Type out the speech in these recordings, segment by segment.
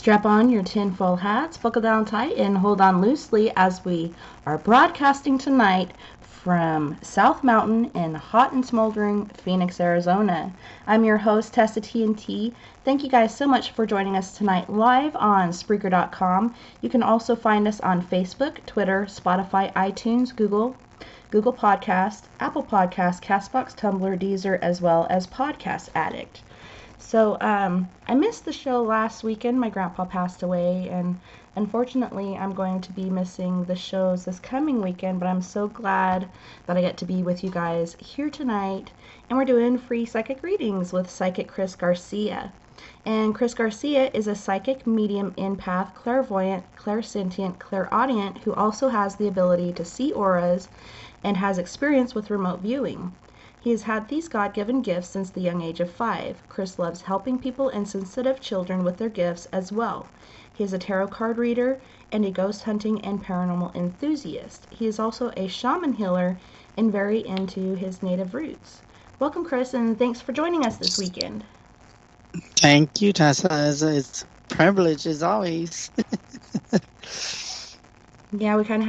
Strap on your tinfoil hats, buckle down tight, and hold on loosely as we are broadcasting tonight from South Mountain in hot and smoldering Phoenix, Arizona. I'm your host, TessaTNT. Thank you guys so much for joining us tonight live on Spreaker.com. You can also find us on Facebook, Twitter, Spotify, iTunes, Google Podcast, Apple Podcast, Castbox, Tumblr, Deezer, as well as Podcast Addict. So I missed the show last weekend. My grandpa passed away, and unfortunately I'm going to be missing the shows this coming weekend, but I'm so glad that I get to be with you guys here tonight. And we're doing free psychic readings with Psychic Chris Garcia. And Chris Garcia is a psychic, medium, empath, clairvoyant, clairsentient, clairaudient who also has the ability to see auras and has experience with remote viewing. He has had these God-given gifts since the young age of 5. Chris loves helping people and sensitive children with their gifts as well. He is a tarot card reader and a ghost hunting and paranormal enthusiast. He is also a shaman healer and very into his native roots. Welcome, Chris, and thanks for joining us this weekend. Thank you, Tessa. It's a privilege as always. Yeah, we kind of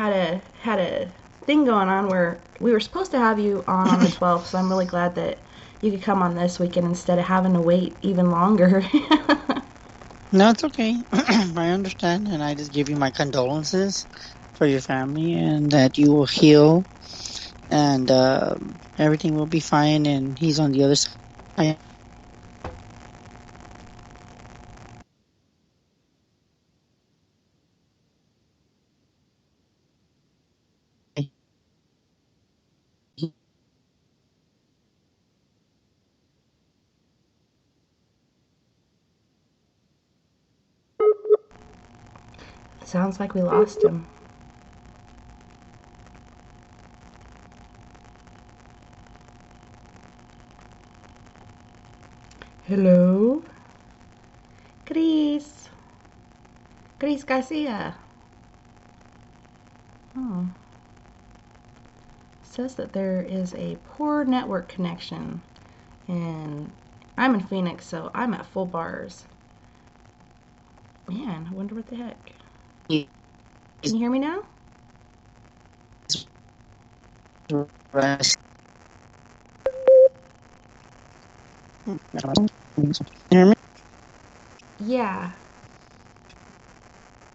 had a thing going on where we were supposed to have you on the 12th, so I'm really glad that you could come on this weekend instead of having to wait even longer. No, it's okay. I understand, and I just give you my condolences for your family and that you will heal and everything will be fine, and he's on the other side. Sounds like we lost him. Hello? Chris Garcia. Oh. It says that there is a poor network connection, and I'm in Phoenix, so I'm at full bars. Man, I wonder what the heck. Can you hear me now? Hear me? Yeah.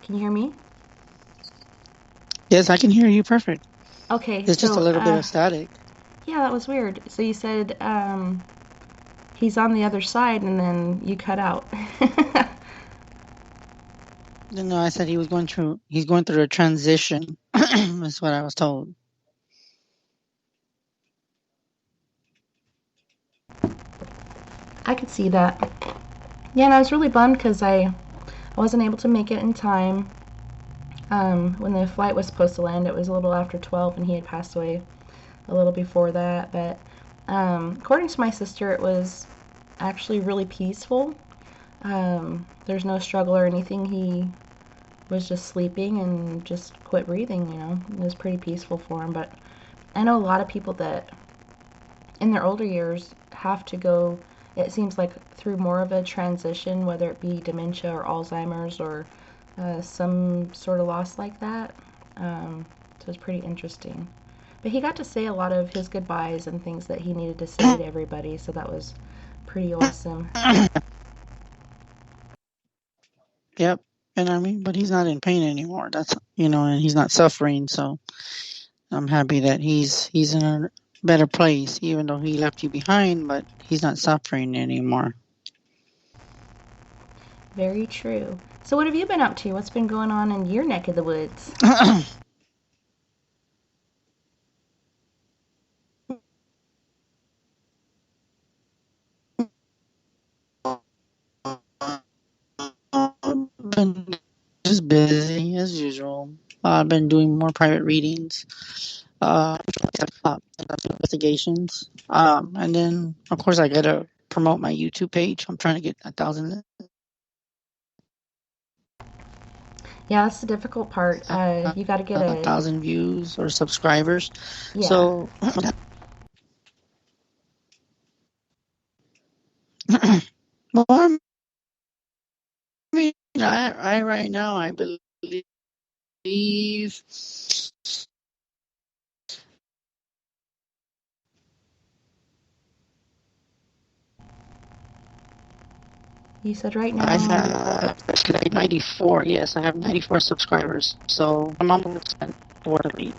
Can you hear me? Yes, I can hear you perfect. Okay. It's just a little bit of static. Yeah, that was weird. So you said he's on the other side, and then you cut out. No, I said he's going through a transition. That's what I was told. I could see that. Yeah, and I was really bummed because I wasn't able to make it in time. When the flight was supposed to land, it was a little after 12, and he had passed away a little before that. But according to my sister, it was actually really peaceful. There's no struggle or anything. He was just sleeping and just quit breathing, you know. It was pretty peaceful for him. But I know a lot of people that in their older years have to go, it seems like, through more of a transition, whether it be dementia or Alzheimer's or some sort of loss like that. So it's pretty interesting. But he got to say a lot of his goodbyes and things that he needed to say to everybody, so that was pretty awesome. Yep. And I mean, but he's not in pain anymore. That's, and he's not suffering. So I'm happy that he's in a better place, even though he left you behind, but he's not suffering anymore. Very true. So what have you been up to? What's been going on in your neck of the woods? Been just busy as usual. I've been doing more private readings, investigations, and then of course I gotta promote my YouTube page. I'm trying to get 1,000. Yeah, that's the difficult part. You got to get 1,000 views or subscribers. Yeah. So. Well, I right now, I believe. You said right I now. have like 94. Yes, I have 94 subscribers. So I'm almost at 40.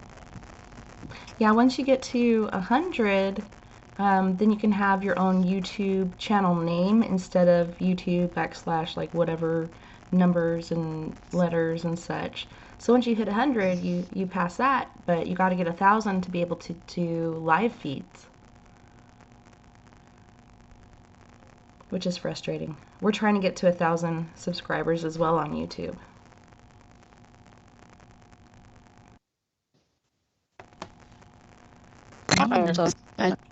Yeah, once you get to 100, then you can have your own YouTube channel name instead of YouTube / like whatever numbers and letters and such. So once you hit 100, you pass that, but you got to get 1,000 to be able to do live feeds, which is frustrating. We're trying to get to 1,000 subscribers as well on YouTube. And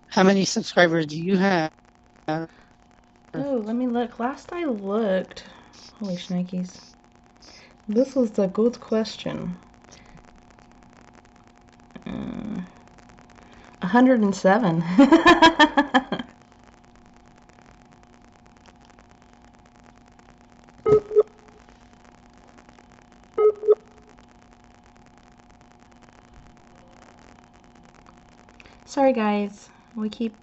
how many subscribers do you have? Oh, let me look. Last I looked, holy shnikes. This was a good question. 107. Sorry, guys. We keep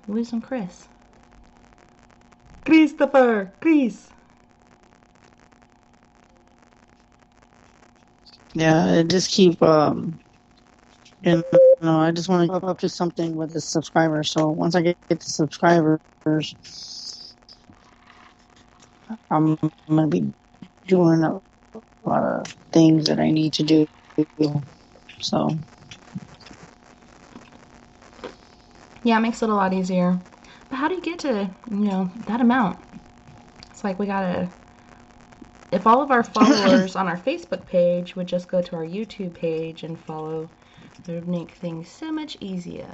losing Chris. Christopher! Chris! Yeah, I just keep you know, I just want to go up to something with the subscribers. So once I get the subscribers, I'm gonna be doing a lot of things that I need to do. So Yeah, it makes it a lot easier. But how do you get to, that amount? It's like we gotta. If all of our followers on our Facebook page would just go to our YouTube page and follow, it would make things so much easier.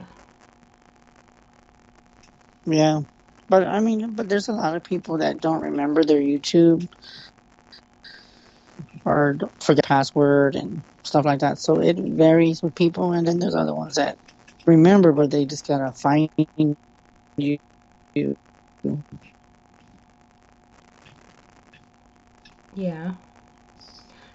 yeah, but I mean, but there's a lot of people that don't remember their YouTube or forget password and stuff like that. So it varies with people, and then there's other ones that remember, but they just gotta find you. Yeah.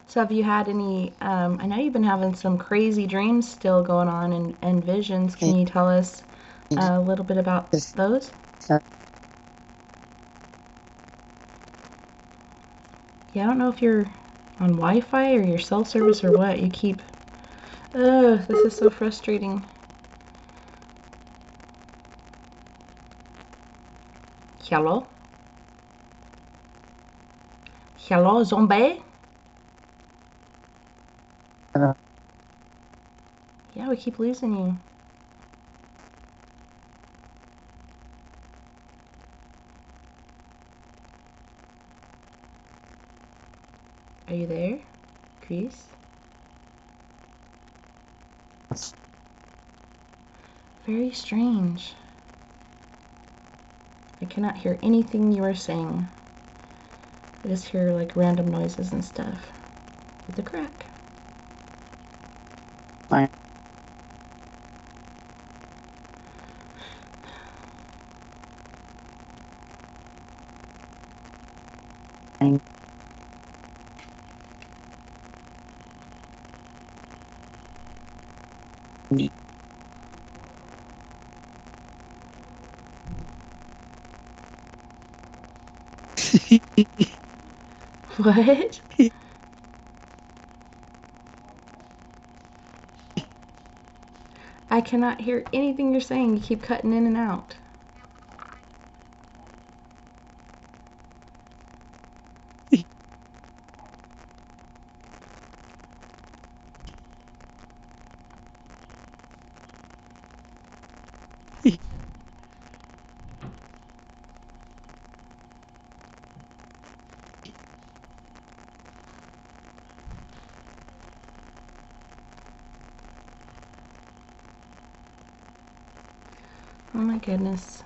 So have you had any, I know you've been having some crazy dreams still going on and visions. Can you tell us a little bit about those? Yeah, I don't know if you're on Wi-Fi or your cell service or what. You keep... Ugh, this is so frustrating. Hello? Hello, zombie? Yeah, we keep losing you. Are you there, Chris? Very strange. I cannot hear anything you are saying. I just hear like random noises and stuff. With the crack. Fine. What? I cannot hear anything you're saying. You keep cutting in and out. Oh my goodness.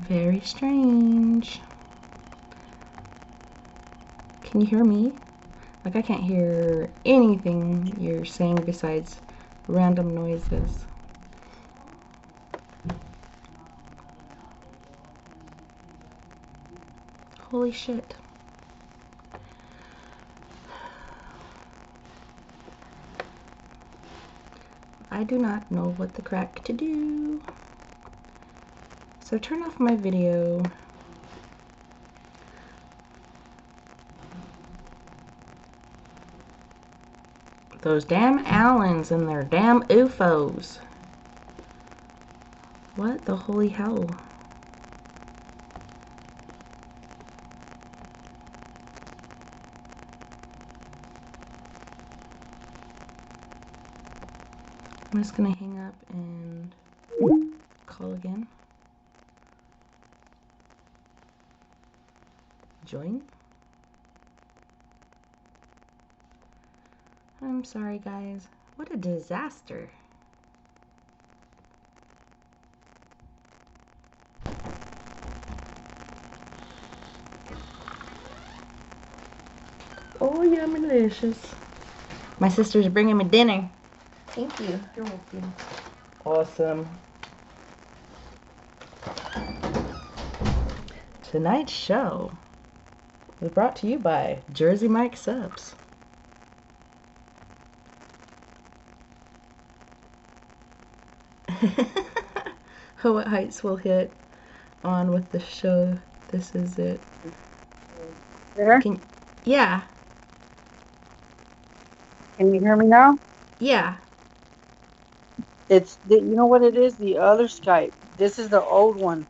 Very strange. Can you hear me? Like, I can't hear anything you're saying besides random noises. Holy shit. I do not know what the crack to do. So turn off my video. Those damn Allens and their damn UFOs. What the holy hell? I'm just gonna hang up and call again. Join. I'm sorry, guys. What a disaster. Oh, yummy delicious. My sister's bringing me dinner. Thank you. You're welcome. Awesome. Tonight's show is brought to you by Jersey Mike Subs. What heights will hit on with the show? This is it. There? Yeah. Can you hear me now? Yeah. You know what it is? The other Skype. This is the old one.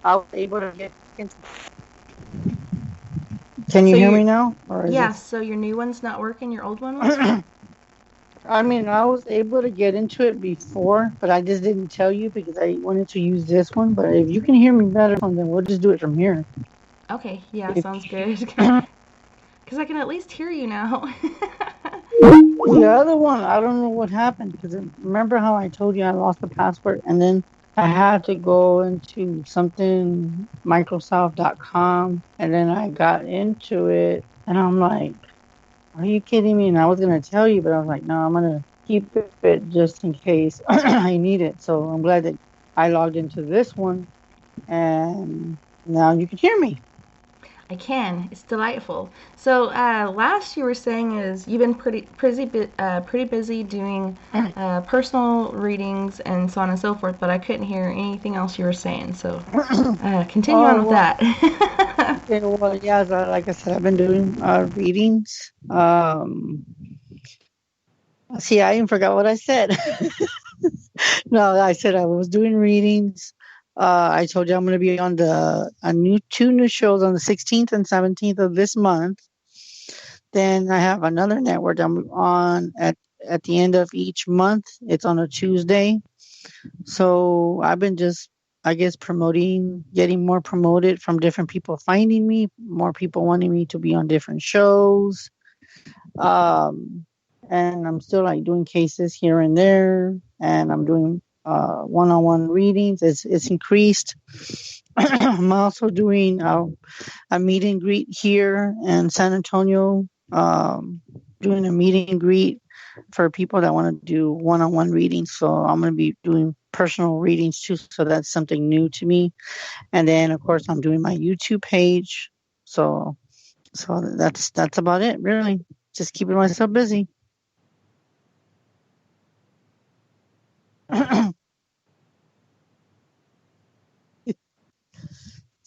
I was able to get into. Can you hear me now? Yeah, so your new one's not working, your old one was? I mean, I was able to get into it before, but I just didn't tell you because I wanted to use this one. But if you can hear me better, then we'll just do it from here. Okay, yeah, sounds good. Because I can at least hear you now. The other one, I don't know what happened because remember how I told you I lost the password and then I had to go into something Microsoft.com and then I got into it and I'm like, are you kidding me? And I was going to tell you, but I was like, no, I'm going to keep it just in case I need it. So I'm glad that I logged into this one and now you can hear me. I can. It's delightful. So last you were saying is you've been pretty busy doing personal readings and so on and so forth, but I couldn't hear anything else you were saying. So continue on with that. Okay, well, yeah, like I said, I've been doing readings. See, I even forgot what I said. No, I said I was doing readings. I told you I'm going to be on two new shows on the 16th and 17th of this month. Then I have another network I'm on at the end of each month. It's on a Tuesday. So I've been just, I guess, promoting, getting more promoted from different people finding me, more people wanting me to be on different shows. And I'm still like doing cases here and there, and I'm doing one-on-one readings. It's increased. I'm also doing a meet and greet here in San Antonio, doing a meet and greet for people that want to do one-on-one readings. So I'm going to be doing personal readings too. So that's something new to me. And then of course I'm doing my YouTube page. So that's about it, really. Just keeping myself busy.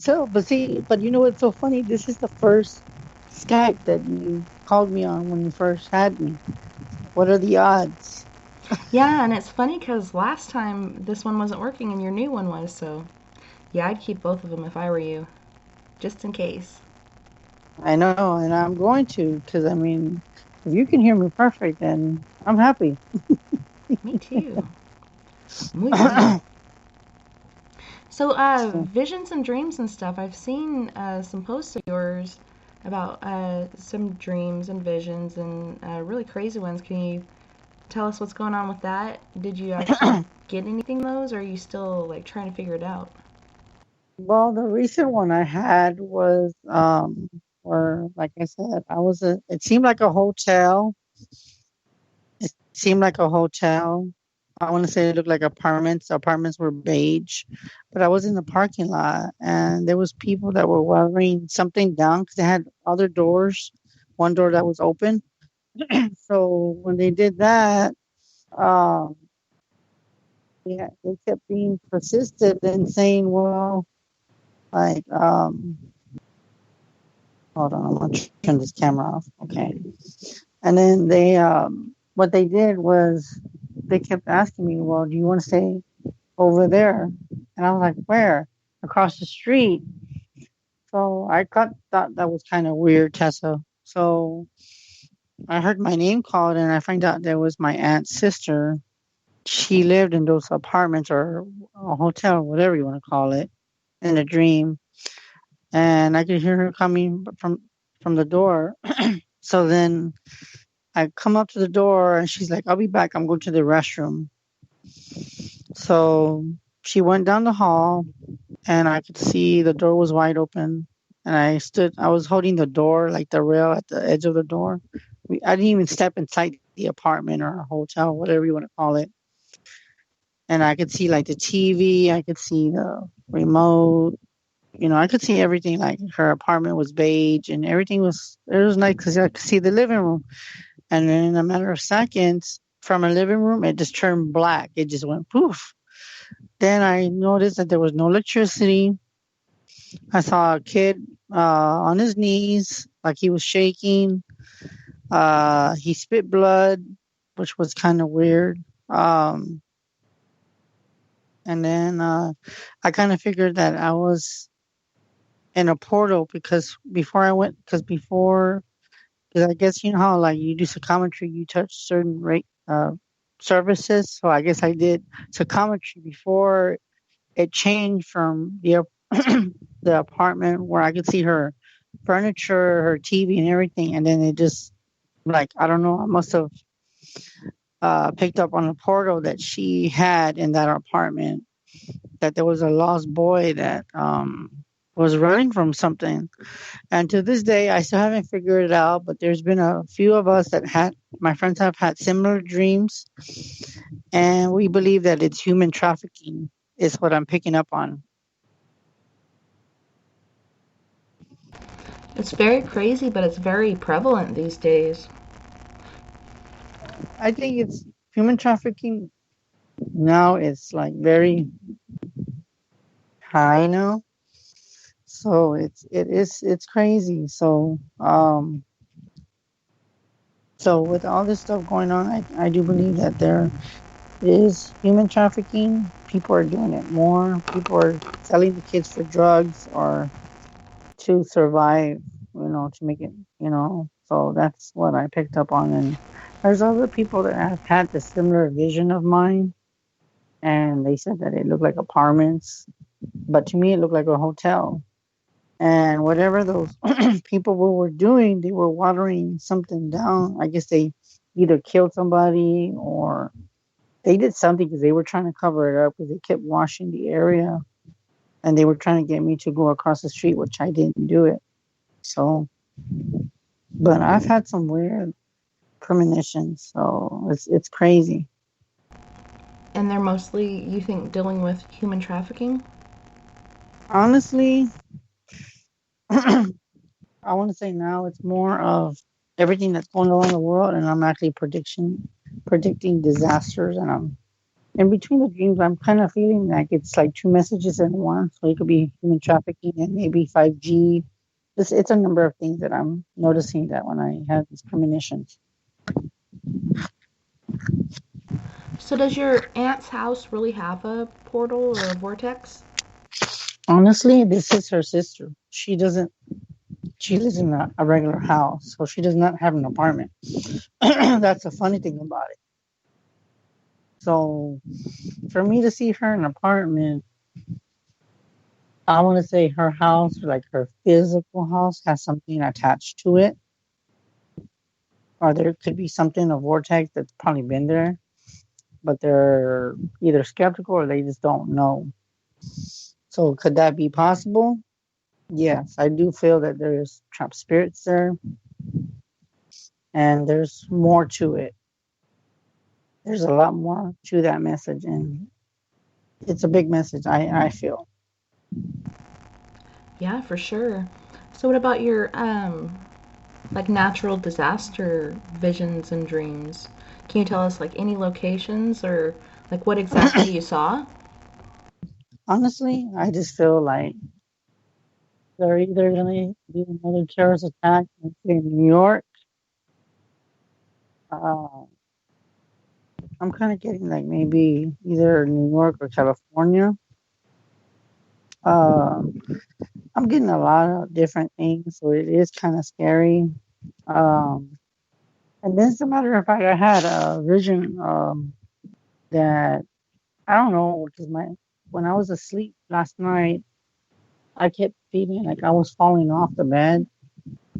But you know what's so funny? This is the first Skype that you called me on when you first had me. What are the odds? Yeah, and it's funny because last time this one wasn't working and your new one was, so yeah, I'd keep both of them if I were you, just in case. I know, and I'm going to, because I mean, if you can hear me perfect, then I'm happy. Me too. Muy bien. So, visions and dreams and stuff. I've seen some posts of yours about some dreams and visions and really crazy ones. Can you tell us what's going on with that? Did you actually get anything of those, or are you still like trying to figure it out? Well, the recent one I had was where, like I said, it seemed like a hotel. It seemed like a hotel. I want to say it looked like apartments. The apartments were beige, but I was in the parking lot and there was people that were watering something down because they had other doors, one door that was open. So when they did that, um, yeah, they kept being persistent and saying, "Well, like, hold on, I'm gonna turn this camera off." Okay, and then what they did was they kept asking me, "Well, do you want to stay over there?" And I was like, "Where?" Across the street. So thought that was kind of weird, Tessa. So I heard my name called, and I find out there was my aunt's sister. She lived in those apartments or a hotel, whatever you want to call it, in a dream, and I could hear her coming from the door. So then I come up to the door, and she's like, "I'll be back. I'm going to the restroom." So she went down the hall, and I could see the door was wide open. And I was holding the door, like the rail at the edge of the door. I didn't even step inside the apartment or a hotel, whatever you want to call it. And I could see like the TV, I could see the remote, I could see everything. Like her apartment was beige and it was nice because I could see the living room. And then in a matter of seconds, from a living room, it just turned black. It just went poof. Then I noticed that there was no electricity. I saw a kid on his knees, like he was shaking. He spit blood, which was kind of weird. Um, and then I kind of figured that I was in a portal because because I guess you know how like you do psychometry, you touch certain services. So I guess I did psychometry before it changed from the apartment where I could see her furniture, her TV, and everything, and then it just like I don't know, I must have picked up on a portal that she had in that apartment that there was a lost boy that was running from something. And to this day, I still haven't figured it out, but there's been a few of us my friends have had similar dreams, and we believe that it's human trafficking, is what I'm picking up on. It's very crazy, but it's very prevalent these days. I think it's human trafficking now, it's like very high now. So it's crazy. So with all this stuff going on, I do believe that there is human trafficking. People are doing it more. People are selling the kids for drugs or to survive, to make it, So that's what I picked up on. And there's other people that have had the similar vision of mine, and they said that it looked like apartments, but to me it looked like a hotel. And whatever those people were doing, they were watering something down. I guess they either killed somebody or they did something because they were trying to cover it up because they kept washing the area and they were trying to get me to go across the street, which I didn't do it. So, but I've had some weird premonitions, so it's crazy. And they're mostly, you think, dealing with human trafficking? Honestly, I want to say now it's more of everything that's going on in the world, and I'm actually predicting disasters, and I'm in between the dreams. I'm kind of feeling like it's like two messages in one. So it could be human trafficking and maybe 5G. It's a number of things that I'm noticing that when I have these premonitions. So does your aunt's house really have a portal or a vortex? Honestly, this is her sister. She doesn't. She lives in a regular house, so she does not have an apartment. That's the funny thing about it. So for me to see her in an apartment, I want to say her house, like her physical house, has something attached to it, or there could be something, a vortex that's probably been there, but they're either skeptical or they just don't know. So could that be possible? Yes, I do feel that there's trapped spirits there, and there's more to it. There's a lot more to that message, and it's a big message. I feel. Yeah, for sure. So what about your like natural disaster visions and dreams? Can you tell us like any locations or like what exactly you saw? Honestly, I just feel like they're either gonna do another terrorist attack in New York. Uh, I'm kind of getting like maybe either New York or California. Um, I'm getting a lot of different things, so it is kind of scary. Um, and then, as a matter of fact, I had a vision that I don't know because my when I was asleep last night, I kept feeling like I was falling off the bed,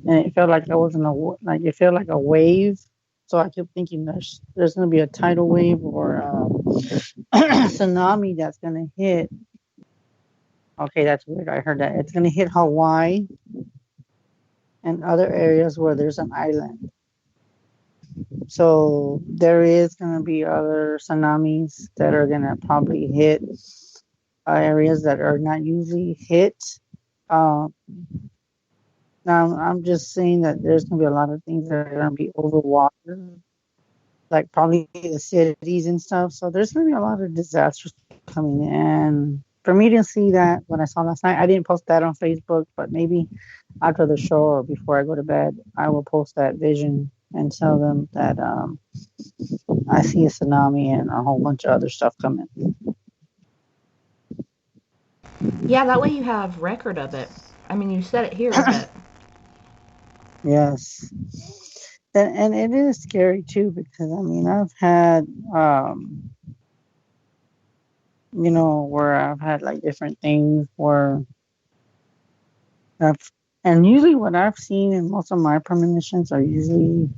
and it felt like I was in a like it felt like a wave. So I kept thinking there's gonna be a tidal wave or tsunami that's gonna hit. Okay, that's weird. I heard that it's gonna hit Hawaii and other areas where there's an island. So there is gonna be other tsunamis that are gonna probably hit areas that are not usually hit. Uh, Now I'm just saying that there's gonna be a lot of things that are gonna be over water, like probably the cities and stuff. So there's gonna be a lot of disasters coming in. For me to see that when I saw last night, I didn't post that on Facebook, but maybe after the show or before I go to bed, I will post that vision and tell them that I see a tsunami and a whole bunch of other stuff coming. Yeah, that way you have record of it. I mean, you said it here, but Yes, and it is scary too because I mean I've had where I've had like different things where I've, and usually what I've seen in most of my premonitions are usually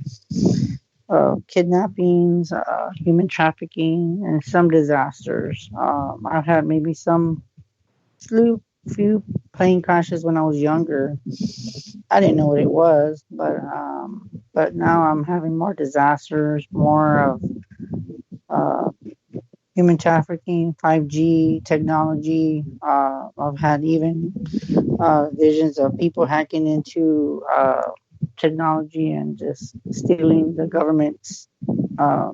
kidnappings, human trafficking, and some disasters. I've had maybe few plane crashes when I was younger. I didn't know what it was, but now I'm having more disasters, more of uh, human trafficking, 5G technology. I've had even visions of people hacking into technology and just stealing the government's uh,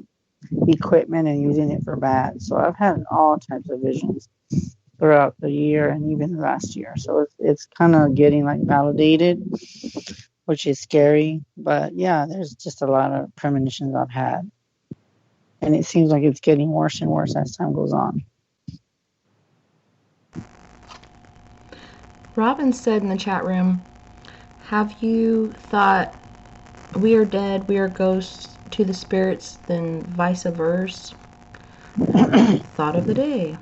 equipment and using it for bad. So I've had all types of visions throughout the year and even last year. So it's kind of getting like validated, which is scary. But yeah, there's just a lot of premonitions I've had. And it seems like it's getting worse and worse as time goes on. Robin said in the chat room, have you thought we are dead, we are ghosts to the spirits, then vice versa? Thought of the day.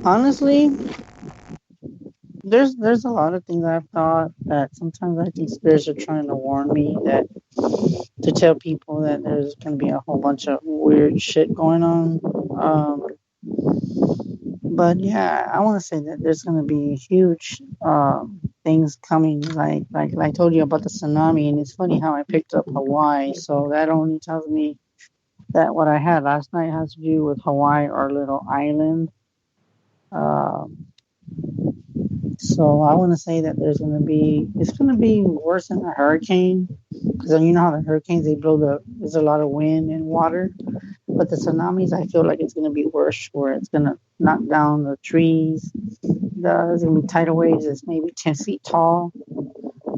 Honestly, there's a lot of things I've thought that sometimes I think spirits are trying to warn me that to tell people that there's gonna be a whole bunch of weird shit going on. Um, but yeah, I want to say that there's gonna be huge things coming. Like I told you about the tsunami, and it's funny how I picked up Hawaii. So that only tells me that what I had last night has to do with Hawaii, our little island. Um, So I want to say that it's going to be worse than a hurricane because you know how the hurricanes they there's a lot of wind and water, but the tsunamis I feel like it's going to be worse where it's going to knock down the trees. There's going to be tidal waves that's maybe 10 feet tall,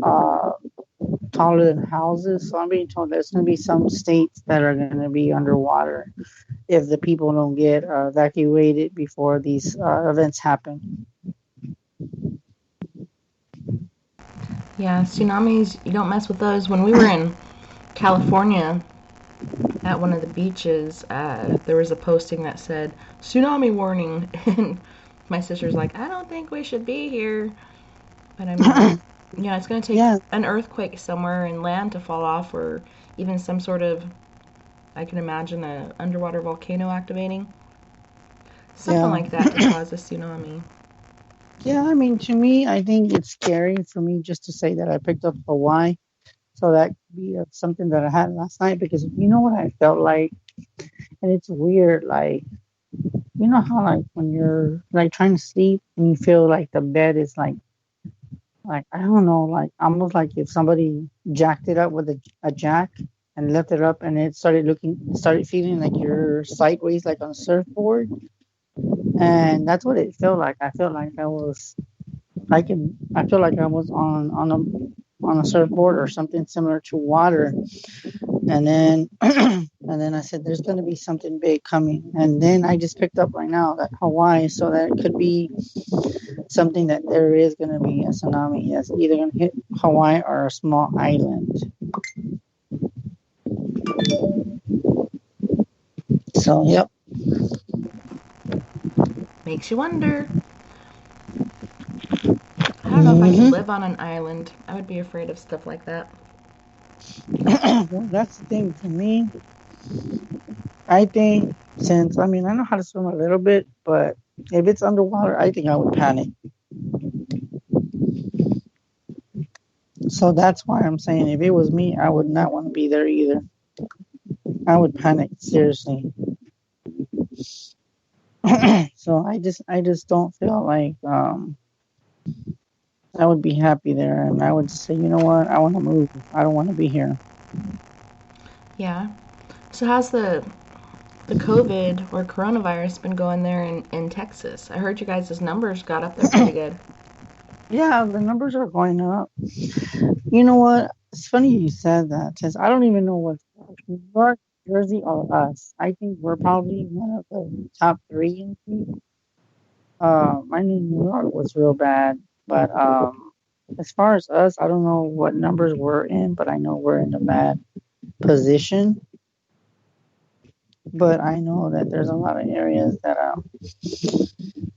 uh, taller than houses. So I'm being told there's going to be some states that are going to be underwater if the people don't get evacuated before these events happen. Yeah, tsunamis, you don't mess with those. When we were in California at one of the beaches, there was a posting that said, tsunami warning. And my sister's like, I don't think we should be here. But I mean, yeah, it's going to take Yeah, an earthquake somewhere and land to fall off, or even some sort of, I can imagine, a underwater volcano activating. Something yeah. like that to cause a tsunami. Yeah, I mean, to me, I think it's scary for me just to say that I picked up Hawaii. So that could be something that I had last night because you know what I felt like? And it's weird. Like, you know how, like, when you're like trying to sleep and you feel like the bed is like, I don't know, like almost like if somebody jacked it up with a jack and left it up and it started feeling like you're sideways, like on a surfboard. And that's what it felt like. I felt like I feel like I was on a surfboard or something similar to water. And then and then I said, "There's going to be something big coming." And then I just picked up right now that Hawaii, so that it could be something that there is going to be a tsunami that's either going to hit Hawaii or a small island. So, yep. Makes you wonder. I don't know if I could Hmm. live on an island. I would be afraid of stuff like that. Well, that's the thing for me. I think since I mean I know how to swim a little bit, but if it's underwater, I think I would panic. So that's why I'm saying if it was me, I would not want to be there either. I would panic seriously. So I just don't feel like I would be happy there, and I would just say, you know what, I want to move. I don't want to be here. Yeah. So how's the COVID or coronavirus been going there in Texas? I heard you guys' numbers got up there pretty good. Yeah, the numbers are going up. You know what? It's funny you said that, because I don't even know what's worse, New York, Jersey, or us. I think we're probably one of the top three in the. I knew New York was real bad, but as far as us, I don't know what numbers we're in, but I know we're in a bad position. But I know that there's a lot of areas that,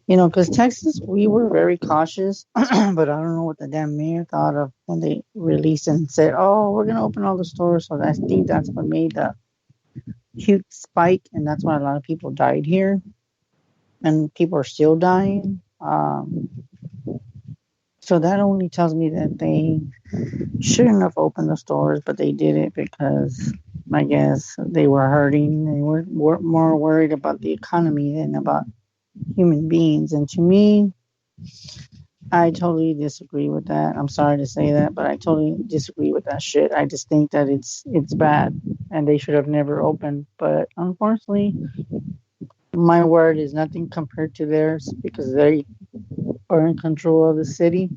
because Texas, we were very cautious, but I don't know what the damn mayor thought of when they released and said, "Oh, we're gonna open all the stores." So I think that's what made the huge spike, and that's why a lot of people died here, and people are still dying. So that only tells me that they shouldn't have opened the stores, but they did it because I guess they were hurting. They were more worried about the economy than about human beings. And to me, I totally disagree with that. I'm sorry to say that, but I totally disagree with that shit. I just think that it's bad and they should have never opened. But unfortunately, my word is nothing compared to theirs because they are in control of the city.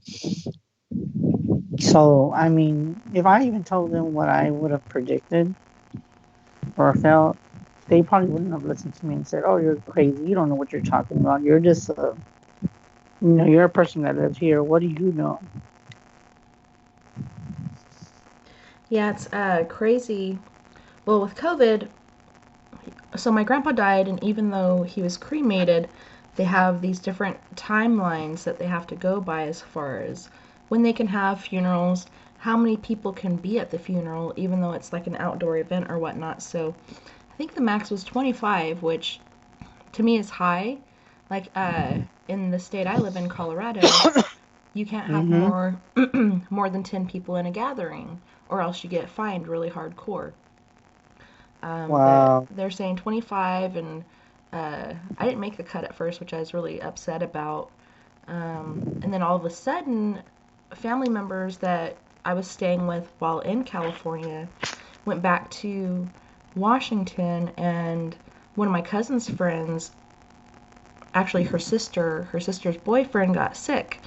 So, I mean, if I even told them what I would have predicted or felt, they probably wouldn't have listened to me and said, "Oh, you're crazy. You don't know what you're talking about. You're just you're a person that lives here. What do you know?" Yeah, it's crazy. Well, with COVID, so my grandpa died, and even though he was cremated, they have these different timelines that they have to go by as far as when they can have funerals, how many people can be at the funeral, even though it's like an outdoor event or whatnot. So I think the max was 25, which to me is high. Like in the state I live in, Colorado, you can't have Mm-hmm. more than 10 people in a gathering, or else you get fined really hardcore. But Wow. they're saying 25, and I didn't make the cut at first, which I was really upset about. And then all of a sudden, family members that I was staying with while in California went back to Washington, and one of my cousin's friends, actually her sister's boyfriend got sick,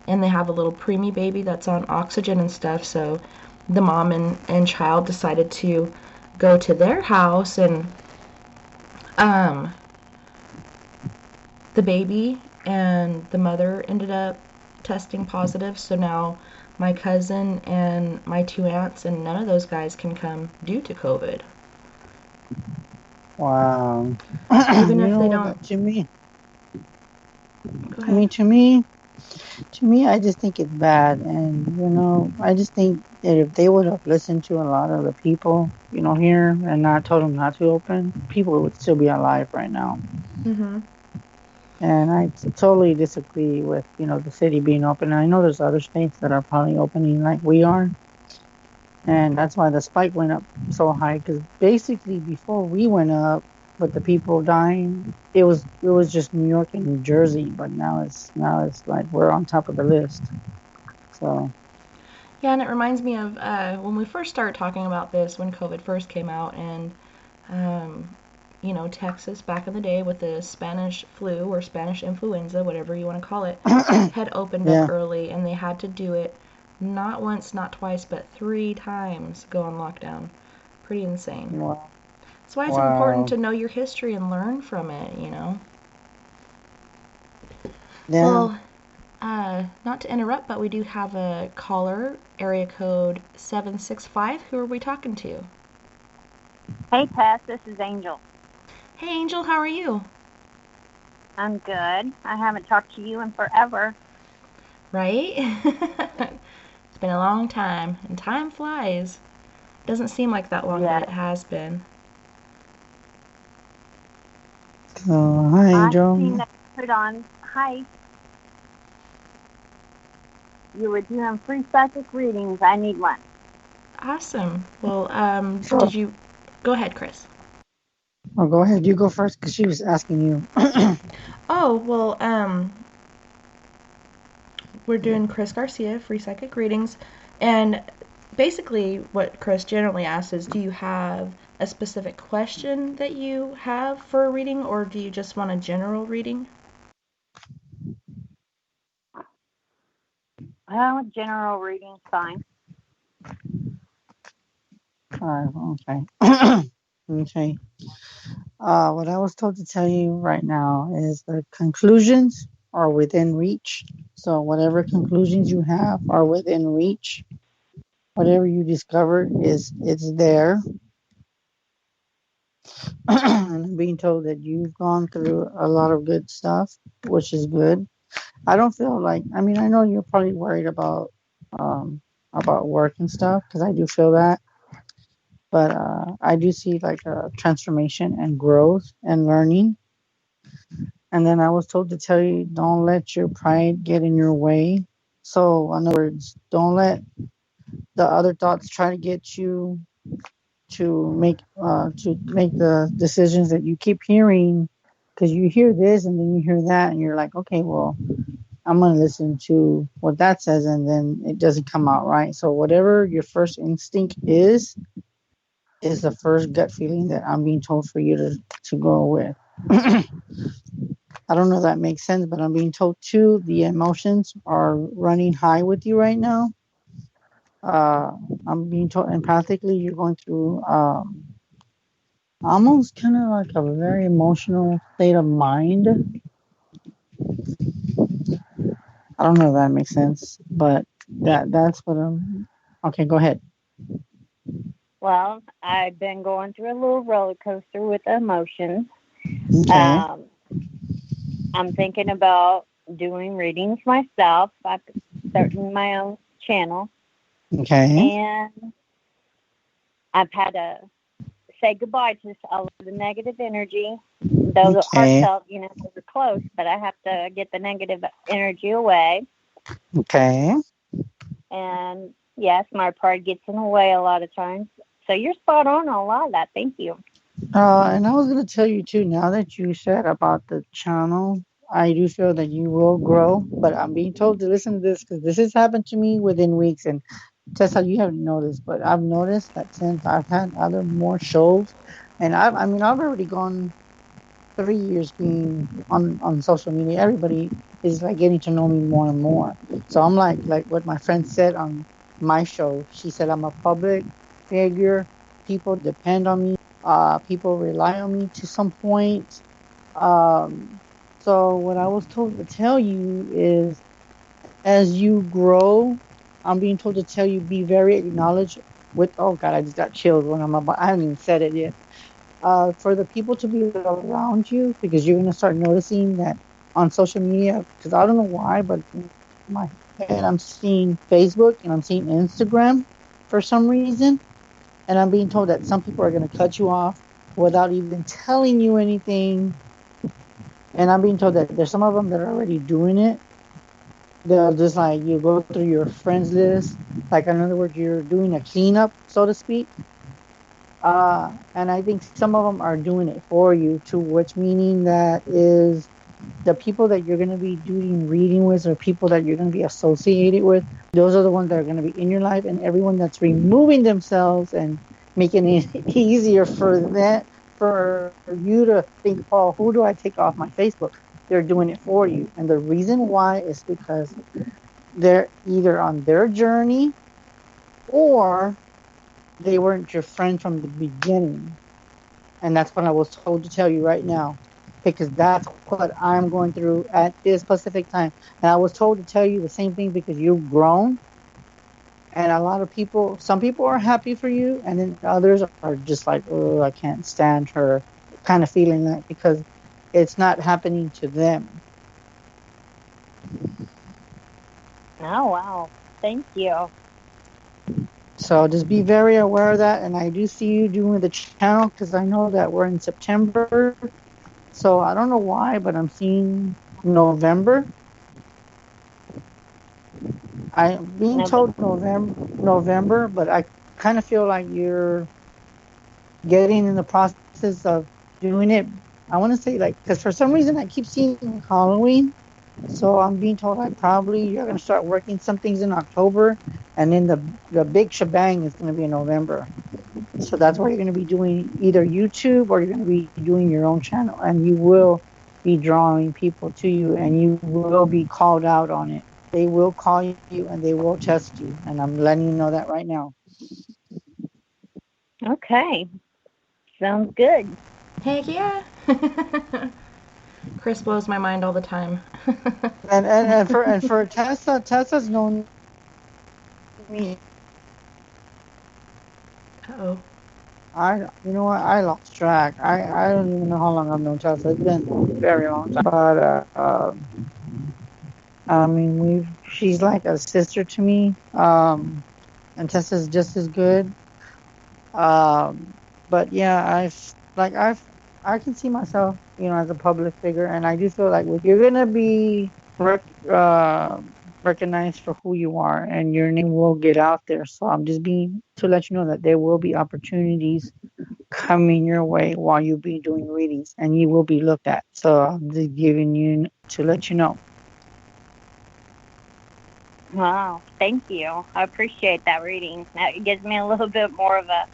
and they have a little preemie baby that's on oxygen and stuff. So the mom and child decided to go to their house, and um, the baby and the mother ended up testing positive. So now my cousin and my two aunts and none of those guys can come due to COVID. Wow. Even You if know they what? don't. To me, Go I ahead. mean, to me, I just think it's bad, and I just think that if they would have listened to a lot of the people, here and not told them not to open, people would still be alive right now. Mm-hmm. And I totally disagree with, the city being open. I know there's other states that are probably opening like we are. And that's why the spike went up so high. Because basically, before we went up with the people dying, it was just New York and New Jersey. But now it's like we're on top of the list. So Yeah, and it reminds me of when we first started talking about this, when COVID first came out, and um, Texas back in the day with the Spanish flu or Spanish influenza, whatever you want to call it, had opened up yeah, early, and they had to do it not once, not twice, but 3 times go on lockdown. Pretty insane. wow, That's why it's important wow, to know your history and learn from it. yeah. Well, not to interrupt, but we do have a caller, area code 765. Who are we talking to? Hey, Tess, this is Angel. Hey, Angel, how are you? I'm good. I haven't talked to you in forever. Right? It's been a long time, and time flies. Doesn't seem like that long, but Yes. it has been. So hi, I've seen Angel. that you put on, hi, you were doing free psychic readings. I need one. Awesome. Well, Sure. did you go ahead, Chris? Oh, go ahead. You go first because she was asking you. Oh, well, we're doing Chris Garcia free psychic readings, and basically what Chris generally asks is, do you have a specific question that you have for a reading, or do you just want a general reading? Well, general reading's fine. Okay. Okay. What I was told to tell you right now is the conclusions are within reach. So whatever conclusions you have are within reach. Whatever you discover it's there. And I'm being told that you've gone through a lot of good stuff, which is good. I don't feel like, I mean, I know you're probably worried um about work and stuff because I do feel that, but I do see like a transformation and growth and learning. And then I was told to tell you, don't let your pride get in your way. So, in other words, don't let the other thoughts try to get you to make the decisions that you keep hearing, because you hear this and then you hear that, and you're like, okay, well, I'm gonna listen to what that says, and then it doesn't come out right. So, whatever your first instinct is the first gut feeling that I'm being told for you to go with. I don't know if that makes sense, but I'm being told too the emotions are running high with you right now. Uh, I'm being told empathically you're going through almost kind of like a very emotional state of mind. I don't know if that makes sense, but that's what I'm. Okay, go ahead. Well, I've been going through a little roller coaster with emotions. Okay, Um, I'm thinking about doing readings myself. I've started my own channel, okay, and I've had to say goodbye to all of the negative energy. Though the okay, heartfelt, we're close, but I have to get the negative energy away. okay. And yes, my pride gets in the way a lot of times. So you're spot on a lot of that. Thank you. And I was gonna tell you too. Now that you said about the channel, I do feel that you will grow. But I'm being told to listen to this because this has happened to me within weeks. And Tessa, you haven't noticed, but I've noticed that since I've had other more shows, and I mean, I've already gone 3 years being on social media. Everybody is like getting to know me more and more. So I'm like what my friend said on my show. She said I'm a public figure. People depend on me. People rely on me to some point. Um, so what I was told to tell you is, as you grow, I'm being told to tell you be very acknowledged with. Oh God, I just got chills when I'm about. I haven't even said it yet. For the people to be around you, because you're gonna start noticing that on social media. Because I don't know why, but in my head I'm seeing Facebook and I'm seeing Instagram for some reason, and I'm being told that some people are gonna cut you off without even telling you anything, And I'm being told that there's some of them that are already doing it. They'll just like you go through your friends list, like in other words, you're doing a cleanup, so to speak. And I think some of them are doing it for you, to which meaning that is the people that you're going to be doing reading with, or people that you're going to be associated with. Those are the ones that are going to be in your life, and everyone that's removing themselves and making it easier for that, for you to think, oh, who do I take off my Facebook? They're doing it for you. And the reason why is because they're either on their journey, or they weren't your friend from the beginning. And that's what I was told to tell you right now, because that's what I'm going through at this specific time. And I was told to tell you the same thing because you've grown. And a lot of people, some people are happy for you, and then others are just like, oh, I can't stand her, kind of feeling that because it's not happening to them. Oh, wow. Thank you. So just be very aware of that. And I do see you doing the channel because I know that we're in September. So I don't know why, but I'm seeing November. I'm being told November, but I kind of feel like you're getting in the process of doing it. I want to say like, because for some reason I keep seeing Halloween. So I'm being told like probably you're going to start working some things in October, and then the big shebang is going to be in November. So that's why you're going to be doing either YouTube, or you're going to be doing your own channel, and you will be drawing people to you, and you will be called out on it. They will call you and they will test you, and I'm letting you know that right now. Okay. Sounds good. Heck yeah. Chris blows my mind all the time. and for Tessa's known me. Uh-oh. You know what, I lost track. I don't even know how long I've known Tessa. It's been a very long time. But I mean, she's like a sister to me. And Tessa's just as good. But yeah, I can see myself, as a public figure, and I do feel like you're gonna be uh, recognized for who you are, and your name will get out there. So I'm just being to let you know that there will be opportunities coming your way while you be doing readings, and you will be looked at. So I'm just giving you to let you know. Wow. Thank you. I appreciate that reading. That gives me a little bit more of a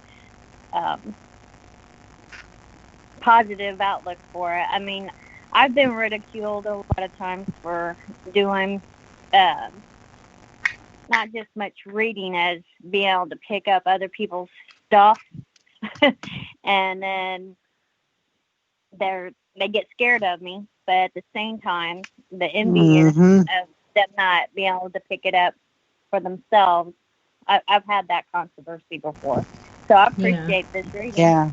positive outlook for it. I mean, I've been ridiculed a lot of times for doing not just much reading as being able to pick up other people's stuff. And then they get scared of me, but at the same time, the envy of them not being able to pick it up for themselves. I've had that controversy before, so I appreciate this reading. Yeah,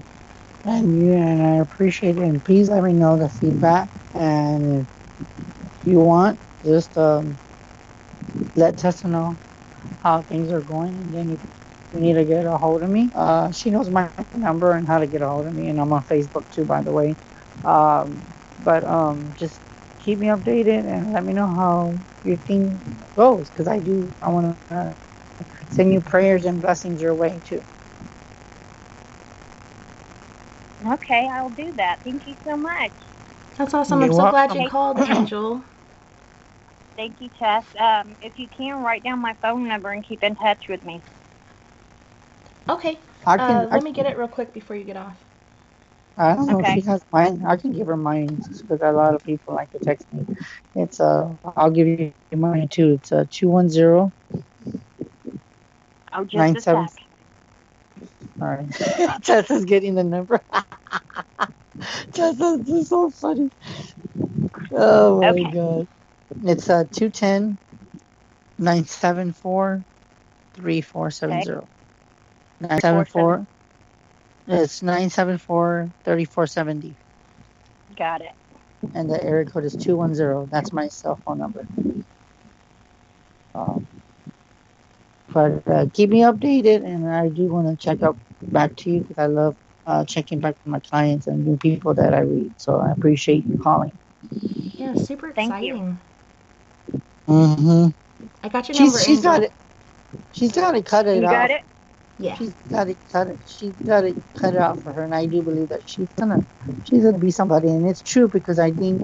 and I appreciate it. And please let me know the feedback. And if you want, just let Tessa know how things are going, and then if you need to get a hold of me, she knows my number and how to get a hold of me, and I'm on Facebook too, by the way. But just keep me updated and let me know how your thing goes, because I want to send you prayers and blessings your way too. Okay, I'll do that. Thank you so much. That's awesome. I'm so glad you called, Angel. Thank you, Tess. If you can, write down my phone number and keep in touch with me. Okay. Let me get it real quick before you get off. I don't know if she has mine. I can give her mine because a lot of people like to text me. It's I'll give you mine too. It's 210. Oh, just a sec. All right. Tessa's getting the number. Tessa's is so funny. Oh my god. It's 210 974 3470. 974. It's 974-3470. Got it. And the area code is 210. That's my cell phone number. But keep me updated, and I do want to check up back to you because I love checking back with my clients and new people that I read. So I appreciate you calling. Yeah, super Thank you. exciting. Mm-hmm. I got your number, She's got Angel. it. She's got to cut it You got out. it? Yeah. She's got to cut it. She's got to cut it out for her, and I do believe that she's gonna be somebody, and it's true because I think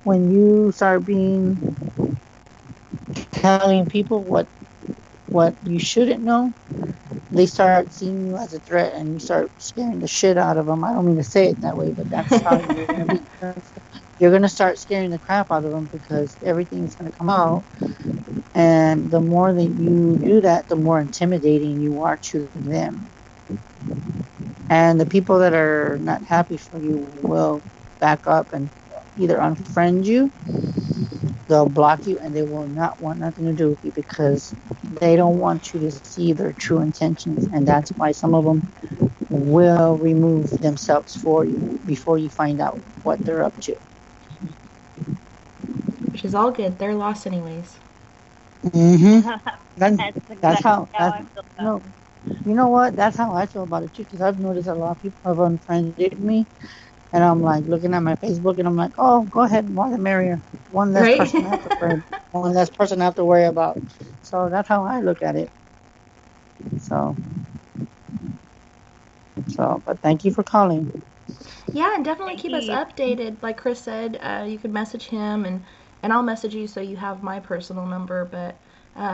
when you start telling people what you shouldn't know, they start seeing you as a threat, and you start scaring the shit out of them. I don't mean to say it that way, but that's how you're gonna be. You're gonna start scaring the crap out of them because everything's gonna come out. And the more that you do that, the more intimidating you are to them. And the people that are not happy for you will back up and either unfriend you, they'll block you, and they will not want nothing to do with you because they don't want you to see their true intentions. And that's why some of them will remove themselves for you before you find out what they're up to. Which is all good. They're lost anyways. Mm-hmm. That's That's exactly how. how I feel about No, you know what? That's how I feel about it too. Because I've noticed a lot of people have unfriended me, and I'm like looking at my Facebook, and I'm like, oh, go ahead, more the merrier. One less Right? person I have to worry. One less person I have to worry about. So that's how I look at it. So, but thank you for calling. Yeah, and definitely Thank keep us you. updated. Like Chris said, you could message him, and I'll message you so you have my personal number. But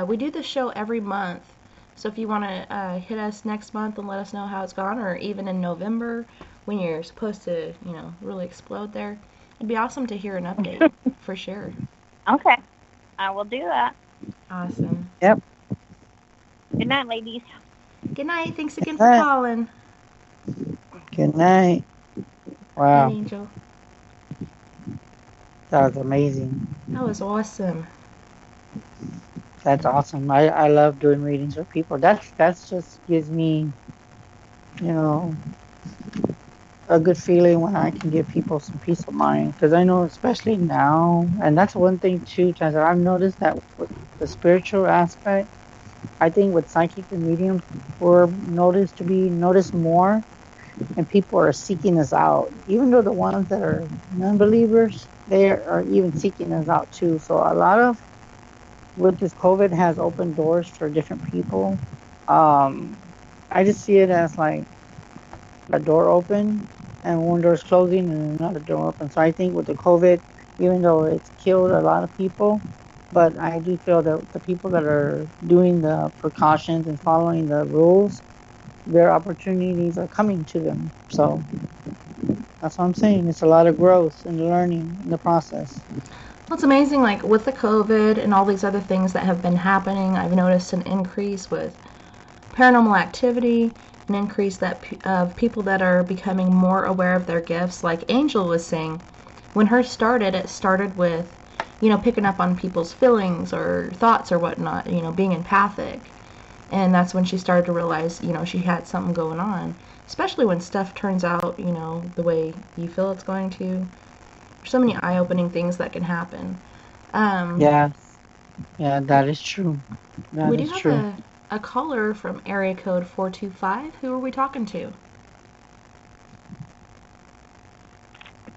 we do this show every month. So if you want to hit us next month and let us know how it's gone, or even in November when you're supposed to, really explode there, it'd be awesome to hear an update for sure. Okay. I will do that. Awesome. Yep. Good night, ladies. Good night. Thanks again for Good calling. night. Night, Wow, Angel. that was amazing. That was awesome. That's awesome. I love doing readings with people. That's just gives me, you know, a good feeling when I can give people some peace of mind. Because I know, especially now, and that's one thing too, Chance, I've noticed that with the spiritual aspect, I think with psychic and mediums, we're noticed more, and people are seeking us out. Even though the ones that are non-believers, they are even seeking us out too. So a lot of with this COVID has opened doors for different people. Um, I just see it as like a door open and one door's closing and another door open. So I think with the COVID, even though it's killed a lot of people, but I do feel that the people that are doing the precautions and following the rules, their opportunities are coming to them. So that's what I'm saying. It's a lot of growth and learning in the process. Well, it's amazing, like with the COVID and all these other things that have been happening, I've noticed an increase with paranormal activity, an increase of people that are becoming more aware of their gifts. Like Angel was saying, when hers started, it started with, picking up on people's feelings or thoughts or whatnot, being empathic. And that's when she started to realize, she had something going on. Especially when stuff turns out, the way you feel it's going to. There's so many eye-opening things that can happen. Um, Yes. Yeah, that is true. we That do is have true. a caller from area code 425. Who are we talking to?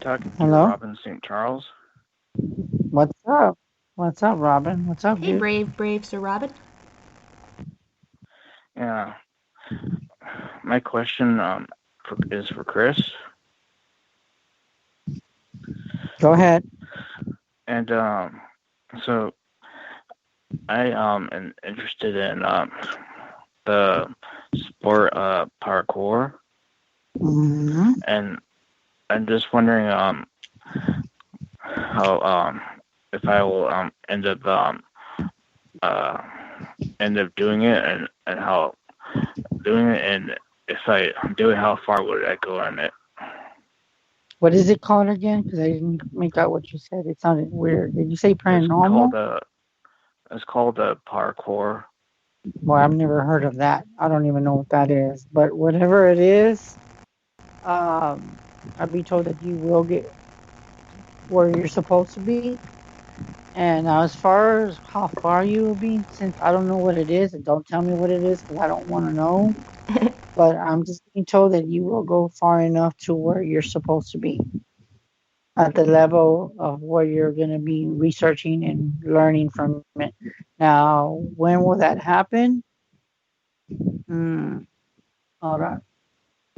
Talking to Hello? Robin St. Charles. What's up? What's up, Robin? What's up, Hey, dude? brave Sir Robin. Yeah, my question is for Chris, Go ahead. and so I am interested in the sport parkour, Mm-hmm. and I'm just wondering how if I will uh end up doing it, and how doing it, and if I do it, how far would I go on it? What is it called again? Because I didn't make out what you said. It sounded weird. Did you say It's paranormal? called parkour. Well, I've never heard of that. I don't even know what that is. But whatever it is, I'd be told that you will get where you're supposed to be. And now, as far as how far you will be, since I don't know what it is, and don't tell me what it is because I don't want to know. But I'm just being told that you will go far enough to where you're supposed to be. at the level of where you're going to be researching and learning from it. Now, when will that happen? Hold on.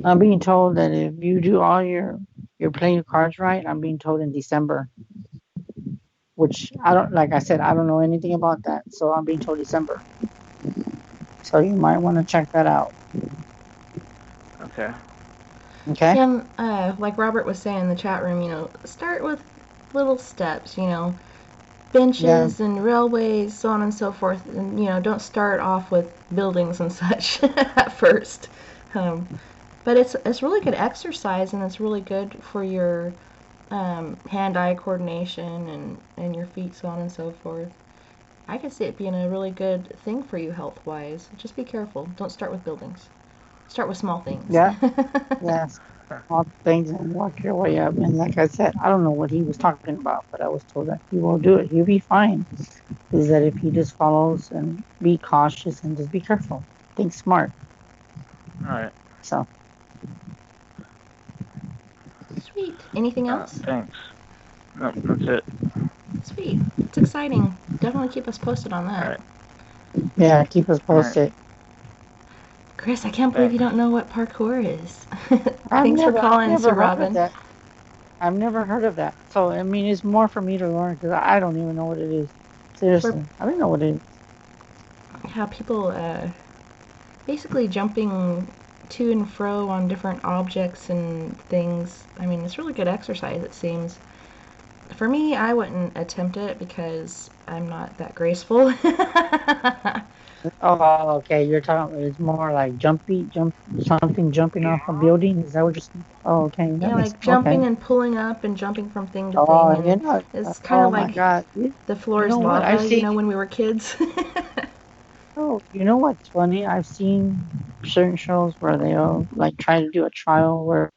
I'm being told that if you do all you're playing your cards right, I'm being told in December. Which I don't, like I said, I don't know anything about that. So I'm being told December. So you might want to check that out. Okay. Okay. Yeah, like Robert was saying in the chat room, start with little steps, benches and railways, so on and so forth. And, don't start off with buildings and such at first. But it's really good exercise, and it's really good for your hand-eye coordination and your feet, so on and so forth. I could see it being a really good thing for you health-wise. Just be careful. Don't start with buildings. Start with small things. Yeah. Yes. Small things and work your way up. And like I said, I don't know what he was talking about, but I was told that he will do it. He'll be fine. Is that if he just follows and be cautious and just be careful. Think smart. All right. So. Sweet. Anything else? Thanks. No, that's it. Sweet. It's exciting. Definitely keep us posted on that. All right. Yeah, keep us posted. Right. Chris, I can't believe you don't know what parkour is. Thanks for calling, Sir Robin. I've never heard of that. So, I mean, it's more for me to learn because I don't even know what it is. Seriously, I don't know what it is. Yeah, people basically jumping to and fro on different objects and things. I mean, it's really good exercise, it seems. For me, I wouldn't attempt it because I'm not that graceful. Oh, okay. You're talking. It's more like jumping off a building. Is that what you're saying? Oh, okay. Yeah, like jumping and pulling up and jumping from thing to thing. And it's kind of like the floor is lava. When we were kids. Oh, you know what's funny? I've seen certain shows where they'll like try to do a trial where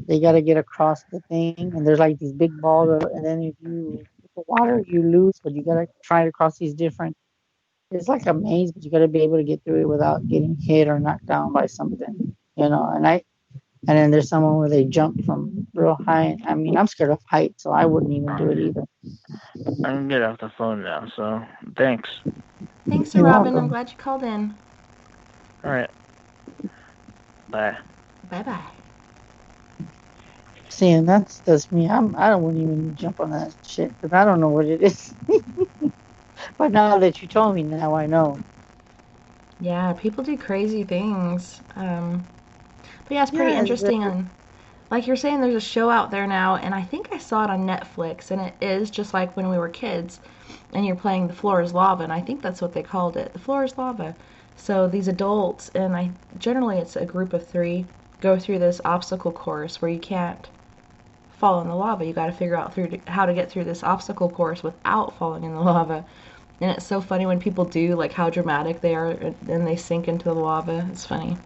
they got to get across the thing, and there's like these big balls, and then if you hit the water, you lose, but you got to try to cross these different. It's like a maze, but you got to be able to get through it without getting hit or knocked down by something, And then there's someone where they jump from real high. I mean, I'm scared of heights, so I wouldn't even do it either. I can get off the phone now, so thanks. Thanks, Sir Robin. I'm glad you called in. All right. Bye. Bye-bye. See, and that's me. I wouldn't even jump on that shit because I don't know what it is. But now that you told me, now I know. Yeah, people do crazy things. But yeah, it's pretty interesting. And like you're saying, there's a show out there now, and I think I saw it on Netflix, and it is just like when we were kids, and you're playing The Floor is Lava, and I think that's what they called it, The Floor is Lava. So these adults, and generally it's a group of 3, go through this obstacle course where you can't fall in the lava. You got to figure out how to get through this obstacle course without falling in the lava. And it's so funny when people do, like how dramatic they are, and they sink into the lava. It's funny.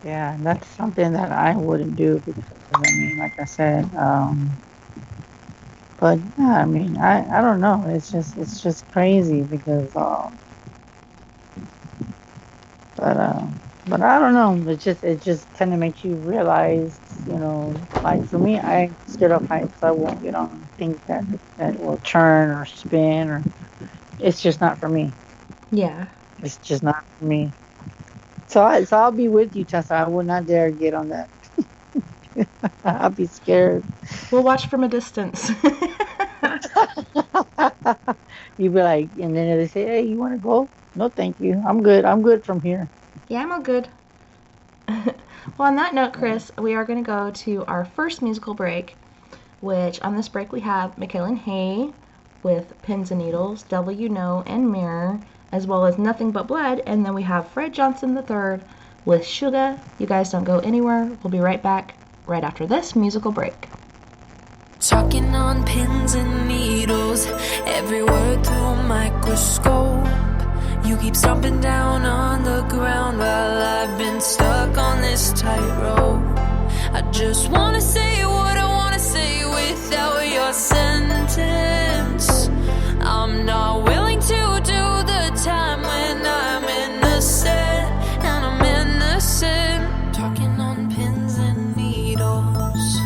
Yeah, that's something that I wouldn't do because, I mean, like I said, but yeah, I mean, I don't know. It's just crazy because, but I don't know. It just kind of makes you realize, like for me, I'm scared of heights. I won't get on things that will turn or spin, or it's just not for me. Yeah. It's just not for me. So I'll be with you, Tessa. I would not dare get on that. I'll be scared. We'll watch from a distance. You'd be like, and then they say, "Hey, you want to go?" No, thank you. I'm good. I'm good from here. Yeah, I'm all good. Well, on that note, Chris, we are going to go to our first musical break, which on this break we have Michaela Hay with Pins and Needles, Devil You Know, and Mirror, as well as Nothing But Blood, and then we have Fred Johnson III with Sugar. You guys don't go anywhere. We'll be right back right after this musical break. Talking on pins and needles, every word through a microscope. You keep stomping down on the ground while I've been stuck on this tightrope. I just wanna say what I wanna say without your sentence. I'm not willing to do the time when I'm innocent, and I'm innocent. Talking on pins and needles.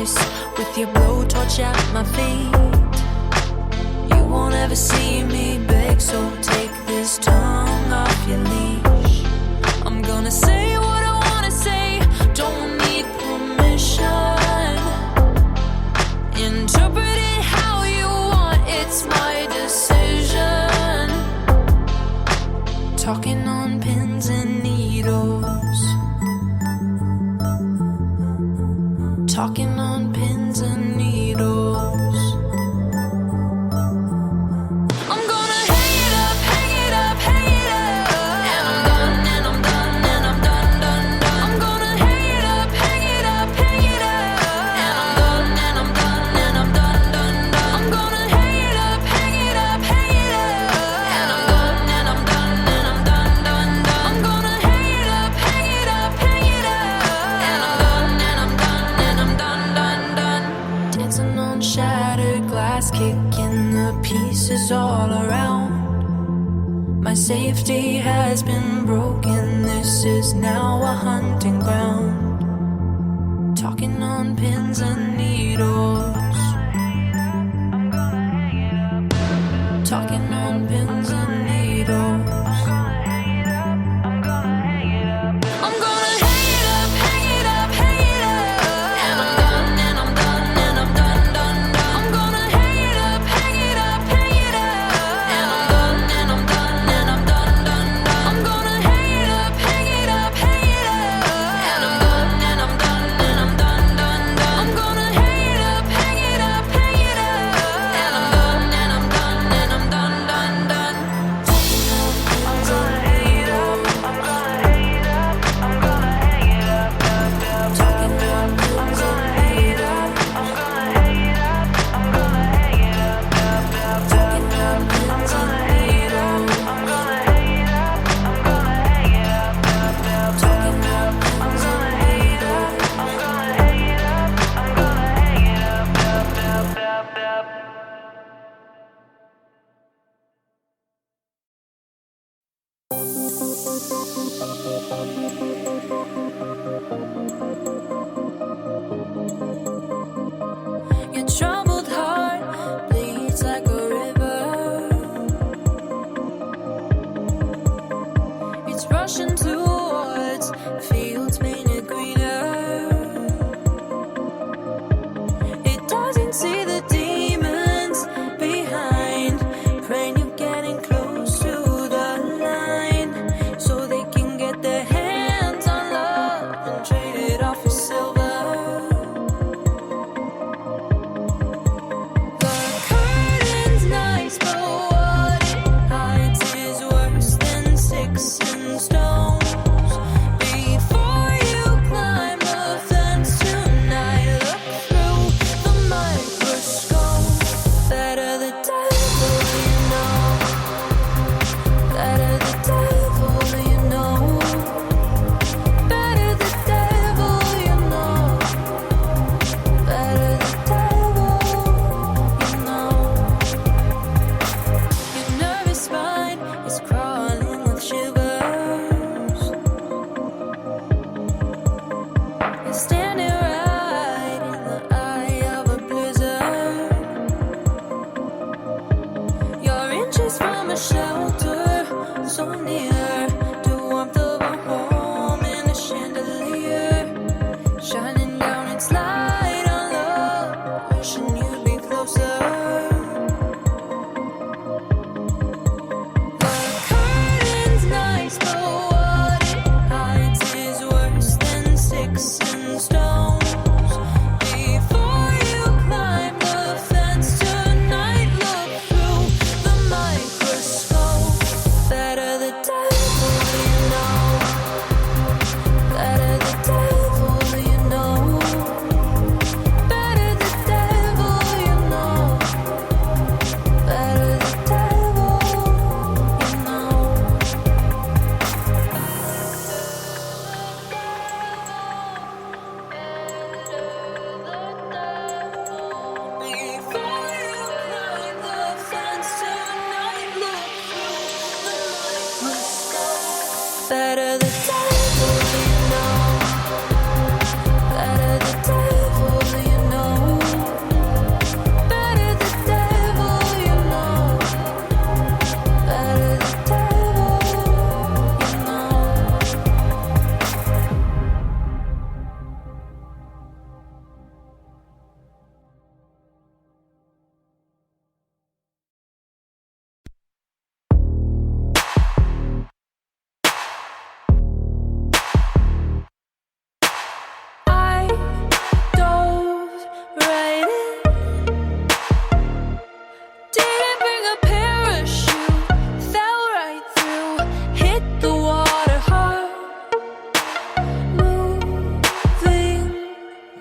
face with your blowtorch at my feet. You won't ever see me beg, so take this tongue off your leash. I'm gonna say what I wanna say, don't need permission. Interpret it how you want, it's my decision. Talking on pins and needles. Talking on pins and needles. I'm gonna hang it up, hang it up, hang it up. And I'm done, and I'm done, and I'm done, done, done. I'm gonna hang it up, hang it up, hang it up. And I'm done, and I'm done, and I'm done, done, done. I'm gonna hang it up, hang it up, hang it up. And I'm done, and I'm done, and I'm done, done, done. I'm gonna hang it up, hang it up, hang it up. And I'm done, and I'm done, and I'm done, done, done. Dancing on shattered glass, kicking the pieces all around. My safety has been broken, this is now a hunting ground. Talking on pins and needles. Talking on pins and needles. I'm gonna hang it up, hang it up, hang it up. And I'm done, and I'm done, and I'm done, done, done. I'm gonna hang it up, hang it up, hang it up. And I'm done, and I'm done, and I'm done, done, done. I'm gonna hang it up, hang it up, hang it up. And I'm done, and I'm done, and I'm done, done, done. I'm gonna hang it up, hang it up, hang it up. And I'm done, and I'm done, and I'm done, done, done.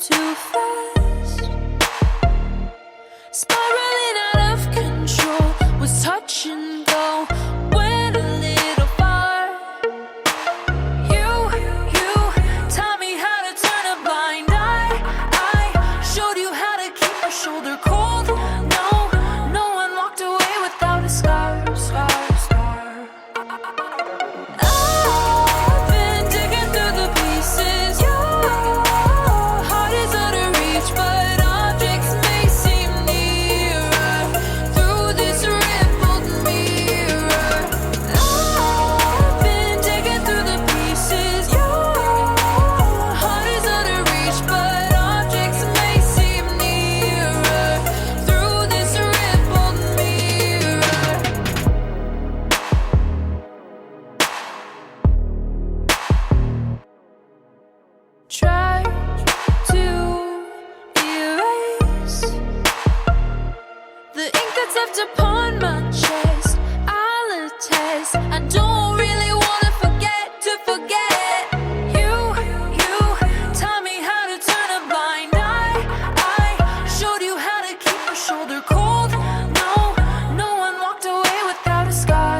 too fast, spiraling out of control, was touch and go, went a little far. You taught me how to turn a blind eye. I showed you how to keep your shoulder cold. No one walked away without a scar. I've been digging through the pieces. Your heart is out of reach, but objects may seem nearer through this rippled mirror. I've been digging through the pieces. Your heart is out of reach, but objects may seem nearer through this rippled mirror. Try to erase the ink that's left upon my chest. I'll attest, I don't really wanna forget to forget. You taught me how to turn a blind eye. I showed you how to keep your shoulder cold. No one walked away without a scar.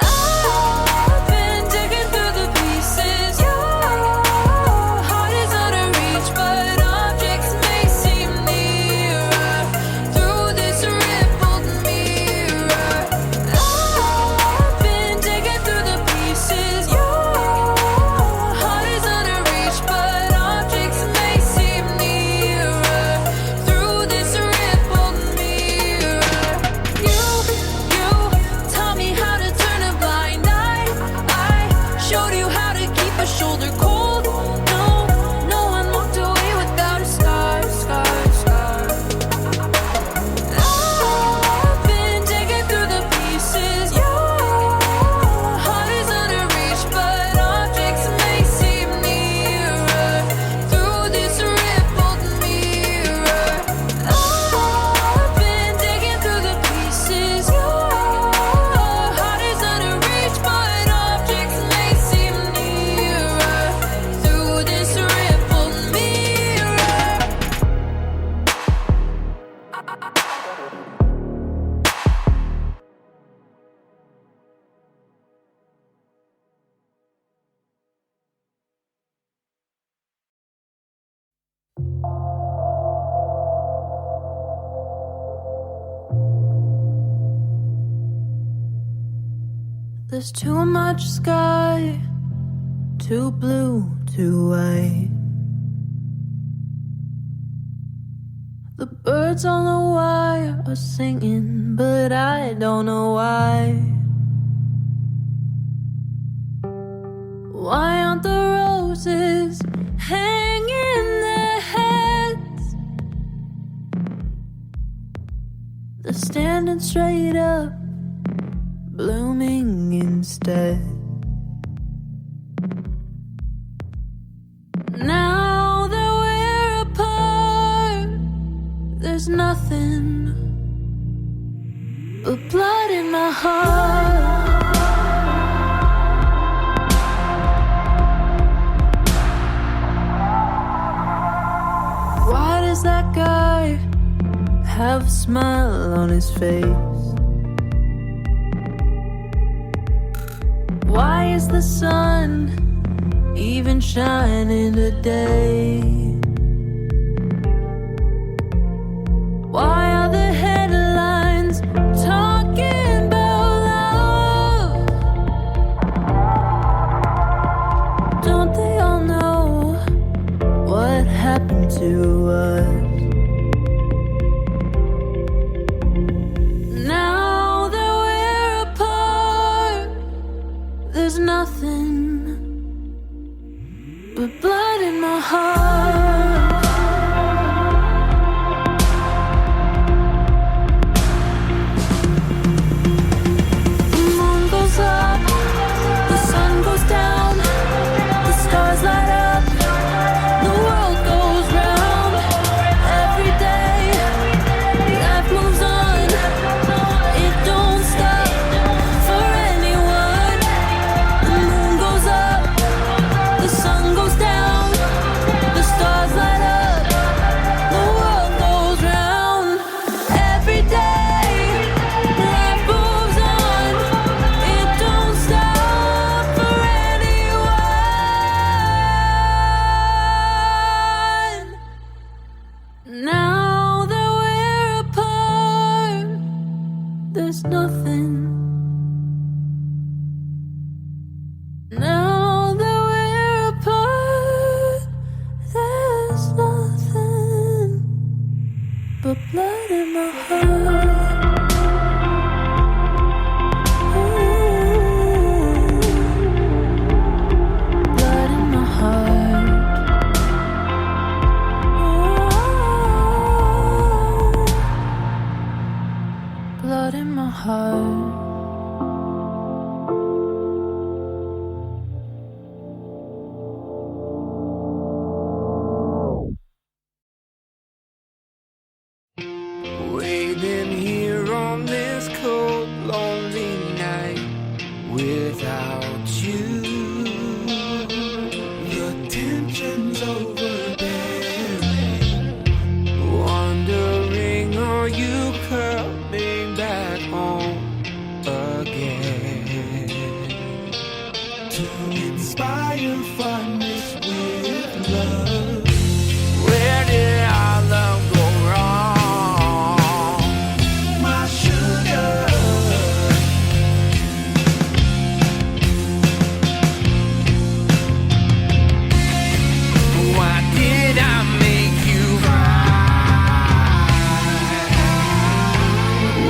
I've been digging through the pieces. Your heart is out of reach, but objects may seem nearer through this rippled mirror. I've been digging through the pieces. Your heart is out of reach, but objects may seem nearer through this rippled mirror. You taught me how to turn a blind eye. I showed you how to keep a shoulder cold. No one walked away without a scar. I've been digging through the pieces. Your heart is out of reach, but objects may seem nearer through this rippled mirror. I've been digging through the pieces. Your heart is out of reach, but objects may seem nearer through this rippled mirror. There's too much sky, too blue, too white. The birds on the wire are singing, but I don't know why. Why aren't the roses hanging their heads? They're standing straight up, blooming instead. Now that we're apart, there's nothing but blood in my heart. Why does that guy have a smile on his face? Why is the sun even shining today? Why are the headlines talking about love? Don't they all know what happened to us? Now that we're apart, there's nothing but blood in my heart. The moon goes up, the sun goes down, the stars light up, the world goes round. Every day, life moves on, it don't stop for anyone. The moon goes up, the sun goes down. in my heart. Ooh. Blood in my heart. Ooh. Blood in my heart. Waiting here on this cold, lonely night without you. The tension's overbearing. Wondering, are you coming back home again? To inspire fondness with love. Where did our love go wrong? My sugar. Why did I make you cry?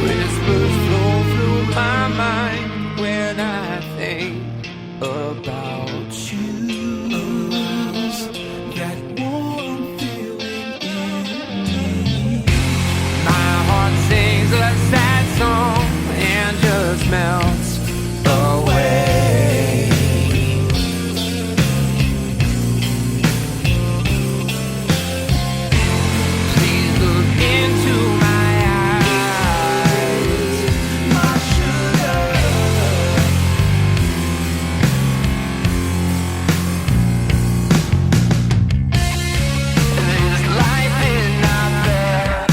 Whispers flow through my mind when I think about you. That warm feeling in me. My heart sings a sad song and just melts away. Please look into my eyes, my sugar. There's life in out there.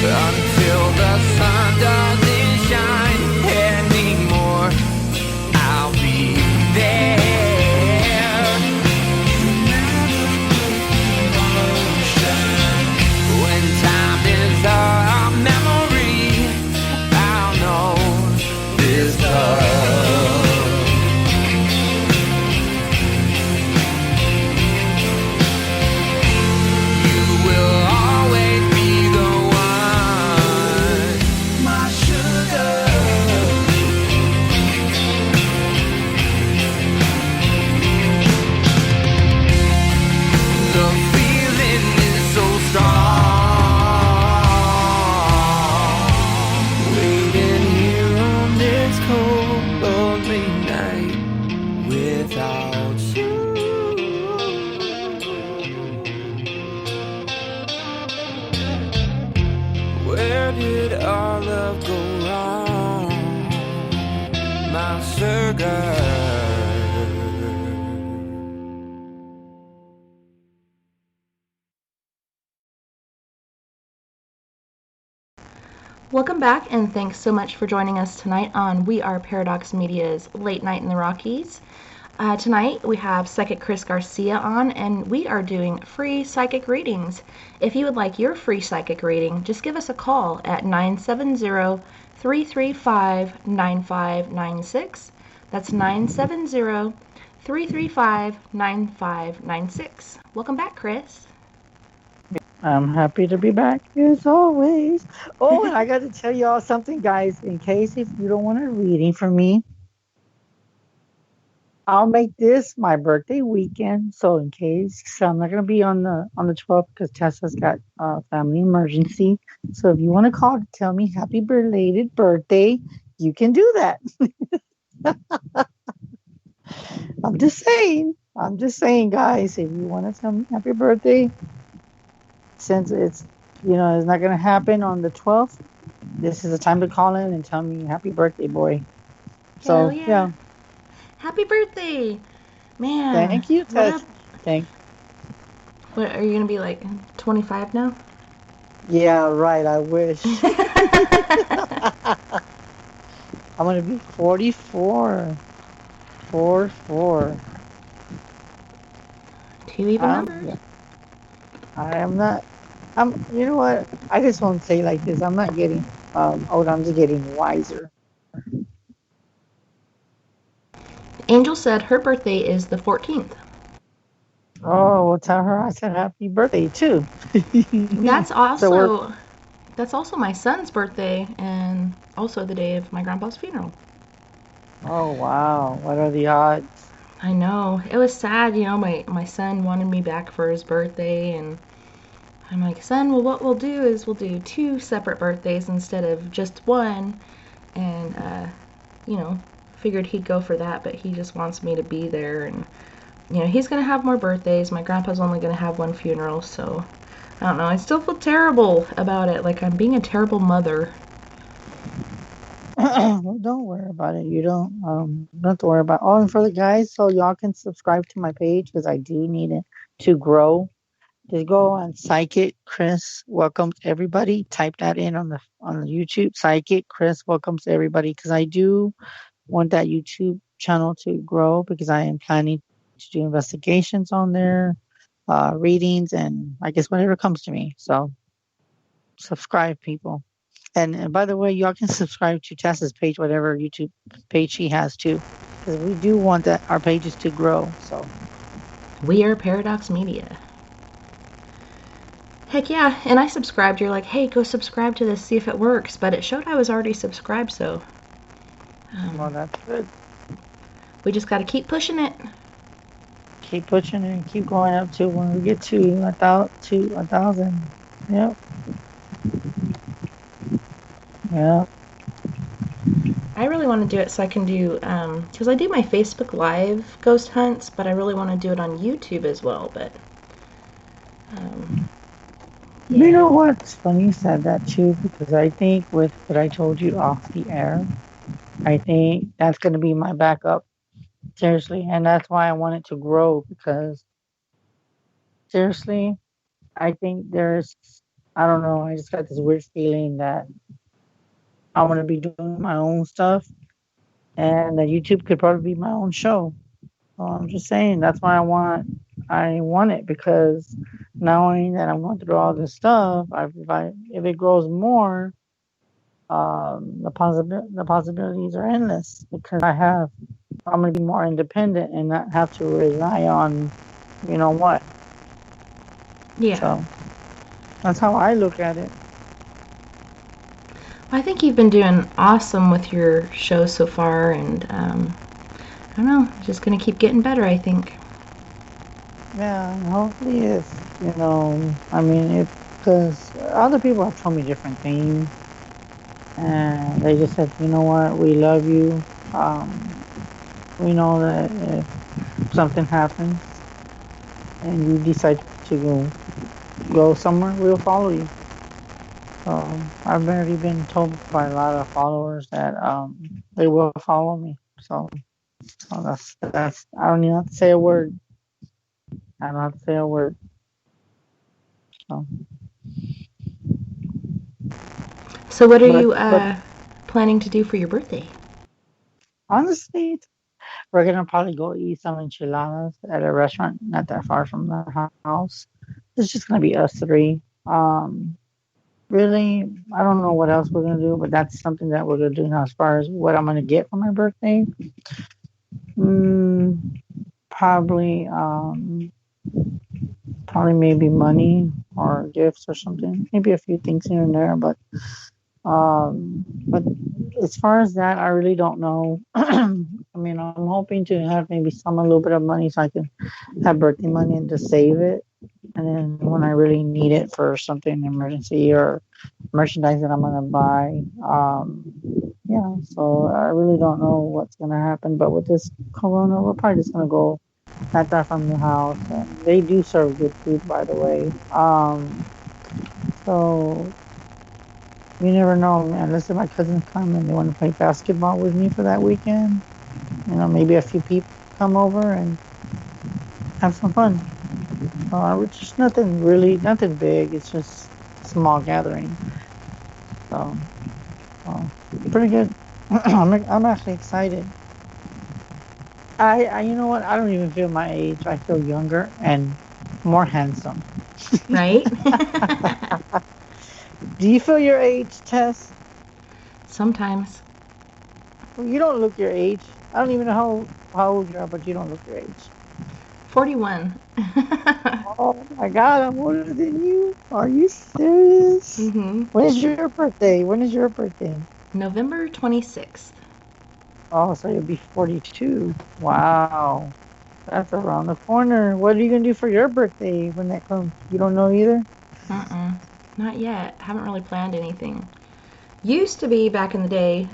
Until the sun doesn't shine anymore, I'll be there. When time is a memory, I'll know this love. You will always be the one, my sugar. The feeling is so strong. Waiting here on this cold, lonely night without you. Where did our love go wrong, my sugar? Welcome back, and thanks so much for joining us tonight on We Are Paradox Media's Late Night in the Rockies. Tonight we have Psychic Chris Garcia on, and we are doing free psychic readings. If you would like your free psychic reading, just give us a call at 970-335-9596. That's 970-335-9596. Welcome back, Chris. I'm happy to be back as always. Oh, and I got to tell y'all something, guys. In case if you don't want a reading from me, I'll make this my birthday weekend. So in case, so I'm not gonna be on the 12th because Tessa's got a family emergency. So if you want to call to tell me happy belated birthday, you can do that. I'm just saying, guys. If you want to tell me happy birthday, since it's it's not gonna happen on the 12th, this is the time to call in and tell me happy birthday, boy. So Hell yeah. Happy birthday, man. Thank you, Tess. What are you gonna be like 25 now? Yeah, right. I wish. I'm gonna be 44. 4-4. Two even numbers. I am not. You know what? I just won't say like this. I'm not getting old. I'm just getting wiser. Angel said her birthday is the 14th. Oh, well, tell her I said happy birthday too. That's So also my son's birthday and also the day of my grandpa's funeral. oh wow, what are the odds? I know. It was sad, my son wanted me back for his birthday and I'm like, son, well what we'll do is we'll do two separate birthdays instead of just one and figured he'd go for that, but he just wants me to be there and he's gonna have more birthdays. My grandpa's only gonna have one funeral, so I don't know. I still feel terrible about it. Like I'm being a terrible mother. Well, don't worry about it. You don't have to worry about. Oh, and for the guys, so y'all can subscribe to my page because I do need it to grow. Just go on Psychic Chris welcomes everybody. Type that in on the YouTube. Psychic Chris welcomes everybody because I do want that YouTube channel to grow because I am planning to do investigations on there, readings, and I guess whatever comes to me. So subscribe, people. And by the way, y'all can subscribe to Tessa's page, whatever YouTube page she has too, because we do want that our pages to grow. So We are Paradox Media. Heck yeah, and I subscribed. You're like, hey, go subscribe to this, see if it works. But it showed I was already subscribed, so well, that's good. we just got to keep pushing it. Keep pushing and keep going up to when we get to 1,000. Yep. Yeah. I really want to do it so I can do, because I do my Facebook Live ghost hunts, but I really want to do it on YouTube as well. But yeah. You know what's funny you said that too, because I think with what I told you off the air, I think that's going to be my backup. Seriously. And that's why I want it to grow because seriously, I think I don't know, I just got this weird feeling that I want to be doing my own stuff and that YouTube could probably be my own show. So I'm just saying that's why I want it because knowing that I'm going through all this stuff, if it grows more, the possibilities are endless because I'm going to be more independent and not have to rely on, you know what. Yeah. So that's how I look at it. I think you've been doing awesome with your show so far, and I don't know, just gonna keep getting better, I think. Yeah, hopefully I mean, because other people have told me different things, and they just said, you know what, we love you. We know that if something happens and you decide to go somewhere, we'll follow you. So I've already been told by a lot of followers that they will follow me. So that's I don't even have to say a word. I don't have to say a word. So what are you planning to do for your birthday? Honestly, we're gonna probably go eat some enchiladas at a restaurant not that far from the house. It's just gonna be us three. Really, I don't know what else we're gonna do, but that's something that we're gonna do now. As far as what I'm gonna get for my birthday, probably maybe money or gifts or something. Maybe a few things here and there, but as far as that, I really don't know. I mean, I'm hoping to have maybe a little bit of money so I can have birthday money and just save it. And then when I really need it for something emergency or merchandise that I'm gonna buy, so I really don't know what's gonna happen. But with this corona, we're probably just gonna go not that from the house. And they do serve good food, by the way. So you never know, man. Unless my cousins come and they want to play basketball with me for that weekend, maybe a few people come over and have some fun. Which is nothing big. It's just small gathering. So, pretty good. I'm actually excited. You know what? I don't even feel my age. I feel younger and more handsome. Right? Do you feel your age, Tess? Sometimes. Well, you don't look your age. I don't even know how old you are, but you don't look your age. 41. Oh my God, I'm older than you. Are you serious? Mm-hmm. When is your birthday? When is your birthday? November 26th. Oh, so you'll be 42. Wow. That's around the corner. What are you going to do for your birthday when that comes? You don't know either? Not yet. Haven't really planned anything. Used to be back in the day,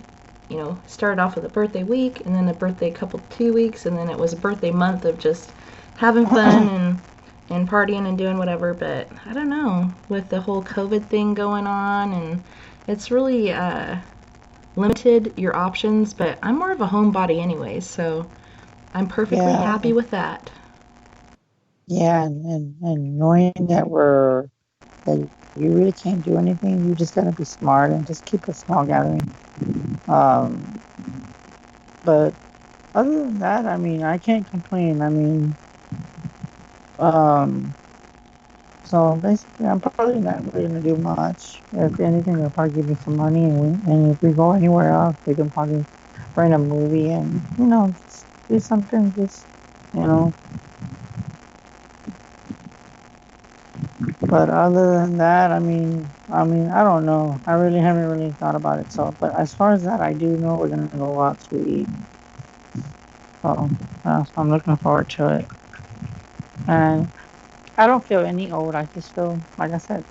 started off with a birthday week and then a birthday couple 2 weeks, and then it was a birthday month of just having fun and partying and doing whatever. But I don't know, with the whole COVID thing going on, and it's really limited your options. But I'm more of a homebody anyways, so I'm perfectly happy with that. Yeah, and knowing that you really can't do anything, you just gotta be smart and just keep a small gathering. But other than that, I mean, I can't complain. I mean, so basically, I'm probably not really gonna do much. If anything, they'll probably give me some money, and if we go anywhere else, we can probably rent a movie and just do something. Just you know. But other than that, I don't know. I really haven't really thought about it. So, but as far as that, I do know we're gonna go out to eat. So, I'm looking forward to it. And I don't feel any old. I just feel, like I said,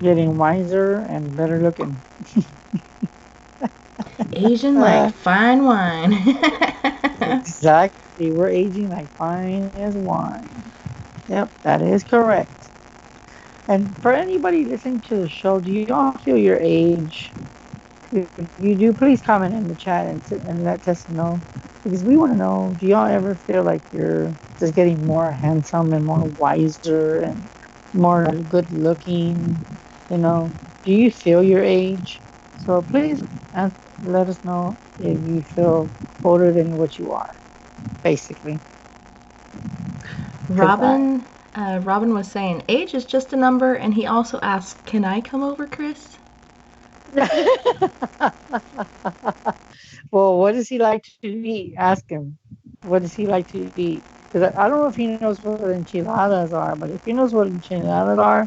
getting wiser and better looking. Asian like fine wine. Exactly. We're aging like fine as wine. Yep, that is correct. And for anybody listening to the show, do you all feel your age? If you do, please comment in the chat and let us know. Because we want to know, do y'all ever feel like you're just getting more handsome and more wiser and more good looking? Do you feel your age? So please let us know if you feel older than what you are, basically. Robin was saying age is just a number, and he also asked, "Can I come over, Chris?" Well, what does he like to eat? Ask him. What does he like to eat? Because I don't know if he knows what enchiladas are, but if he knows what enchiladas are,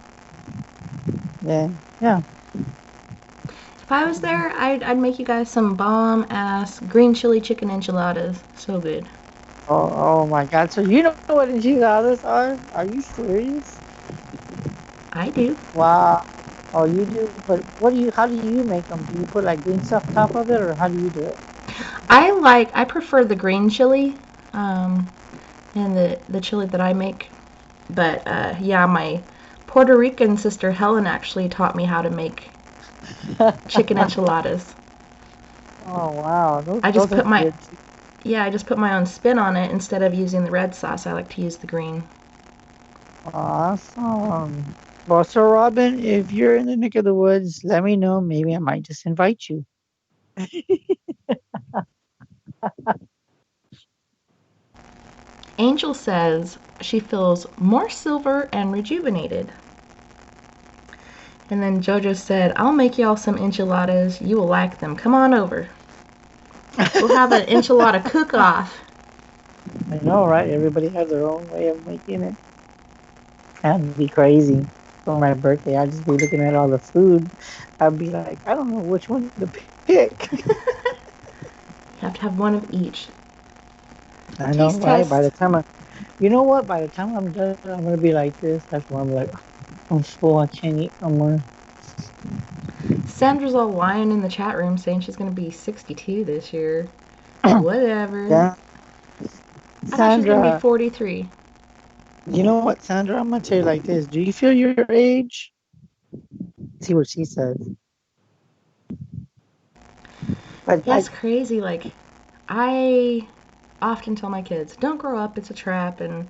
then yeah. If I was there, I'd make you guys some bomb-ass green chili chicken enchiladas. So good. Oh my God! So you know what enchiladas are? Are you serious? I do. Wow. Oh, you do. But how do you make them? Do you put like green stuff on top of it, or how do you do it? I prefer the green chili, and the chili that I make. But yeah, my Puerto Rican sister Helen actually taught me how to make chicken enchiladas. Oh wow, I just those are put my good. I just put my own spin on it. Instead of using the red sauce, I like to use the green. Awesome. Well, so Robin, if you're in the neck of the woods, let me know. Maybe I might just invite you. Angel says she feels more silver and rejuvenated. And then Jojo said, "I'll make y'all some enchiladas. You will like them. Come on over. We'll have an enchilada cook-off." I know, right? Everybody has their own way of making it. That'd be crazy. For my birthday, I'd just be looking at all the food. I'd be like, I don't know which one to pick. You have to have one of each. I know, Taste right? By test. the time you know what? By the time I'm done, I'm gonna be like this. That's why I'm like, I'm full. I can't eat no more. Sandra's all lying in the chat room saying she's going to be 62 this year. Whatever. Yeah, I thought she was going to be Sandra. 43. You know what, Sandra? I'm gonna tell you like this. Do you feel your age? See what she says. But That's crazy. Like, I often tell my kids, don't grow up, it's a trap, and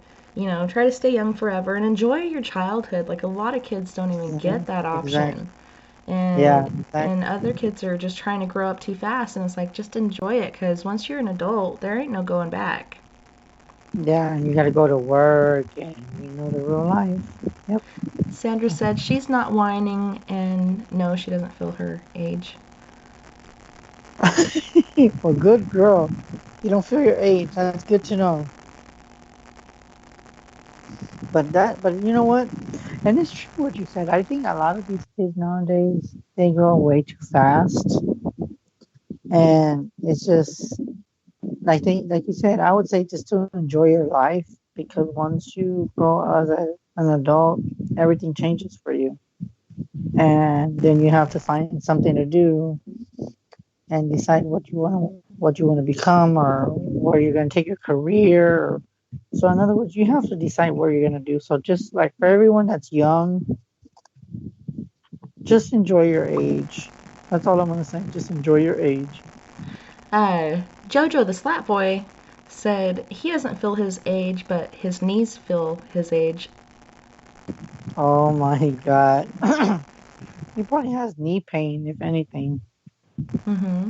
try to stay young forever and enjoy your childhood. Like, a lot of kids don't even get that Exactly. option. And Yeah, exactly. and other kids are just trying to grow up too fast, and it's like, just enjoy it, because once you're an adult, there ain't no going back. Yeah, and you got to go to work and the real life. Yep. Sandra said she's not whining, and no, she doesn't feel her age. Well, good girl. You don't feel your age. That's good to know. But you know what? And it's true what you said. I think a lot of these kids nowadays, they grow way too fast. And it's just, like you said, I would say just to enjoy your life, because once you grow as an adult, everything changes for you. And then you have to find something to do and decide what you want to become, or where you're going to take your career. So in other words, you have to decide what you're going to do. So just like for everyone that's young, just enjoy your age. That's all I'm going to say. Just enjoy your age. Jojo the Slap Boy said he doesn't feel his age, but his knees feel his age. Oh my God. He probably has knee pain, if anything. Mm-hmm.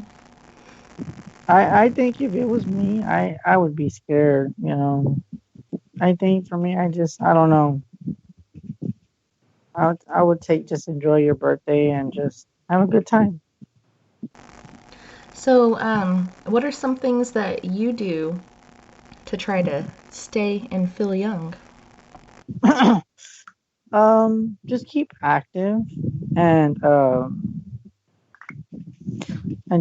I think if it was me, I would be scared, I think for me, I don't know. I would just enjoy your birthday and just have a good time. So, what are some things that you do to try to stay and feel young? Just keep active and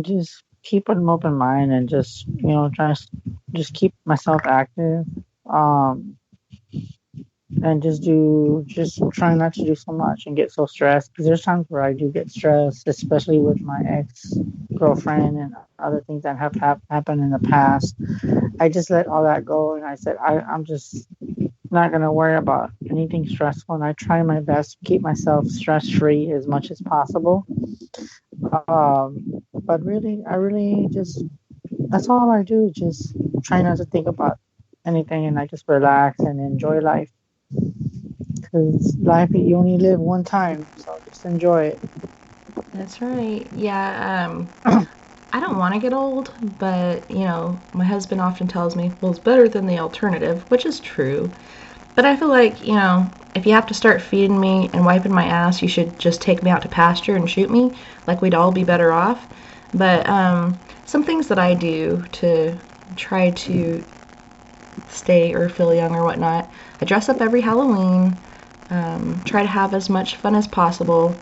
just keep an open mind, and just try to just keep myself active. Um, and just try not to do so much and get so stressed, because there's times where I do get stressed, especially with my ex girlfriend and other things that have happened in the past. I just let all that go, and I said I'm just not going to worry about anything stressful, and I try my best to keep myself stress free as much as possible. But really, I really just, that's all I do, just try not to think about anything, and I just relax and enjoy life, because life, you only live one time, so just enjoy it. That's right. Yeah, I don't want to get old, but, my husband often tells me, well, it's better than the alternative, which is true. But I feel like, if you have to start feeding me and wiping my ass, you should just take me out to pasture and shoot me. Like, we'd all be better off. But some things that I do to try to stay or feel young or whatnot, I dress up every Halloween, try to have as much fun as possible,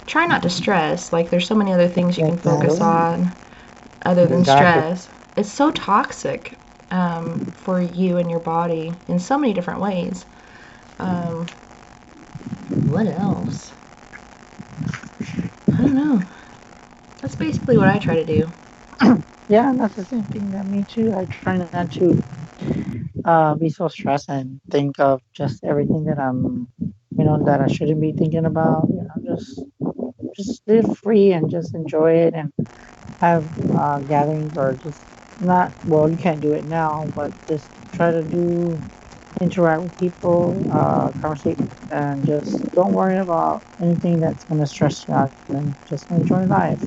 try not to stress. Like, there's so many other things you can focus on other than stress. It's so toxic for you and your body in so many different ways. What else? I don't know. That's basically what I try to do. Yeah, that's the same thing that me too. I try not to be so stressed and think of just everything that that I shouldn't be thinking about. Just live free and just enjoy it, and have gatherings, or just not, well, you can't do it now, but just try to interact with people, conversate, and just don't worry about anything that's going to stress you out, and just enjoy life.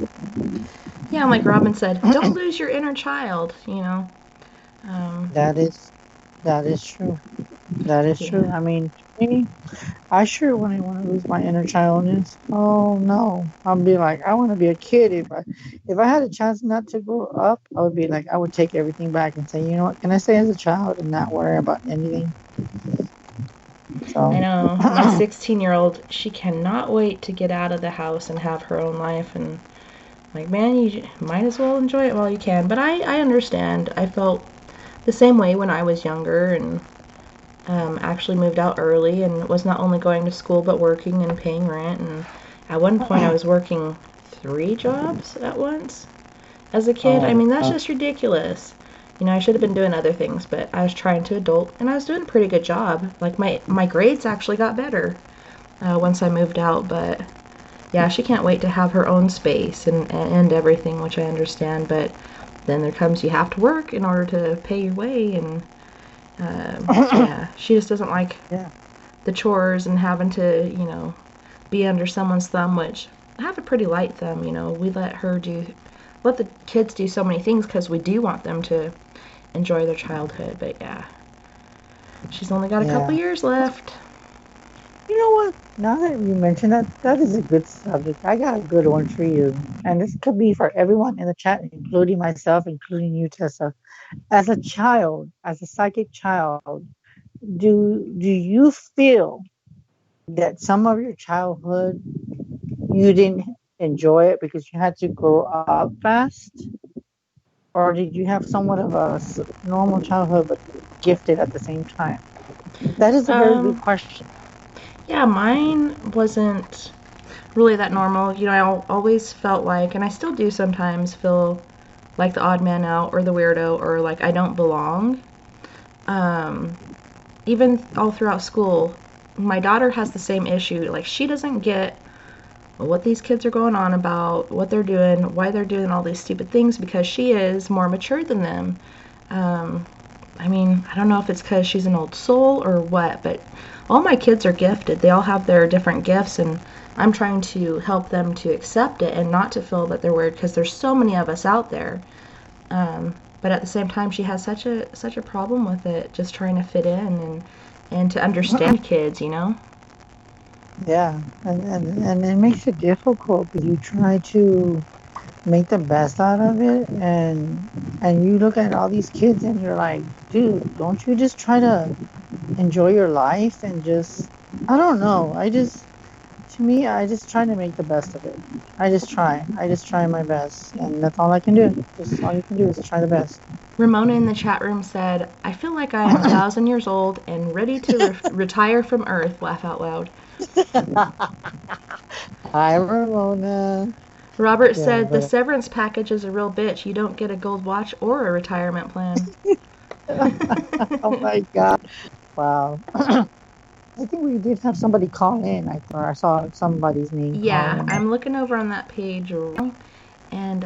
Yeah, like Robin said, don't lose your inner child, That is true. That is true. I mean, to me, I sure wouldn't want to lose my inner childness. Oh no, I'll be like, I want to be a kid. If I had a chance not to grow up, I would be like, I would take everything back and say, you know what? Can I stay as a child and not worry about anything? So I know my 16-year-old, she cannot wait to get out of the house and have her own life, and like, man, you might as well enjoy it while you can. But I understand. I felt the same way when I was younger, and actually moved out early and was not only going to school but working and paying rent. And at one point I was working 3 jobs at once as a kid. I mean, that's just ridiculous. I should have been doing other things, but I was trying to adult, and I was doing a pretty good job. Like, my grades actually got better once I moved out. But yeah, she can't wait to have her own space and everything, which I understand. But then there comes, you have to work in order to pay your way, and Yeah, she just doesn't like the chores and having to, be under someone's thumb, which I have a pretty light thumb, We let the kids do so many things because we do want them to enjoy their childhood, but yeah. She's only got a couple years left. You know what? Now that you mention that is a good subject. I got a good one for you. And this could be for everyone in the chat, including myself, including you, Tessa. As a child, as a psychic child, do you feel that some of your childhood you didn't enjoy it because you had to grow up fast? Or did you have somewhat of a normal childhood but gifted at the same time? That is a very good question. Yeah, mine wasn't really that normal. I always felt like, and I still do sometimes feel like the odd man out or the weirdo or like I don't belong. Even all throughout school, my daughter has the same issue. Like, she doesn't get what these kids are going on about, what they're doing, why they're doing all these stupid things, because she is more mature than them. I don't know if it's because she's an old soul or what, but all my kids are gifted. They all have their different gifts, and I'm trying to help them to accept it and not to feel that they're weird, because there's so many of us out there. But at the same time, she has such a problem with it, just trying to fit in and to understand kids, Yeah, and it makes it difficult because you try to make the best out of it, and you look at all these kids and you're like, dude, don't you just try to enjoy your life and just, I don't know, I just try to make the best of it. I just try my best, and that's all I can do. Just all you can do is try the best. Ramona in the chat room said, I feel like I am 1,000 years old and ready to retire from Earth. Laugh out loud. Hi, Ramona. Robert said, the severance package is a real bitch. You don't get a gold watch or a retirement plan. Oh my God. Wow. I think we did have somebody call in. I saw somebody's name. Yeah, I'm looking over on that page, and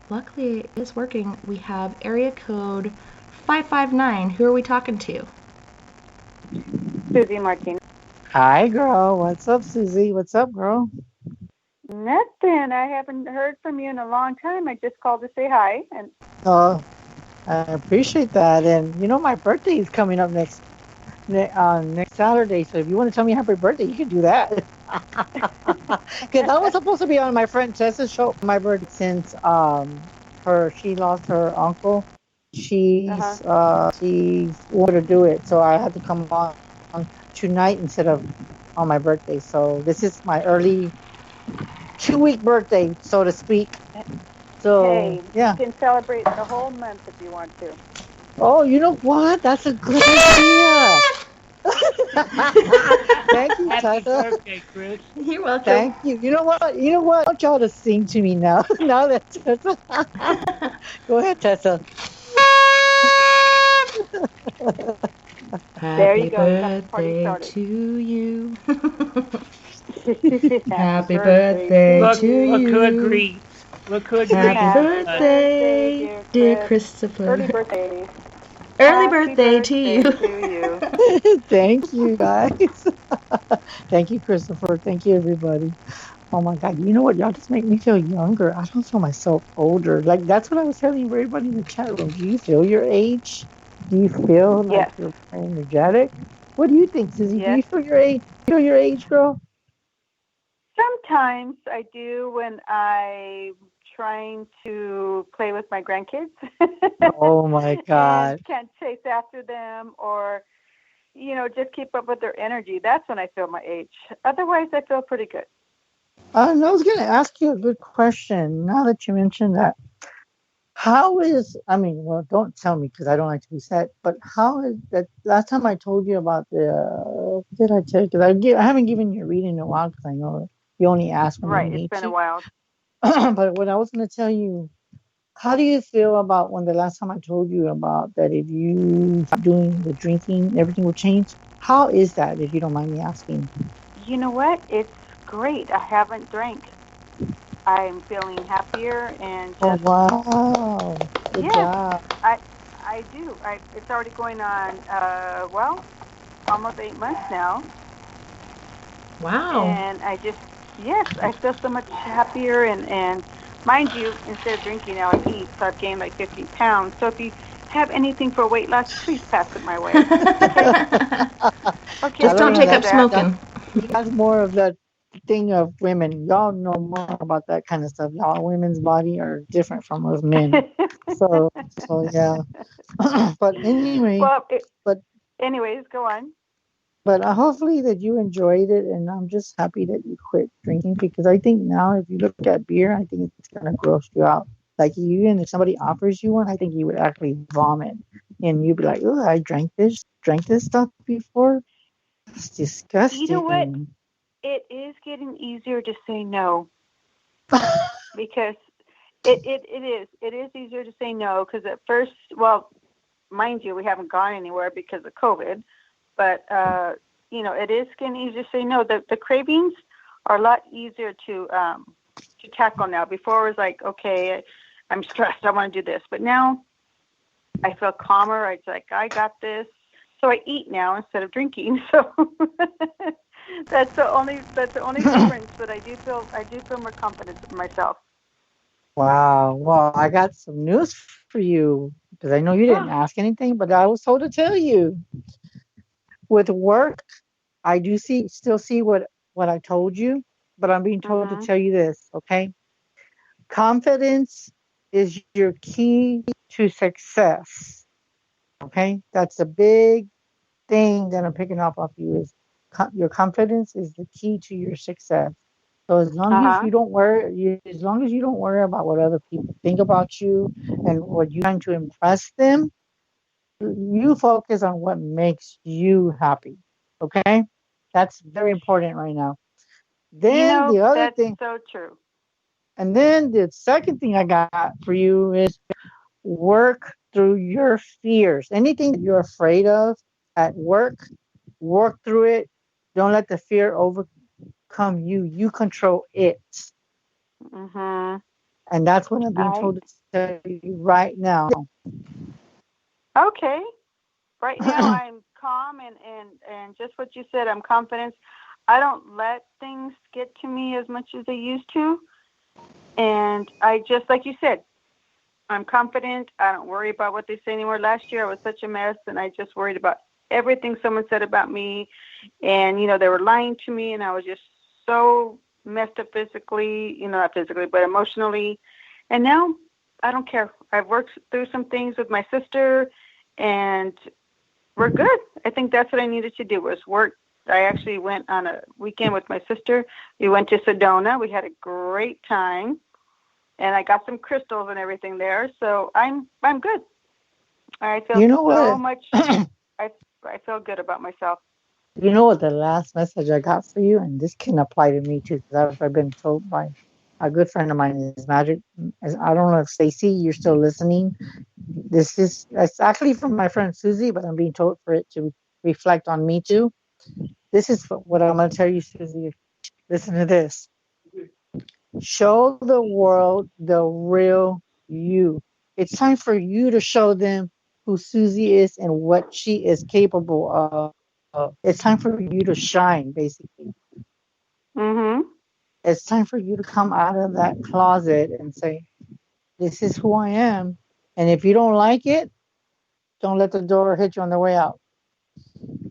luckily it is working. We have area code 559. Who are we talking to? Susie Martinez. Hi, girl. What's up, Susie? What's up, girl? Nothing. I haven't heard from you in a long time. I just called to say hi. And I appreciate that. And my birthday is coming up next Saturday. So if you want to tell me happy birthday, you can do that. Because I was supposed to be on my friend Tessa's show for my birthday since she lost her uncle. She wanted to do it, so I had to come on tonight instead of on my birthday. So this is my early 2-week birthday, so to speak. So hey, yeah, you can celebrate the whole month if you want to. Oh, you know what? That's a good idea. Thank you, Happy Tessa. birthday, Chris. You're welcome. Thank you. You know what? I want y'all to sing to me now. Now that Tessa. Go ahead, Tessa. There you go. Birthday to you. Happy Happy birthday to you. Look who agreed. Happy birthday, dear Christopher. Early birthday. Early birthday to you. Thank you, guys. Thank you, Christopher. Thank you, everybody. Oh my God. You know what? Y'all just make me feel younger. I don't feel myself older. Like, that's what I was telling everybody in the chat room. Do you feel your age? Do you feel like you're energetic? What do you think, Susie? Yes. Do you feel your age? Feel your age, girl? Sometimes I do when I'm trying to play with my grandkids. Oh my God. And can't chase after them or, just keep up with their energy. That's when I feel my age. Otherwise, I feel pretty good. I was going to ask you a good question. Now that you mentioned that, don't tell me because I don't like to be sad, but how is that? Last time I told you about what did I tell you? Because I haven't given you a reading in a while because I know you only ask when you need to. Right, it's been a while. But what I was going to tell you, how do you feel about when the last time I told you about that if you stop doing the drinking, everything will change? How is that, if you don't mind me asking? You know what? It's great. I haven't drank. I'm feeling happier and just... Oh, wow. Good job. I do. It's already going on, well, almost 8 months now. Wow. And yes, I feel so much happier. And mind you, instead of drinking, now I eat. So I've gained like 15 pounds. So if you have anything for weight loss, please pass it my way. Okay. Just don't take up smoking. That's more of the thing of women. Y'all know more about that kind of stuff. Y'all women's body are different from us men. so yeah. But anyway, Well, but anyways, go on. But hopefully that you enjoyed it, and I'm just happy that you quit drinking, because I think now if you look at beer, I think it's gonna gross you out. Like, even if somebody offers you one, I think you would actually vomit, and you'd be like, "Oh, I drank this stuff before. It's disgusting." You know what? It is getting easier to say no, because it is easier to say no, because at first, well, mind you, we haven't gone anywhere because of COVID. But, it is getting easier to say no. The cravings are a lot easier to tackle now. Before it was like, okay, I'm stressed, I want to do this. But now I feel calmer. It's like, I got this. So I eat now instead of drinking. So that's the only difference. But I do feel more confident in myself. Wow. Well, I got some news for you, because I know you didn't ask anything, but I was told to tell you. With work, I do still see what I told you, but I'm being told to tell you this, okay? Confidence is your key to success, okay? That's a big thing that I'm picking up off you, is your confidence is the key to your success. So as long as you don't worry about what other people think about you and what you're trying to impress them, you focus on what makes you happy. Okay? That's very important right now. Then the other thing. That's so true. And then the second thing I got for you is work through your fears. Anything that you're afraid of at work through it. Don't let the fear overcome you. You control it. Mm-hmm. And that's what I'm being told to tell you right now. Okay. Right now I'm calm and just what you said, I'm confident. I don't let things get to me as much as they used to. And I just, like you said, I'm confident. I don't worry about what they say anymore. Last year I was such a mess, and I just worried about everything someone said about me. And, they were lying to me, and I was just so messed up physically, not physically, but emotionally. And now I don't care. I've worked through some things with my sister, and we're good. I think that's what I needed to do, was work. I actually went on a weekend with my sister. We went to Sedona. We had a great time, and I got some crystals and everything there. So I'm good. I feel so much. I feel good about myself. You know what? The last message I got for you, and this can apply to me too, because I've been told by a good friend of mine, is Magic. I don't know if Stacy, you're still listening. It's actually from my friend Susie, but I'm being told for it to reflect on me too. This is what I'm going to tell you, Susie. Listen to this. Show the world the real you. It's time for you to show them who Susie is and what she is capable of. It's time for you to shine, basically. Mm-hmm. It's time for you to come out of that closet and say, this is who I am. And if you don't like it, don't let the door hit you on the way out.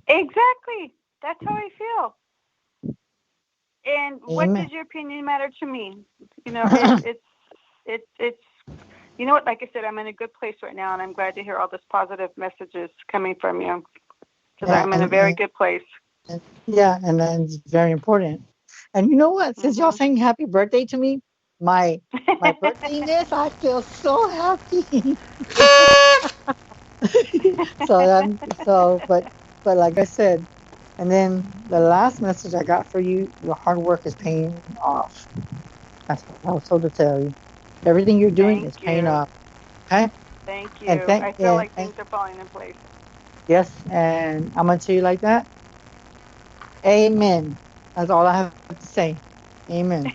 Exactly. That's how I feel. And Amen. What does your opinion matter to me? It's you know what? Like I said, I'm in a good place right now, and I'm glad to hear all this positive messages coming from you, because I'm in a very good place. Yeah, and it's very important. And you know what? Since y'all saying happy birthday to me, my birthdayness, I feel so happy. But like I said, and then the last message I got for you, your hard work is paying off. That's what I was told to tell you. Everything you're doing is paying off. Okay? Thank you. I feel like things are falling in place. Yes, and I'm going to tell you like that. Amen. That's all I have to say. Amen.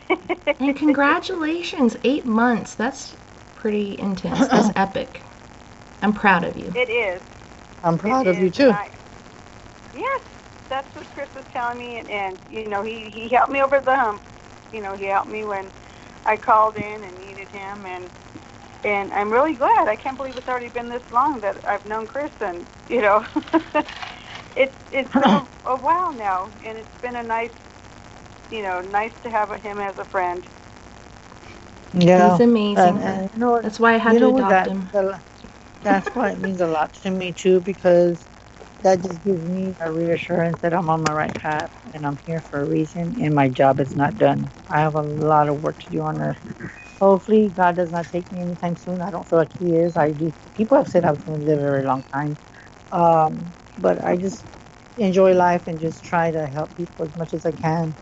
And congratulations, 8 months. That's pretty intense. That's epic. I'm proud of you. It is. I'm proud of you too. Yes, that's what Chris was telling me, and he helped me over the hump. He helped me when I called in and needed him, and I'm really glad. I can't believe it's already been this long that I've known Chris, and it's been a while now, and it's been a nice to have him as a friend. Yeah, he's amazing. and that's why I had to adopt him. That's why it means a lot to me too, because that just gives me a reassurance that I'm on my right path and I'm here for a reason and my job is not done. I have a lot of work to do on earth. Hopefully God does not take me anytime soon. I don't feel like he is. I do. People have said I was going to live a very long time. But I just enjoy life and just try to help people as much as I can.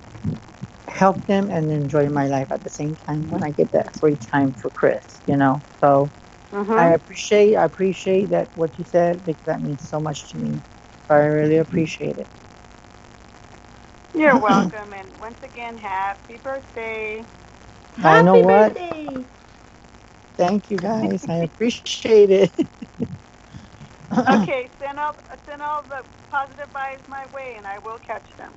Help them and enjoy my life at the same time when I get that free time for Chris, So I appreciate that what you said, because that means so much to me. So I really appreciate it. You're welcome, and once again, happy birthday. Happy birthday. Thank you, guys. I appreciate it. Okay, send all the positive vibes my way, and I will catch them.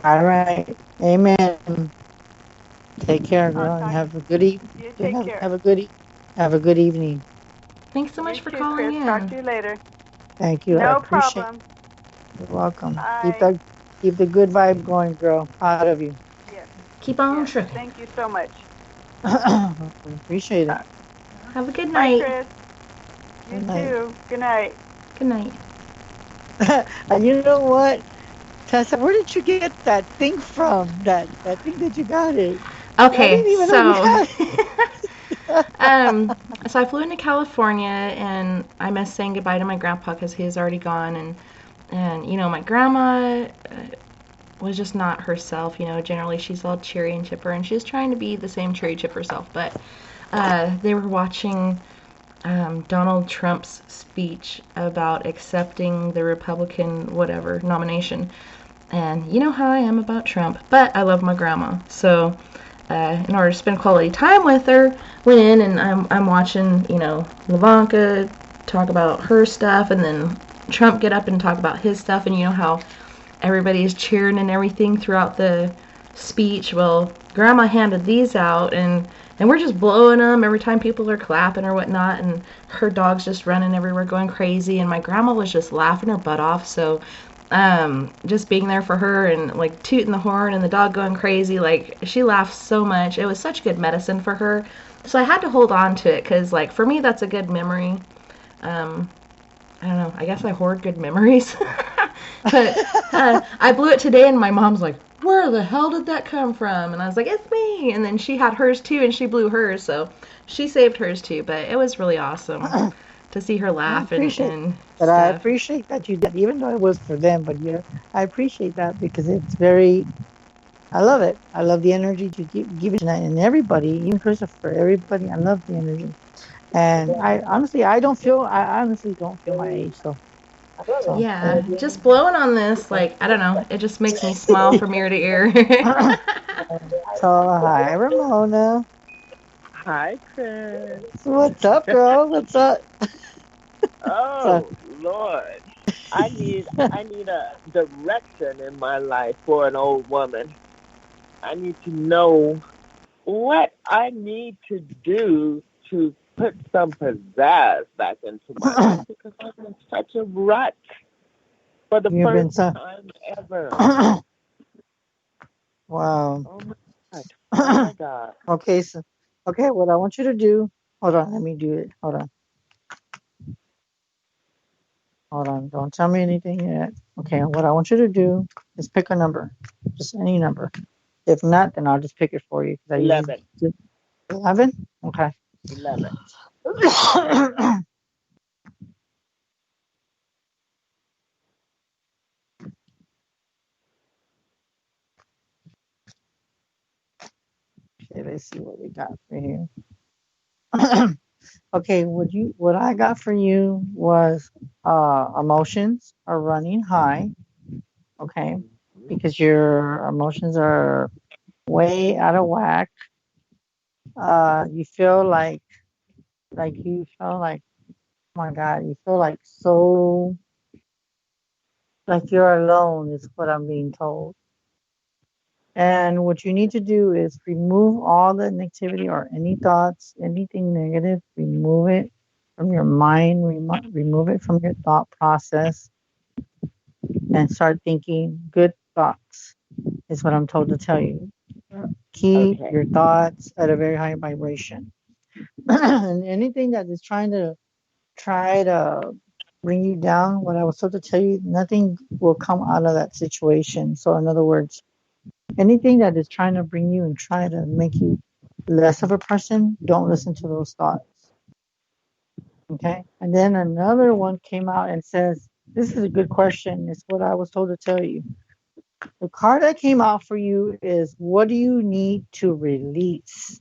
All right. Amen. Take care, girl, and have a good evening. You take care. Have a good evening. Thanks so much for calling Chris. in. Talk to you later. Thank you. No problem. You're welcome. Bye. Keep the good vibe going, girl. Proud of you. Yes. Keep on trucking. Thank you so much. Appreciate it. Have a good night. Bye, Chris. You too. Good night. Good night. And you know what, Tessa, where did you get that thing from? That thing that you got it. Okay, so so I flew into California and I missed saying goodbye to my grandpa because he was already gone, and my grandma was just not herself. Generally she's all cheery and chipper, and she was trying to be the same cheery chipper self, but they were watching Donald Trump's speech about accepting the Republican whatever nomination. And you know how I am about Trump, but I love my grandma. So in order to spend quality time with her, went in and I'm watching, Ivanka talk about her stuff, and then Trump get up and talk about his stuff, and you know how everybody's cheering and everything throughout the speech. Well, grandma handed these out, and we're just blowing them every time people are clapping or whatnot, and her dog's just running everywhere going crazy, and my grandma was just laughing her butt off. So just being there for her and like tooting the horn and the dog going crazy, like she laughed so much. It was such good medicine for her. So I had to hold on to it because like for me that's a good memory. I don't know, I guess I hoard good memories. But I blew it today and my mom's like, where the hell did that come from? And I was like, it's me. And then she had hers too and she blew hers, so she saved hers too. But it was really awesome to see her laugh and stuff. I appreciate that you did, even though it was for them. But I appreciate that because it's very. I love it. I love the energy you give it tonight, and everybody, even Christopher, everybody. I love the energy, and I honestly don't feel my age. So yeah, just blowing on this, like I don't know, it just makes me smile from ear to ear. So hi, Ramona. Hi, Chris. What's up, girl? What's up? Oh, Lord. I need a direction in my life for an old woman. I need to know what I need to do to put some pizzazz back into my life because I'm in such a rut for the first time ever. Wow. Oh, my God. Oh, my God. Okay, what I want you to do, hold on, let me do it. Hold on, don't tell me anything yet. Okay, what I want you to do is pick a number, just any number. If not, then I'll just pick it for you. 11. 11? Okay. 11. Okay, let's see what we got for you. Okay, what I got for you was emotions are running high. Okay, because your emotions are way out of whack. You feel like my God, you feel like so, like you're alone, is what I'm being told. And what you need to do is remove all the negativity or any thoughts, anything negative, remove it from your mind, remove it from your thought process, and start thinking good thoughts, is what I'm told to tell you. Keep Okay. your thoughts at a very high vibration. And anything that is try to bring you down, what I was told to tell you, nothing will come out of that situation. So in other words, anything that is trying to bring you and try to make you less of a person, don't listen to those thoughts. Okay? And then another one came out and says, this is a good question. It's what I was told to tell you. The card that came out for you is, what do you need to release?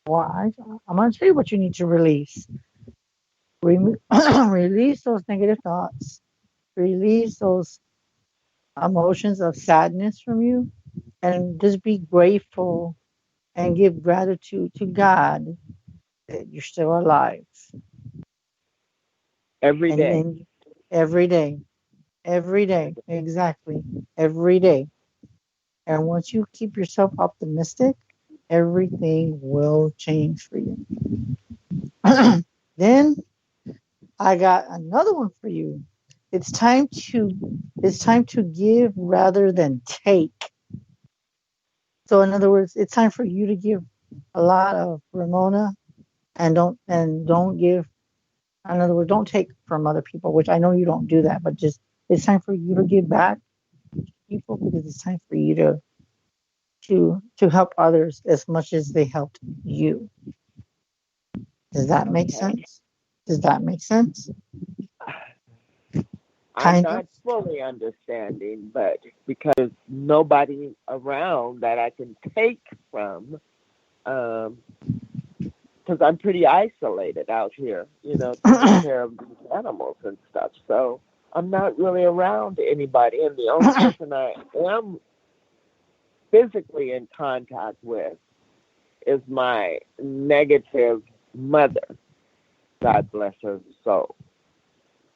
Well, I'm going to tell you what you need to release. Release those negative thoughts. Release those emotions of sadness from you. And just be grateful and give gratitude to God that you're still alive. Every And day. then every day, exactly, every day. And once you keep yourself optimistic, everything will change for you. Then I got another one for you. It's time to give rather than take. So in other words, it's time for you to give a lot of Ramona and don't give. In other words, don't take from other people, which I know you don't do that, but just it's time for you to give back to people, because it's time for you to help others as much as they helped you. Does that make Okay. sense? Does that make sense? I'm Kind of. not fully understanding, but because there's nobody around that I can take from, because I'm pretty isolated out here, taking care of these animals and stuff. So I'm not really around anybody, and the only person I am physically in contact with is my negative mother. God bless her soul,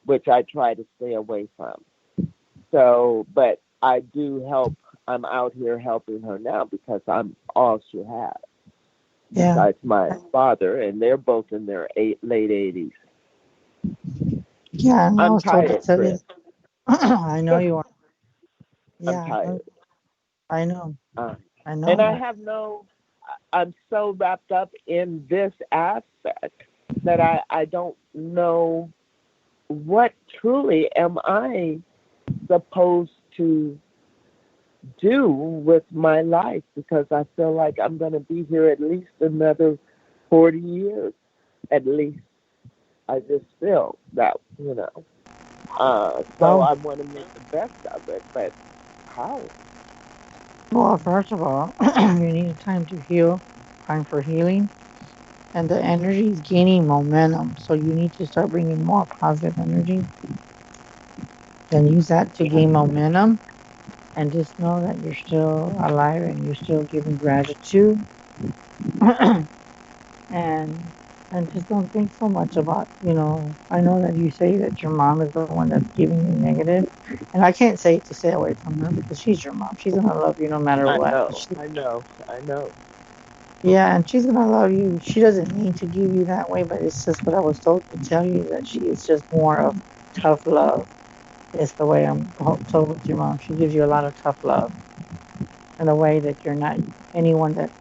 which I try to stay away from. So, but I do help. I'm out here helping her now because I'm all she has. Yeah. Besides my father, and they're both in their late 80s. Yeah, and I I'm was told to tired, tell you. Chris. I know you are. I'm Yeah, tired. I know. I know And I that. have I'm so wrapped up in this aspect that I don't know what truly am I supposed to do with my life, because I feel like I'm going to be here at least another 40 years, at least. I just feel that, so I want to make the best of it, but how? Well, first of all, you need time to heal, time for healing, and the energy is gaining momentum. So you need to start bringing more positive energy and use that to gain momentum. And just know that you're still alive and you're still giving gratitude. and and just don't think so much about, I know that you say that your mom is the one that's giving you negative, and I can't say to stay away from her because she's your mom. She's gonna love you no matter I what. know, I know, I know. Yeah, and she's gonna love you. She doesn't mean to give you that way, but it's just what I was told to tell you, that she is just more of tough love. It's the way I'm told with your mom. She gives you a lot of tough love in a way that you're not anyone that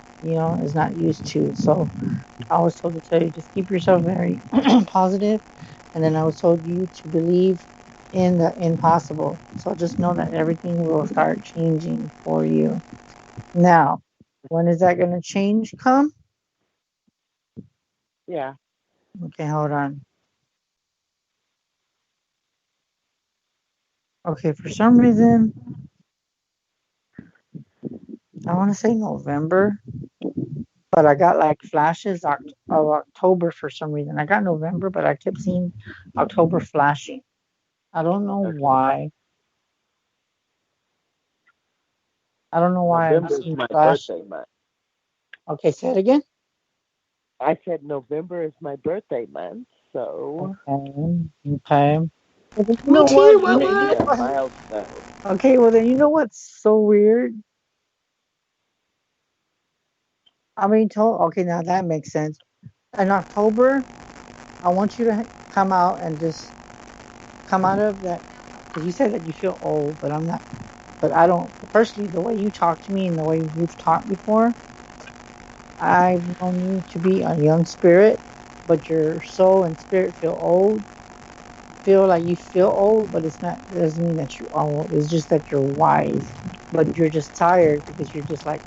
is not used to. So I was told to tell you, just keep yourself very positive, and then I was told you to believe in the impossible. So just know that everything will start changing for you. Now, when is that going to change come? Yeah. Okay, hold on. Okay, for some reason, I want to say November, but I got like flashes of October for some reason. I got November, but I kept seeing October flashing. I don't know Okay. why. I don't know why I'm November is seeing my flash. birthday month. Okay, say it again. I said November is my birthday month. So. Okay. Well, then you Me know too. what? What Maybe a what? milestone. Okay, well then you know what's so weird? I mean, okay, now that makes sense. In October, I want you to come out and just come out of that, because you said that you feel old, but I'm not. But I don't. Personally, the way you talk to me and the way we've talked before, I've known you to be a young spirit, but your soul and spirit feel old. Feel like you feel old, but it's not. It doesn't mean that you're old. It's just that you're wise, but you're just tired because you're just like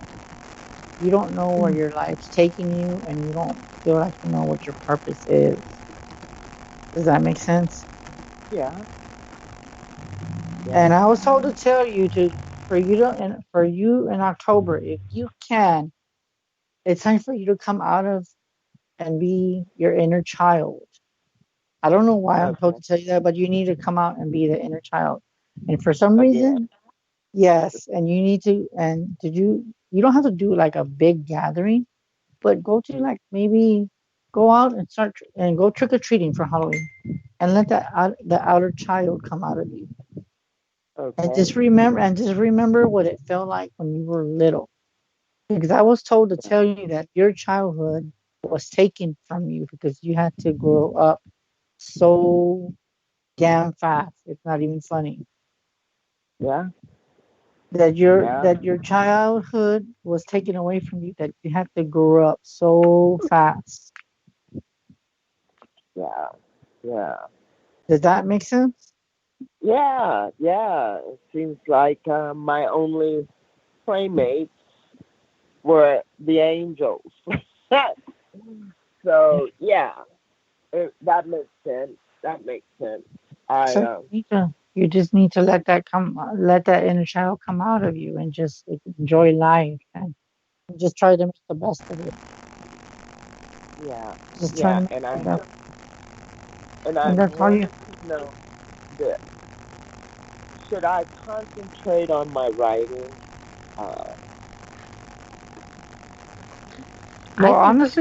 you don't know where your life's taking you, and you don't feel like you know what your purpose is. Does that make sense? Yeah. And I was told to tell you to for you in October, if you can, it's time for you to come out of and be your inner child. I don't know why I'm told Okay. to tell you that, but you need to come out and be the inner child. And for some Again. reason, yes, and you need to and to do you don't have to do like a big gathering, but go to like maybe go out and go trick or treating for Halloween and let the outer child come out of you. And Okay. just remember what it felt like when you were little. Because I was told to tell you that your childhood was taken from you because you had to grow up so damn fast. It's not even funny. Yeah. Yeah. That your childhood was taken away from you, that you had to grow up so fast. Yeah. Yeah. Does that make sense? Yeah. Yeah. It seems like my only playmates were the angels. So yeah, that makes sense. That makes sense. I So you just need to let that inner child come out of you and just enjoy life and just try to make the best of it. yeah, Just try to yeah, make the best. and I And that's all you. wanted to know this. Should I concentrate on my writing? Uh, Well, I think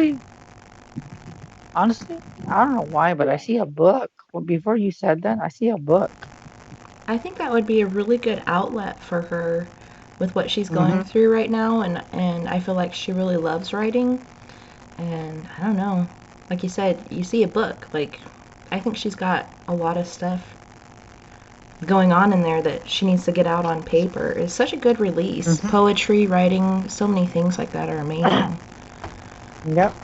honestly, I don't know why, but I yeah. see a book. Well, before you said that, I see a book. that would be a really good outlet for her with what she's going Mm-hmm. through right now, and I feel like she really loves writing. And I don't know, like you said, you see a book. Like I think she's got a lot of stuff going on in there that she needs to get out on paper. It's such a good release. Mm-hmm. Poetry, writing, so many things like that are amazing. Yep.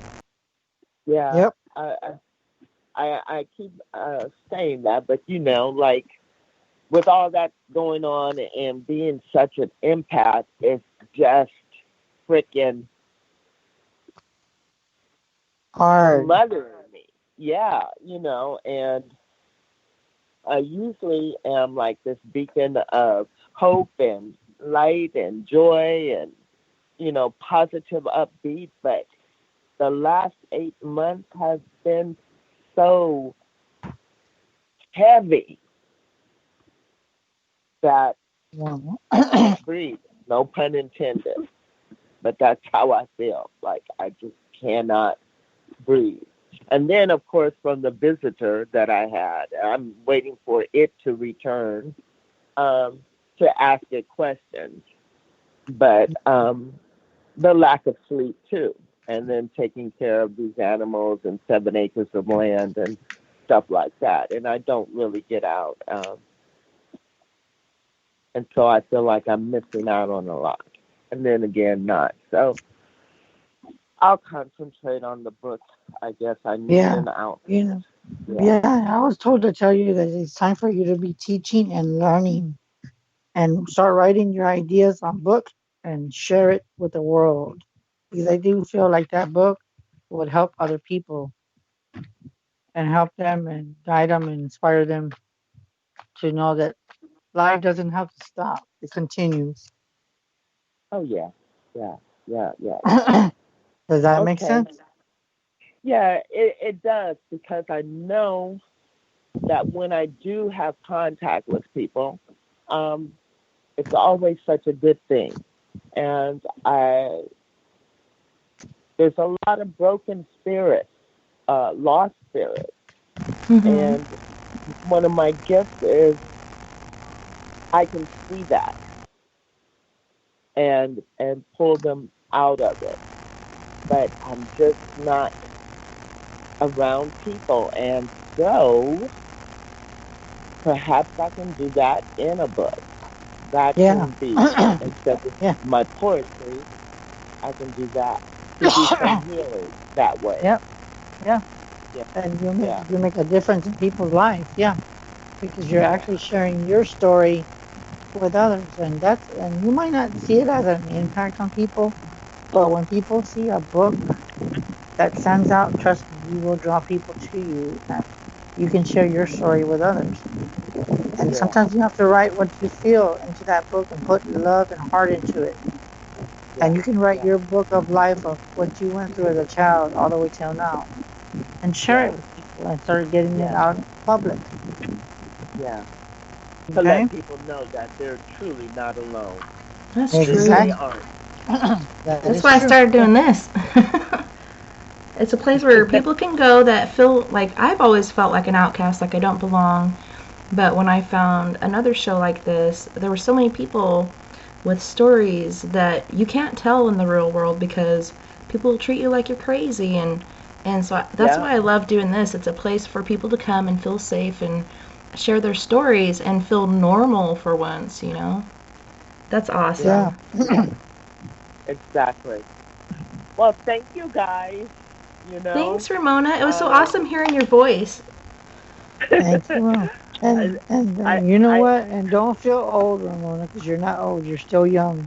Yeah, Yep. I keep saying that, but like with all that going on and being such an empath, it's just freaking Hard. smothering me. Yeah, and I usually am like this beacon of hope and light and joy and, positive upbeat, but the last 8 months has been so heavy that Well, I can't breathe. No pun intended. But that's how I feel. Like I just cannot breathe. And then, of course, from the visitor that I had, I'm waiting for it to return to ask it questions. But the lack of sleep, too. And then taking care of these animals and 7 acres of land and stuff like that. And I don't really get out. And so I feel like I'm missing out on a lot. And then again, not. So I'll concentrate on the book. I guess I need yeah. an outlet. You know. Yeah. Yeah. I was told to tell you that it's time for you to be teaching and learning and start writing your ideas on books and share it with the world. Because I do feel like that book would help other people and help them and guide them and inspire them to know that life doesn't have to stop. It continues. Oh, yeah. Yeah. Yeah. Yeah. Yeah. Does that make Okay. sense? Yeah, it does because I know that when I do have contact with people, um, it's always such a good thing. And there's a lot of broken spirits, lost spirits And one of my gifts is I can see that and pull them out of it. But I'm just not around people. And so perhaps I can do that in a book. That can be, instead of my poetry, I can do that. To do some healing that way. Yeah. And you make a difference in people's lives, because you're actually sharing your story with others, and you might not see it as an impact on people, but when people see a book that sends out, trust me, you will draw people to you, and you can share your story with others. And sometimes you have to write what you feel into that book and put love and heart into it. And you can write your book of life of what you went through as a child all the way till now, and share it with people and start getting it out in public. Yeah. To let people know that they're truly not alone. That's true. They aren't. That's why I started doing this. It's a place where people can go that feel like, I've always felt like an outcast, like I don't belong. But when I found another show like this, there were so many people with stories that you can't tell in the real world because people will treat you like you're crazy. And so that's why I love doing this. It's a place for people to come and feel safe and share their stories and feel normal for once, you know? That's awesome. Yeah. Exactly. Well, thank you guys. You know. Thanks, Ramona. It was so awesome hearing your voice. Thank you. And you know what? And don't feel old, Ramona, because you're not old. You're still young.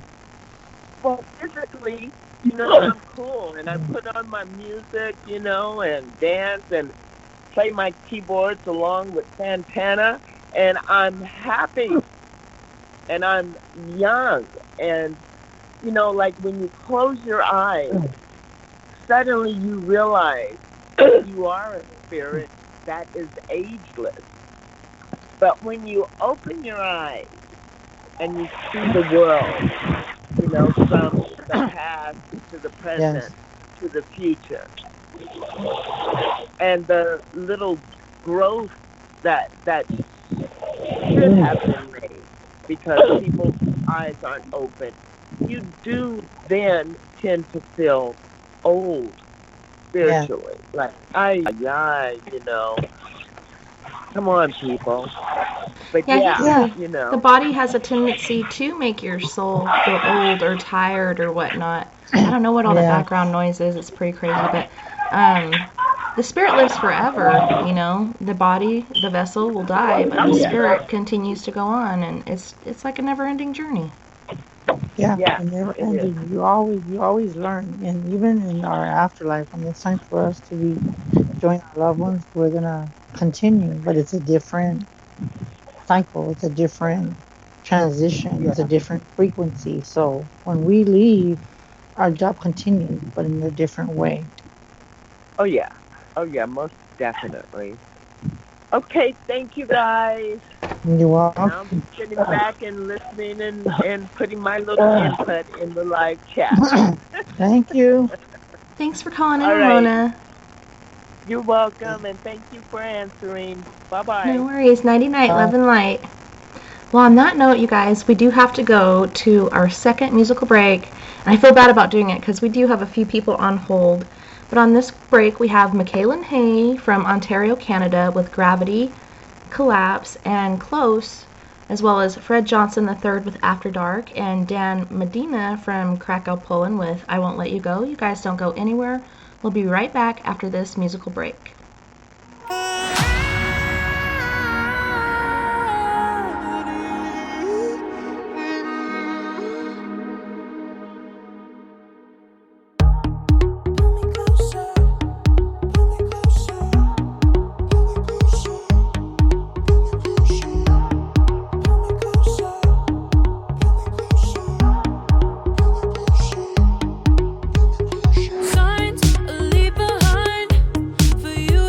Well, physically, you know, I'm cool, and I put on my music, you know, and dance and play my keyboards along with Santana, and I'm happy, and I'm young, and, you know, like when you close your eyes, suddenly you realize you are a spirit that is ageless. But when you open your eyes and you see the world, you know, from the past to the present to the future, and the little growth that should have been made because people's eyes aren't open, you do then tend to feel old spiritually. Like, you know. Come on, people. But you know. The body has a tendency to make your soul feel old or tired or whatnot. I don't know what all the background noise is. It's pretty crazy. But the spirit lives forever, you know. The body, the vessel will die, but the spirit continues to go on. And it's like a never-ending journey. Yeah, never ending. You always learn. And even in our afterlife, when it's time for us to be join our loved ones, we're going to continue, but it's a different cycle. It's a different transition. It's a different frequency. So when we leave, our job continues, but in a different way. Oh yeah, most definitely. Okay, thank you guys. You're welcome. I'm sitting back and listening and putting my little input in the live chat. Thank you. Thanks for calling in, Ramona. You're welcome, and thank you for answering. Bye-bye. No worries. Nighty-night. Love and light. Well, on that note, you guys, we do have to go to our second musical break. And I feel bad about doing it because we do have a few people on hold. But on this break, we have Michaelan Hay from Ontario, Canada with Gravity, Collapse, and Close, as well as Fred Johnson III with After Dark, and Dan Medina from Krakow, Poland with I Won't Let You Go. You guys don't go anywhere. We'll be right back after this musical break. Signs leave behind for you.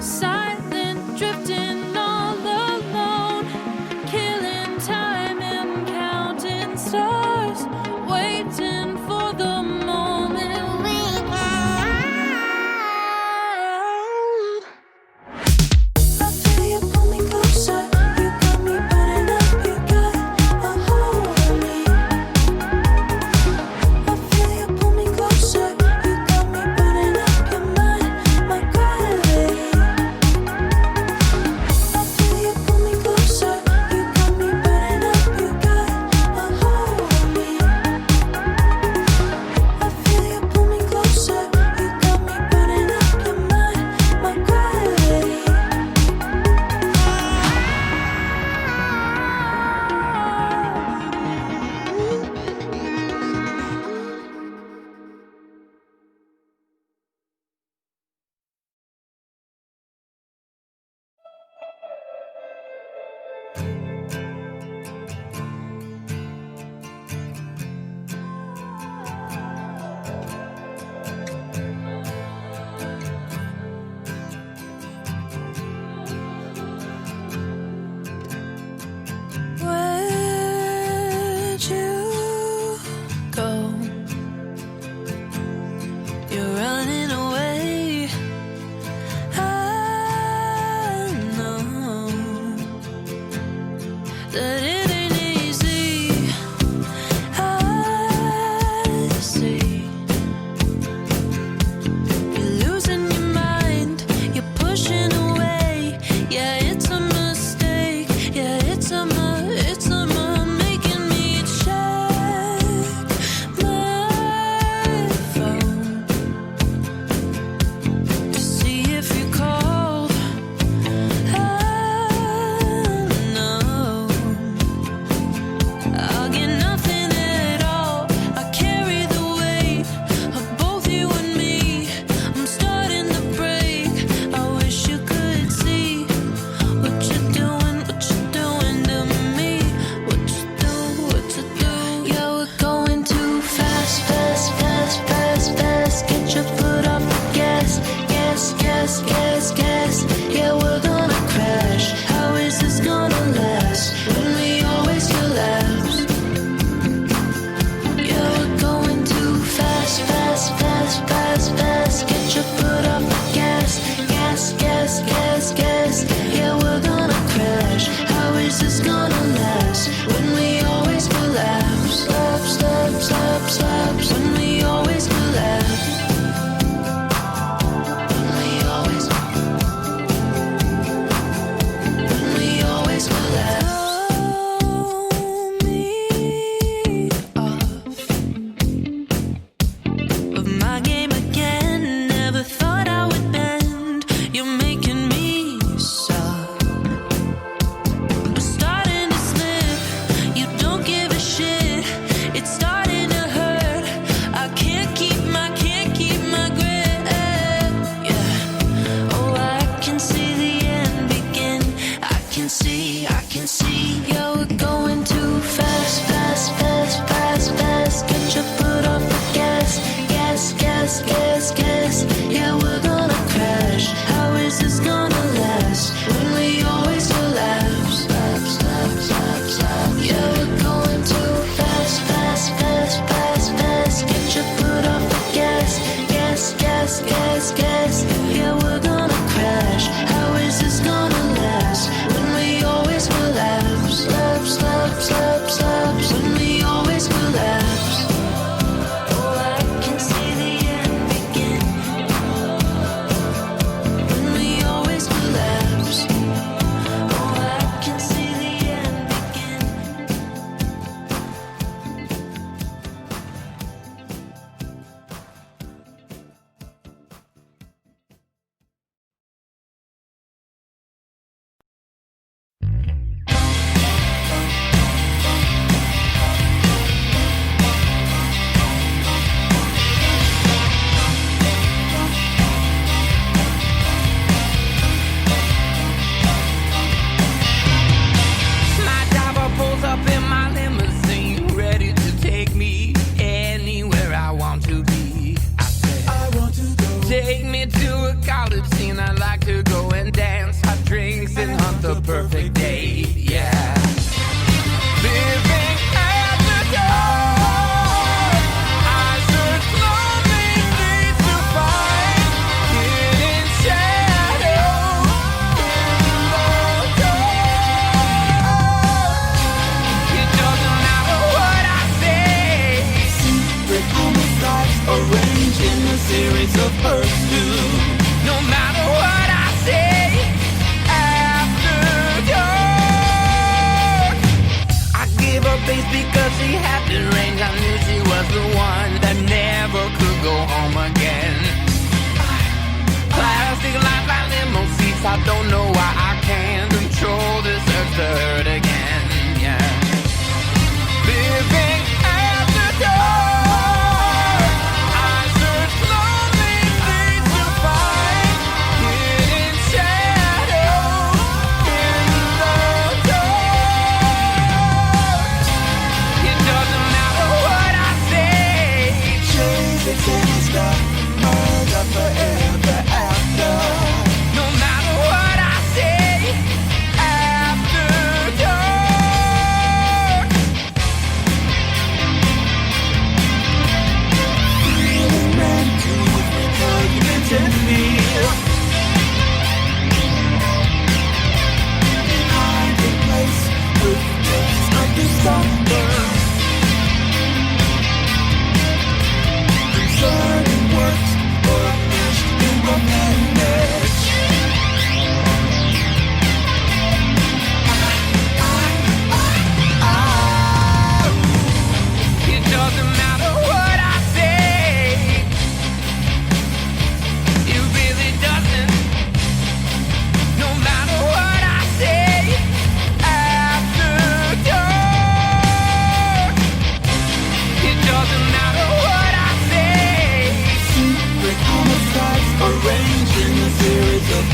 silent, drifting all alone, killing time and counting stars, waiting for the moment we collide. I feel you pull me closer, you got me burning up, you got a hold on me. I feel you pull me closer, you got me burning up, your mind, my gravity.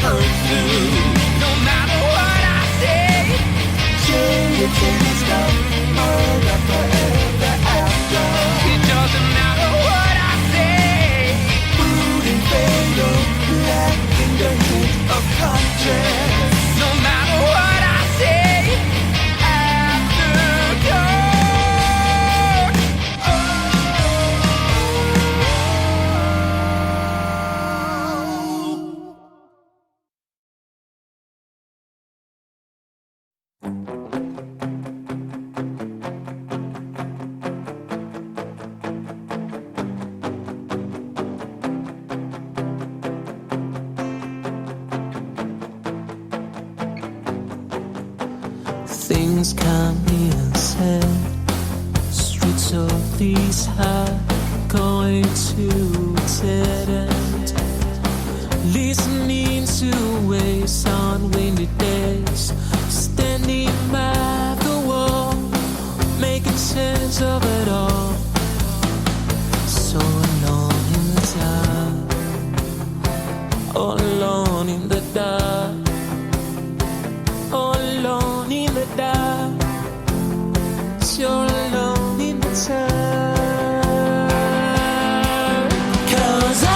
burn through. No matter what I say, yeah, you can't stop forever, forever after. It doesn't matter what I say. Rude and fatal, lacking the hint of conscience. No matter what I say, after dark. Things can't be unsaid. Streets of these are going to dead end. Listening to waves on windy days, standing by the wall, making sense of it all. So alone in the dark, all alone in the dark, all alone in the dark. You're alone in the dark. 'Cause I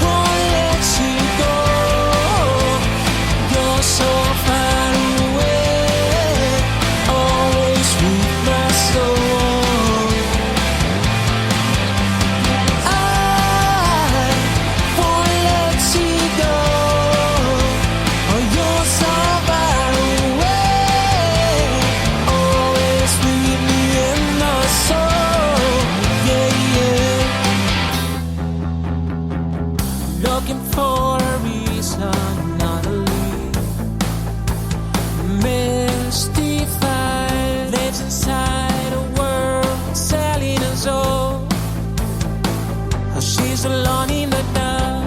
won't let you go. You're so far away, always with my soul. I won't let you go. Oh, you're so far away, always with me in my soul. Yeah, yeah. Looking for a reason, not a lead. Mystified, lives inside a world selling us all. Oh, she's alone in the dark,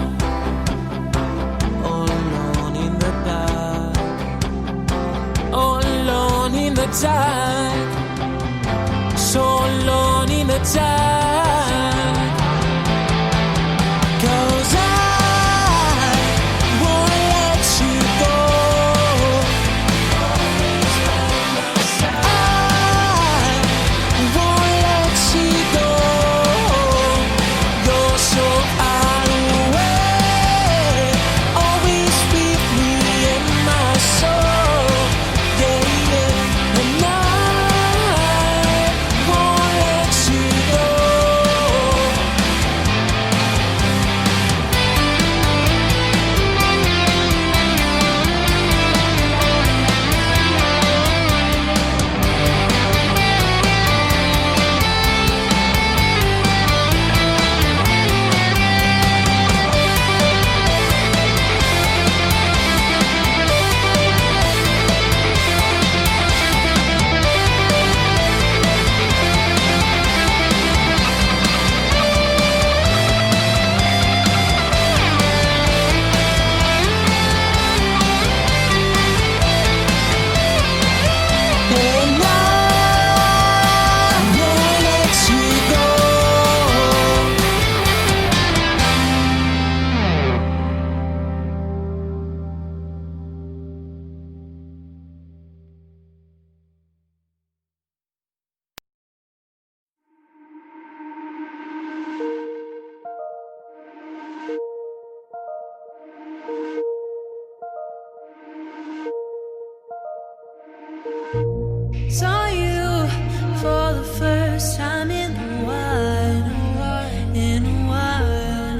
all alone in the dark, all alone in the dark, so alone in the dark. 'Cause I won't let you go. I won't let you go. You're so far away, always with me in my soul. Yeah, yeah. And I won't let you go. And I won't let you go. Saw you for the first time in a while, in a while.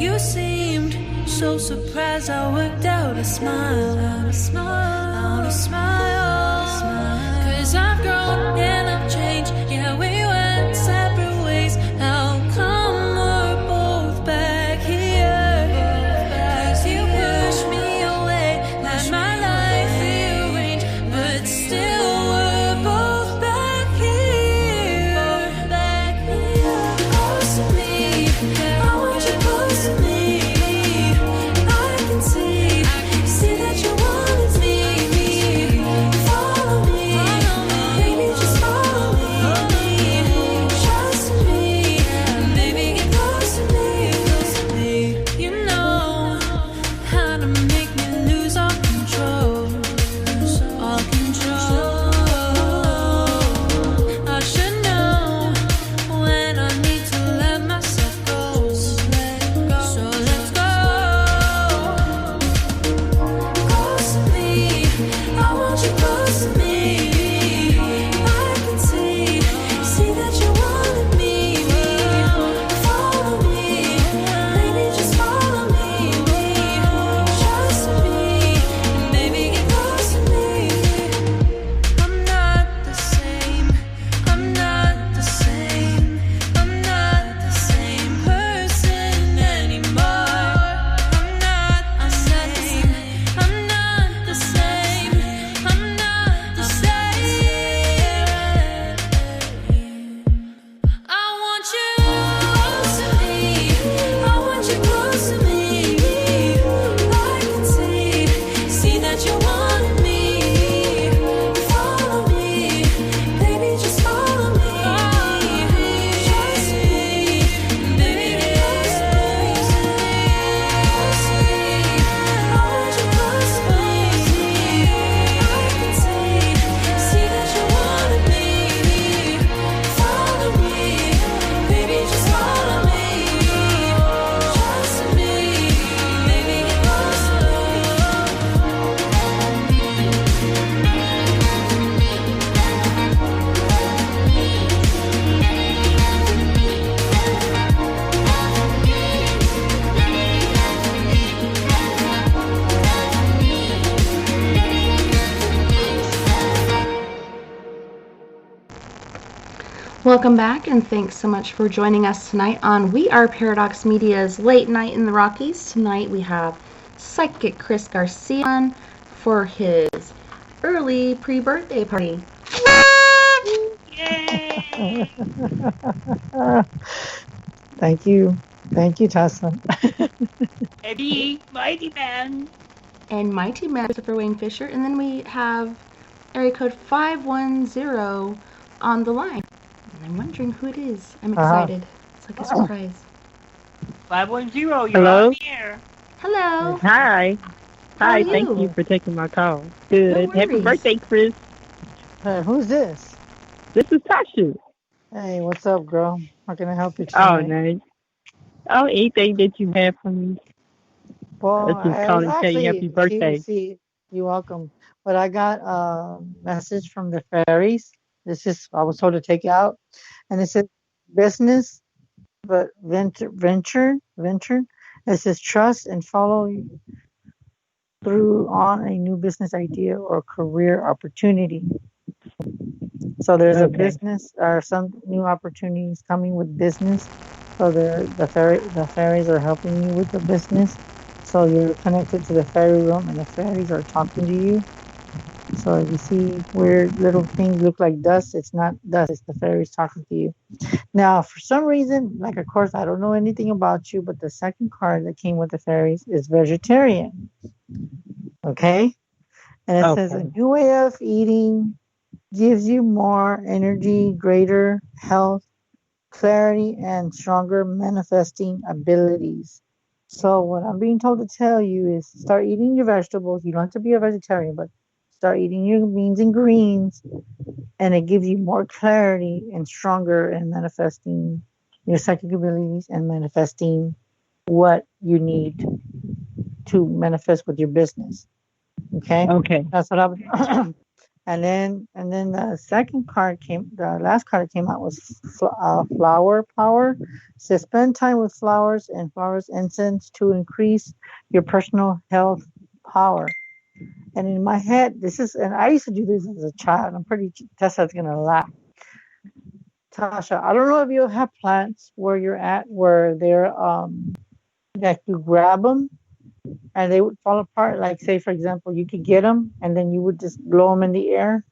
You seemed so surprised. I worked out a smile, out a smile, out a smile. 'Cause I've grown and I've changed. Yeah, we went separate ways. How come we're both back here? 'Cause you pushed me away, let my life rearrange, but still we're both back here. Close to me, I want you close to me. I can see that you wanted me. Follow me, baby, just follow me. Welcome back, and thanks so much for joining us tonight on We Are Paradox Media's Late Night in the Rockies. Tonight we have Psychic Chris Garcia on for his early pre-birthday party. Yay! Thank you, Tessa. Eddie, Mighty Man. And Mighty Man, Christopher Wayne Fisher. And then we have area code 510 on the line. And I'm wondering who it is. I'm excited. It's like a surprise. 510, you're Hello? on the air. Hello. Hi. How are Thank you? you for taking my call. Good. No Happy worries. birthday, Chris. Who's this? This is Tasha. Hey, what's up, girl? How can I help you tonight? Oh, nice. Oh, anything that you have for me. Well, Let's just call and tell you happy birthday. See, you're welcome. But I got a message from the fairies. I was told to take it out. And it says business, but venture. It says trust and follow through on a new business idea or career opportunity. So there's a business or some new opportunities coming with business. So the fairies are helping you with the business. So you're connected to the fairy room, and the fairies are talking to you. So if you see weird little things look like dust, it's not dust, it's the fairies talking to you. Now, for some reason, like, of course, I don't know anything about you, but the second card that came with the fairies is vegetarian. Okay? And it says a new way of eating gives you more energy, greater health, clarity, and stronger manifesting abilities. So what I'm being told to tell you is start eating your vegetables. You don't have to be a vegetarian, but start eating your beans and greens, and it gives you more clarity and stronger in manifesting your psychic abilities and manifesting what you need to manifest with your business. Okay? Okay. That's what I was And then the second card the last card that came out was flower power. It says spend time with flowers and flowers incense to increase your personal health power. And in my head, and I used to do this as a child. I'm pretty, Tessa's going to laugh. Tasha, I don't know if you have plants where you're at, where they're, like you grab them and they would fall apart. Like, say, for example, you could get them and then you would just blow them in the air.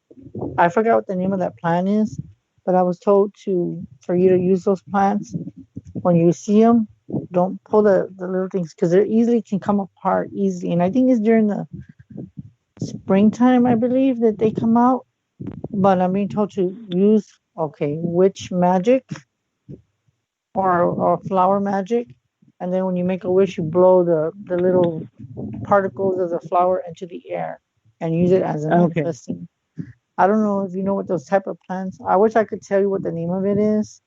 I forgot what the name of that plant is, but I was told for you to use those plants when you see them. Don't pull the little things because they easily can come apart easily. And I think it's during the springtime, I believe, that they come out. But I'm being told to use, witch magic or flower magic. And then when you make a wish, you blow the little particles of the flower into the air and use it as a manifesting. I don't know if you know what those type of plants. I wish I could tell you what the name of it is.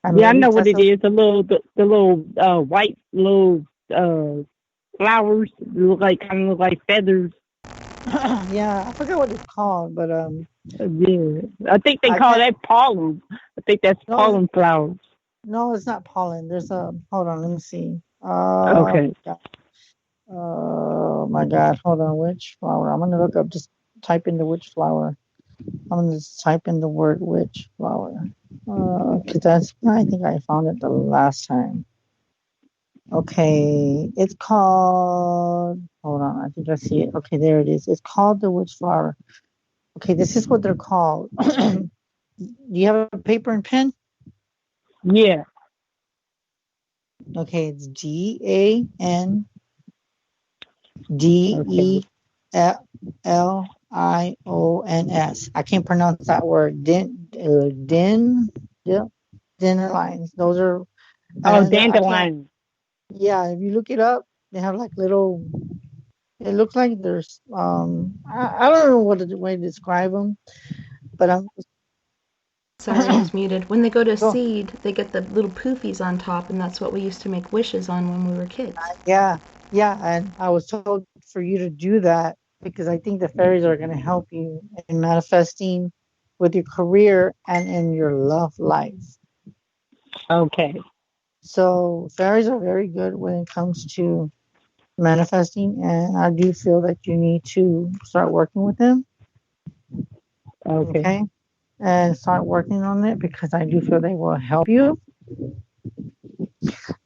I know what it is. The little white little flowers look like feathers. Yeah, I forget what it's called, but yeah, I think they call that pollen. I think that's pollen flowers. No, it's not pollen. There's hold on, let me see. Okay. Oh my God, hold on, witch flower. I'm gonna look up. Just type in the witch flower. I'm gonna just type in the word witch flower. Cause I think I found it the last time. Okay, it's called. Hold on, I think I see it. Okay, there it is. It's called the witch flower. Okay, this is what they're called. Do you have a paper and pen? Yeah. Okay, it's GANDELIONS. I can't pronounce that word. Dandelions. Those are. Dandelions. Yeah, if you look it up, they have like little. It looks like there's. I don't know what the way to describe them, but I'm. Sorry, I was muted. When they go to seed, they get the little poofies on top, and that's what we used to make wishes on when we were kids. Yeah, and I was told for you to do that because I think the fairies are going to help you in manifesting with your career and in your love life. Okay. So fairies are very good when it comes to manifesting, and I do feel that you need to start working with them. Okay. and start working on it because I do feel they will help you.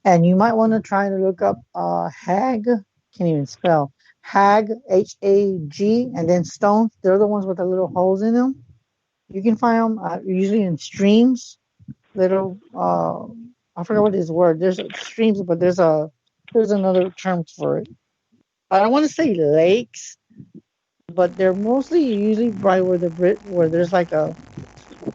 And you might want to try to look up Hag. Can't even spell Hag, Hag, and then stones. They're the ones with the little holes in them. You can find them usually in streams. Little I forgot what his word. There's streams, but there's another term for it. I don't want to say lakes, but they're mostly usually right where where there's like a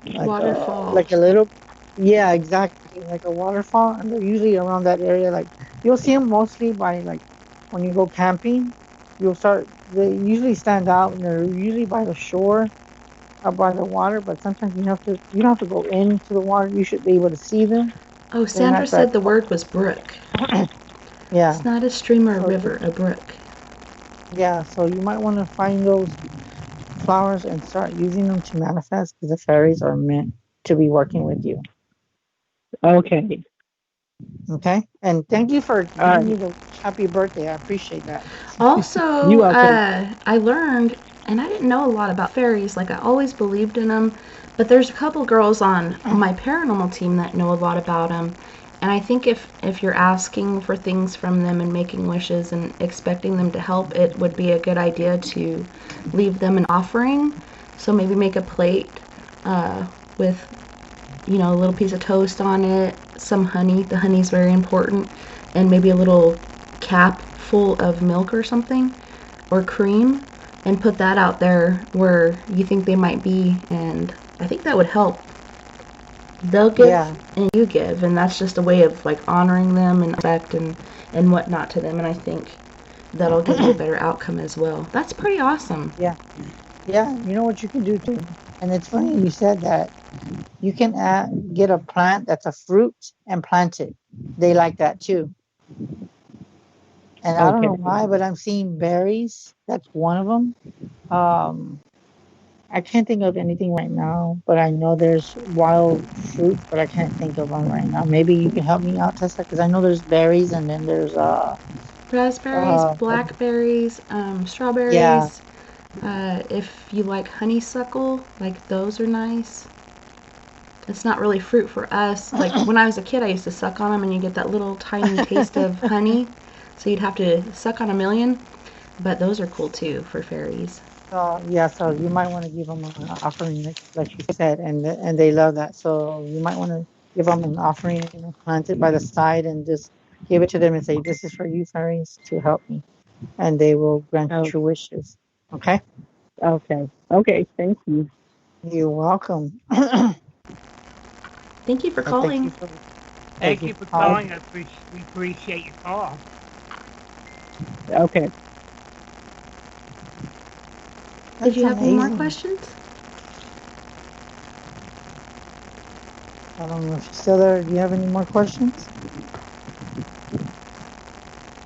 Waterfall. like a little, yeah, exactly, like a waterfall, and they're usually around that area. Like you'll see them mostly by like when you go camping. They usually stand out, and they're usually by the shore or by the water. But sometimes you don't have to go into the water. You should be able to see them. Oh, Sandra said the word was brook. Yeah. It's not a stream or a river, a brook. Yeah, so you might want to find those flowers and start using them to manifest because the fairies are meant to be working with you. Okay. Okay? And thank you for giving me the happy birthday. I appreciate that. Also, I learned, and I didn't know a lot about fairies. Like, I always believed in them. But there's a couple girls on my paranormal team that know a lot about them. And I think if you're asking for things from them and making wishes and expecting them to help, it would be a good idea to leave them an offering. So maybe make a plate with, a little piece of toast on it, some honey. The honey's very important. And maybe a little cap full of milk or something, or cream. And put that out there where you think they might be. And I think that would help. They'll give and you give, and that's just a way of like honoring them and respect and whatnot to them, and I think that'll give you a better outcome as well. That's pretty awesome. Yeah. You know what you can do too, and it's funny you said that. You can get a plant that's a fruit and plant it. They like that too. And I don't know why, but I'm seeing berries. That's one of them. I can't think of anything right now, but I know there's wild fruits, but I can't think of one right now. Maybe you can help me out, Tessa, because I know there's berries and then there's raspberries, blackberries, strawberries. Yeah. If you like honeysuckle, like those are nice. It's not really fruit for us. Like when I was a kid, I used to suck on them, and you get that little tiny taste of honey. So you'd have to suck on a million, but those are cool too for fairies. So you might want to give them an offering, like you said, and they love that. So you might want to give them an offering and plant it by the side and just give it to them and say, "This is for you, fairies, to help me," and they will grant your wishes. Okay? Okay. Thank you. You're welcome. Thank you for calling. Thank you for calling. We appreciate your call. Okay. Did you have any more questions? I don't know if you're still there. Do you have any more questions?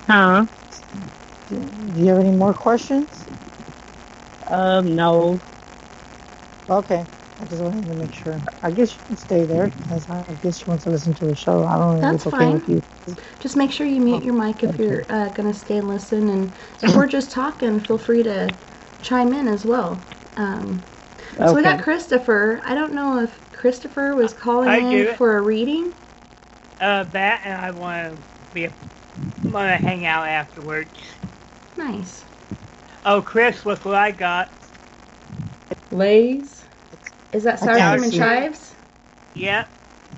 Huh? Do you have any more questions? No. Okay. I just wanted to make sure. I guess you can stay there because I guess you want to listen to the show. I don't know if it's okay with you. Just make sure you mute your mic if you're going to stay and listen. And if we're just talking, feel free to chime in as well. So we got Christopher. I don't know if Christopher was calling in for a reading. That, and I want to hang out afterwards. Nice. Oh, Chris, look what I got. Lay's? Is that sour cream and chives? Yep.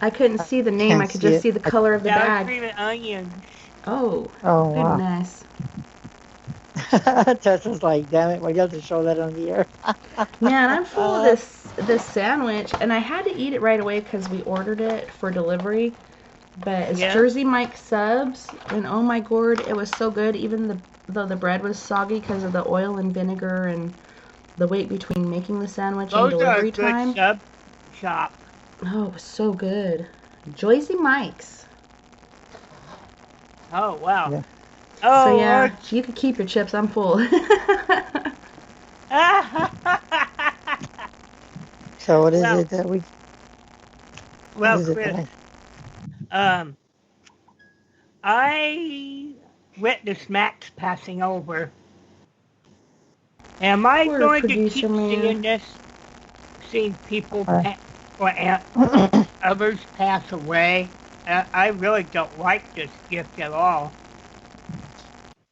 I couldn't see the name. I could just see the color of the bag. Sour cream and onions. Oh, goodness. Wow. Tessa's like, damn it, why do you have to show that on the air? Man, I'm full of this sandwich, and I had to eat it right away because we ordered it for delivery. But it's Jersey Mike subs, and oh my god, it was so good, even though the bread was soggy because of the oil and vinegar and the wait between making the sandwich and delivery time. Sub shop. Oh, it was so good. Jersey Mike's. Oh, wow. Yeah. Oh, so yeah, you could keep your chips. I'm full. So what is it that we? Well, Chris, I witnessed Max passing over. Am I going to keep seeing this? seen people others pass away. I really don't like this gift at all.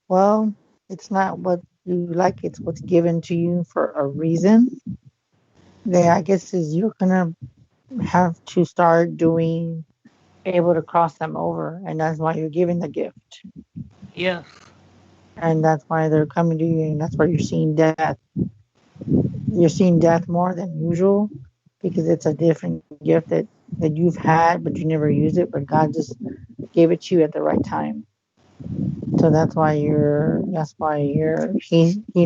Well, it's not what you like, it's what's given to you for a reason. I guess is you're gonna have to start able to cross them over, and that's why you're giving the gift. Yes. And that's why they're coming to you, and that's why you're seeing death. You're seeing death more than usual because it's a different gift that you've had, but you never use it, but God just gave it to you at the right time. So he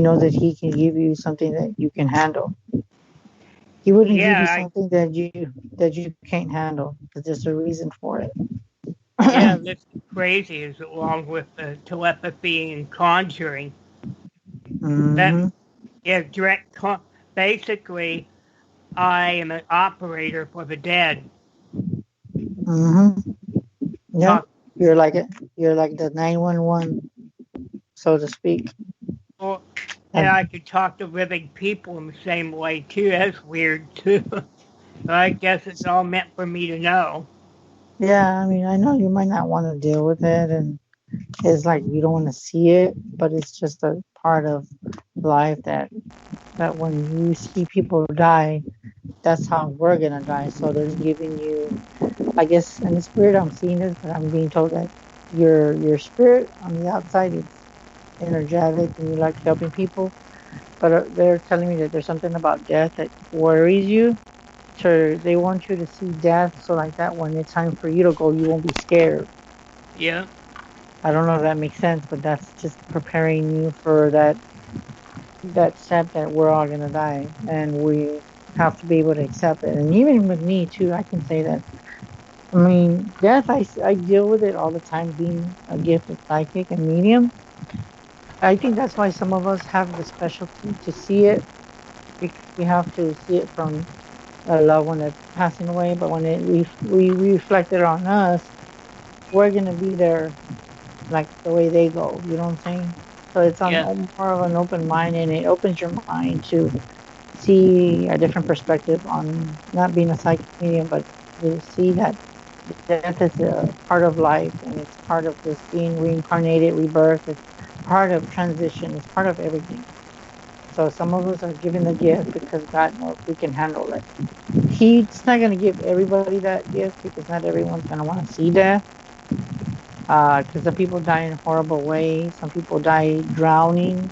knows that he can give you something that you can handle. He wouldn't give you something that you can't handle. There's a reason for it. Yeah, this is crazy, is along with the telepathy and conjuring. Mm-hmm. Basically, I am an operator for the dead. Mm-hmm. Yeah, you're like the 911, so to speak. Well, and I could talk to living people in the same way too. That's weird too. But I guess it's all meant for me to know. Yeah, I mean, I know you might not want to deal with it, and it's like you don't want to see it, but it's just a part of life that when you see people die, that's how we're gonna die. So they're giving you, I guess, in the spirit I'm seeing this, but I'm being told that your spirit on the outside is energetic and you like helping people, but they're telling me that there's something about death that worries you. So they want you to see death, so like that when it's time for you to go, you won't be scared. Yeah. I don't know if that makes sense, but that's just preparing you for that step that we're all gonna die, and we have to be able to accept it. And even with me too, I can say that. I mean, death. I deal with it all the time, being a gifted psychic and medium. I think that's why some of us have the specialty to see it, because we have to see it from a loved one that's passing away. But when we reflect it on us, we're gonna be there like the way they go. You know what I'm saying? So it's on more of an open mind, and it opens your mind to see a different perspective on not being a psychic medium, but to see that death is a part of life, and it's part of this being reincarnated, rebirth. It's part of transition. It's part of everything. So some of us are given the gift because God knows we can handle it. He's not going to give everybody that gift because not everyone's going to want to see death. Because some people die in horrible ways. Some people die drowning.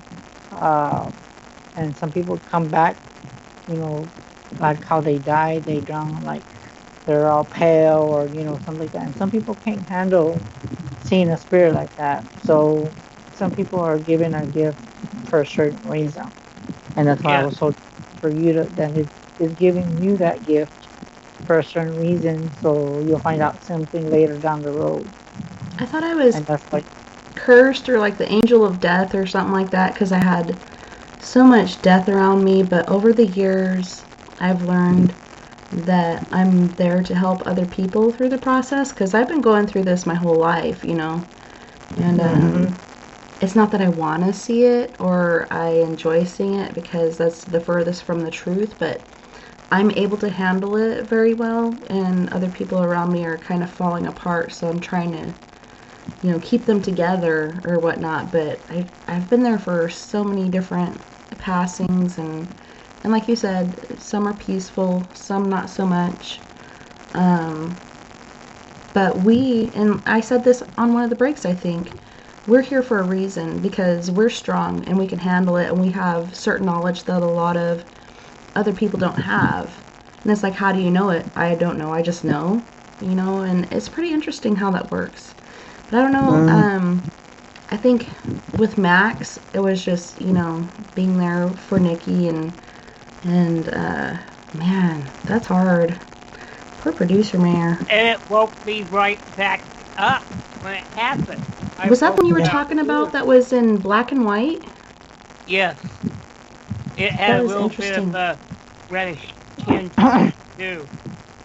And some people come back, like how they died. They drown like they're all pale or, something like that. And some people can't handle seeing a spirit like that. So some people are given a gift for a certain reason. And that's why I was told for you that is giving you that gift for a certain reason. So you'll find out something later down the road. I thought I was cursed or like the angel of death or something like that because I had so much death around me. But over the years, I've learned that I'm there to help other people through the process because I've been going through this my whole life, and it's not that I want to see it or I enjoy seeing it because that's the furthest from the truth, but I'm able to handle it very well, and other people around me are kind of falling apart, so I'm trying to keep them together or whatnot. But I've been there for so many different passings, and like you said, some are peaceful, some not so much. But and I said this on one of the breaks, I think, we're here for a reason because we're strong and we can handle it, and we have certain knowledge that a lot of other people don't have. And it's like, how do you know it? I don't know. I just know, and it's pretty interesting how that works. But I don't know. I think with Max, it was just, being there for Nikki and man, that's hard. Poor producer Mayor. And it woke me right back up when it happened. Was that when you were talking about that was in black and white? Yes. It had a little bit of a reddish tinge too.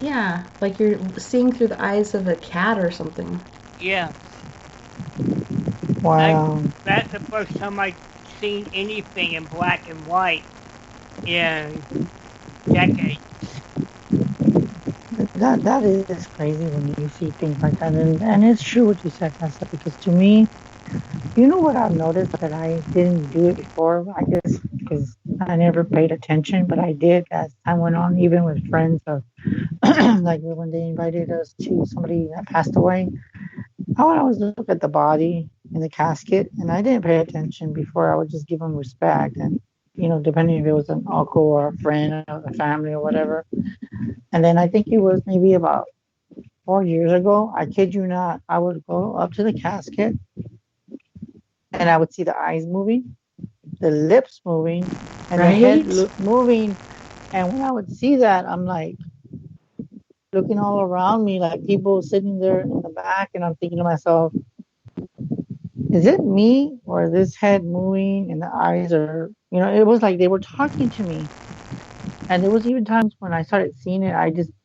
Yeah, like you're seeing through the eyes of a cat or something. Yeah. Wow. That's the first time I've seen anything in black and white in decades. That is crazy when you see things like that, and it's true what you said, Tessa, because to me, you know what I've noticed that I didn't do it before, I guess because I never paid attention, but I did as time went on, even with friends of like when they invited us to somebody that passed away. I would always look at the body in the casket, and I didn't pay attention before. I would just give them respect, and depending if it was an uncle or a friend or a family or whatever. And then I think it was maybe about 4 years ago. I kid you not, I would go up to the casket, and I would see the eyes moving, the lips moving, and the head moving. And when I would see that, I'm like looking all around me, like people sitting there in the back, and I'm thinking to myself, is it me or is this head moving and the eyes are, it was like they were talking to me. And there was even times when I started seeing it,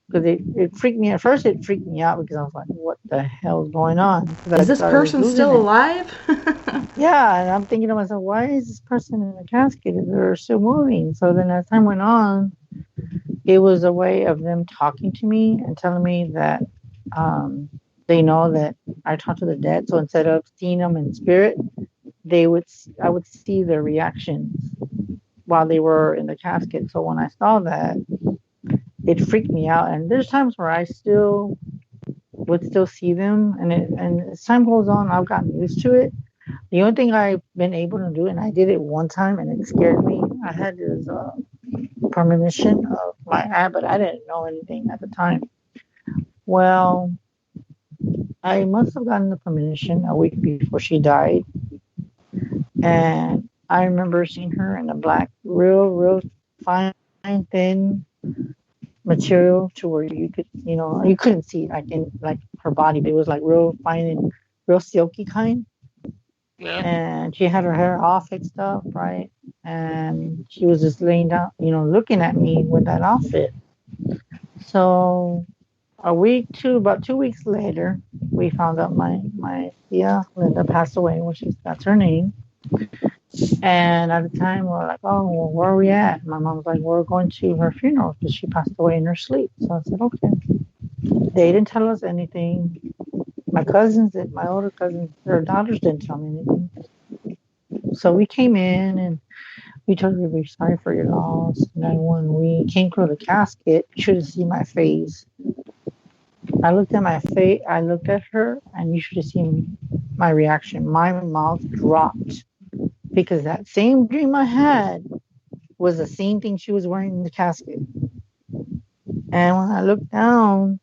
because it freaked me. At first, it freaked me out because I was like, what the hell is going on? Is this person still alive? Yeah, and I'm thinking to myself, why is this person in the casket? They're still moving. So then as time went on, it was a way of them talking to me and telling me that they know that I talk to the dead. So instead of seeing them in spirit, I would see their reactions while they were in the casket. So when I saw that, it freaked me out. And there's times where I would still see them, and as time goes on, I've gotten used to it. The only thing I've been able to do, and I did it one time, and it scared me. I had this premonition of my aunt, but I didn't know anything at the time. Well, I must have gotten the premonition a week before she died, and I remember seeing her in a black, real fine, thin material to where you could, you couldn't see like her body, but it was like real fine and real silky kind. Yeah. And she had her hair all fixed up, right? And she was just laying down, looking at me with that outfit. So about 2 weeks later, we found out my tia Linda passed away, that's her name. And at the time, we're like, oh, well, where are we at? My mom was like, we're going to her funeral because she passed away in her sleep. So I said, okay. They didn't tell us anything. My older cousins, their daughters didn't tell me anything. So we came in and we told her we're sorry for your loss. And then when we came through the casket, you should have seen my face. I looked at my face, I looked at her, and you should have seen my reaction. My mouth dropped because that same dream I had was the same thing she was wearing in the casket. And when I looked down,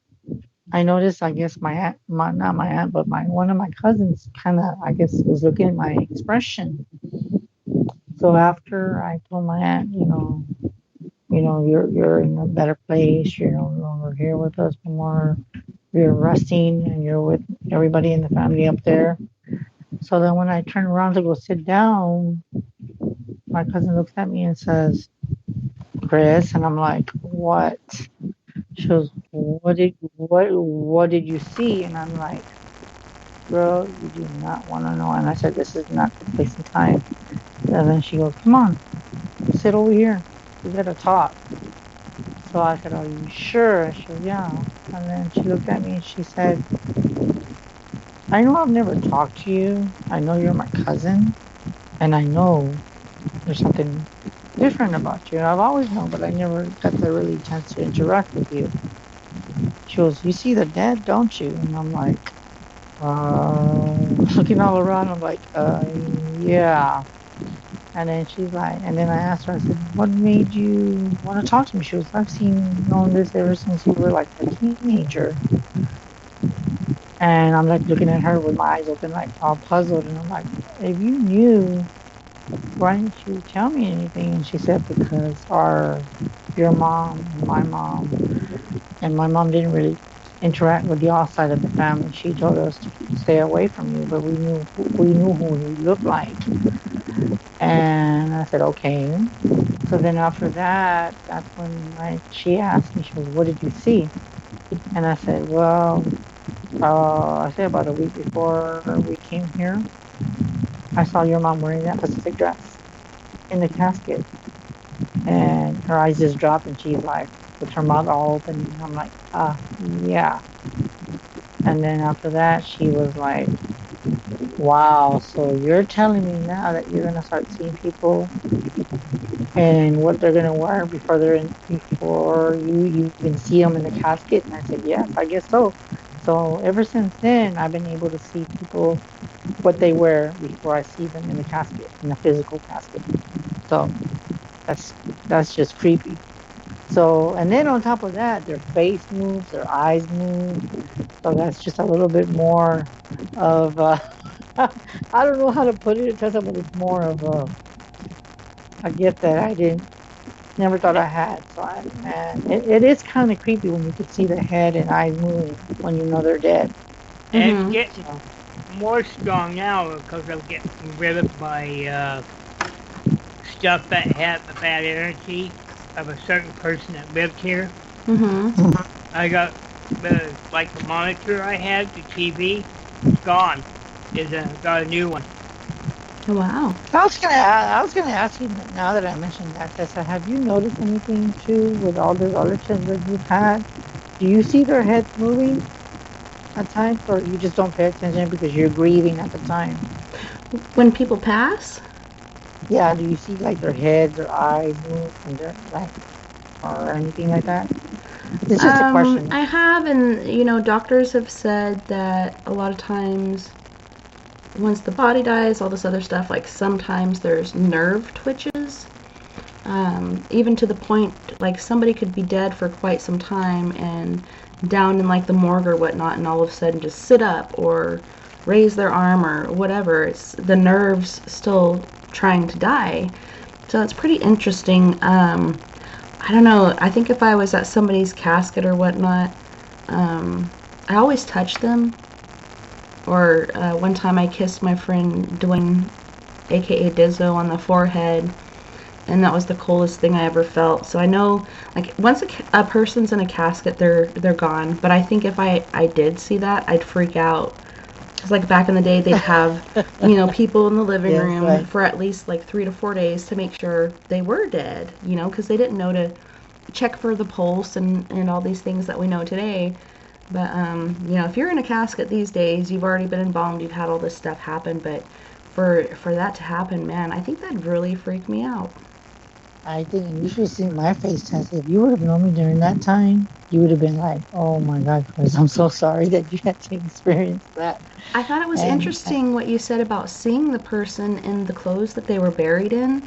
I noticed, I guess not my aunt, but one of my cousins kind of, I guess, was looking at my expression. So after I told my aunt, you're in a better place. You're no longer here with us anymore. You're resting, and you're with everybody in the family up there. So then when I turn around to go sit down, my cousin looks at me and says, Chris, and I'm like, what? She goes, what did you see? And I'm like, girl, you do not want to know. And I said, this is not the place and time. And then she goes, come on, sit over here. We gotta talk. So I said, are you sure? She goes, yeah. And then she looked at me and she said, I know I've never talked to you. I know you're my cousin. And I know there's something different about you. I've always known, but I never got the really chance to interact with you. She goes, you see the dead, don't you? And I'm like, looking all around, I'm like, yeah. And then she's like, and then I asked her, I said, what made you want to talk to me? She goes, I've known this ever since you were like a teenager. And I'm like looking at her with my eyes open, like all puzzled. And I'm like, if you knew, why didn't you tell me anything? And she said, because your mom and my mom didn't really interact with the outside of the family. She told us to stay away from you, but we knew who you looked like. And I said, okay. So then after that, that's when she asked me, she goes, what did you see? And I said, well, I said about a week before we came here, I saw your mom wearing that Pacific dress in the casket. And her eyes just dropped, and she's like, with her mouth all open. And I'm like, yeah. And then after that, she was like, wow, so you're telling me now that you're gonna start seeing people and what they're gonna wear before you even see them in the casket? And I said, yes, I guess so. So ever since then, I've been able to see people what they wear before I see them in the casket, in the physical casket. So that's just creepy. So, and then on top of that, their face moves, their eyes move. So that's just a little bit more of, I don't know how to put it, Tessa, but it's more of a gift that I never thought I had. So, it is kind of creepy when you can see the head and eyes moving when you know they're dead. And it's getting more strong now because I'm getting rid of my stuff that had the bad energy of a certain person that lived here. I got the monitor I had, the TV, it's gone. Got a new one. Wow. I was gonna ask you now that I mentioned that, Tessa, have you noticed anything too with all the relatives that you've had? Do you see their heads moving at times, or you just don't pay attention because you're grieving at the time? When people pass? Yeah, do you see like their heads, their eyes move, and their or anything like that? It's just a question. I have, and doctors have said that a lot of times, once the body dies, all this other stuff, like sometimes there's nerve twitches, even to the point like somebody could be dead for quite some time and down in like the morgue or whatnot, and all of a sudden just sit up or raise their arm or whatever. It's the nerves still trying to die. So it's pretty interesting. I don't know. I think if I was at somebody's casket or whatnot, I always touch them. Or one time I kissed my friend Dwayne, aka Dizzo, on the forehead, and that was the coolest thing I ever felt. So I know, like, once a person's in a casket, they're gone. But I think if I did see that, I'd freak out. Because like back in the day, they'd have people in the living room for at least like 3 to 4 days to make sure they were dead. Because they didn't know to check for the pulse and all these things that we know today. But, if you're in a casket these days, you've already been embalmed, you've had all this stuff happen, but for that to happen, man, I think that'd really freak me out. I think you should see my face, Tessa. If you would have known me during that time, you would have been like, oh my God, Chris, I'm so sorry that you had to experience that. I thought it was interesting what you said about seeing the person in the clothes that they were buried in.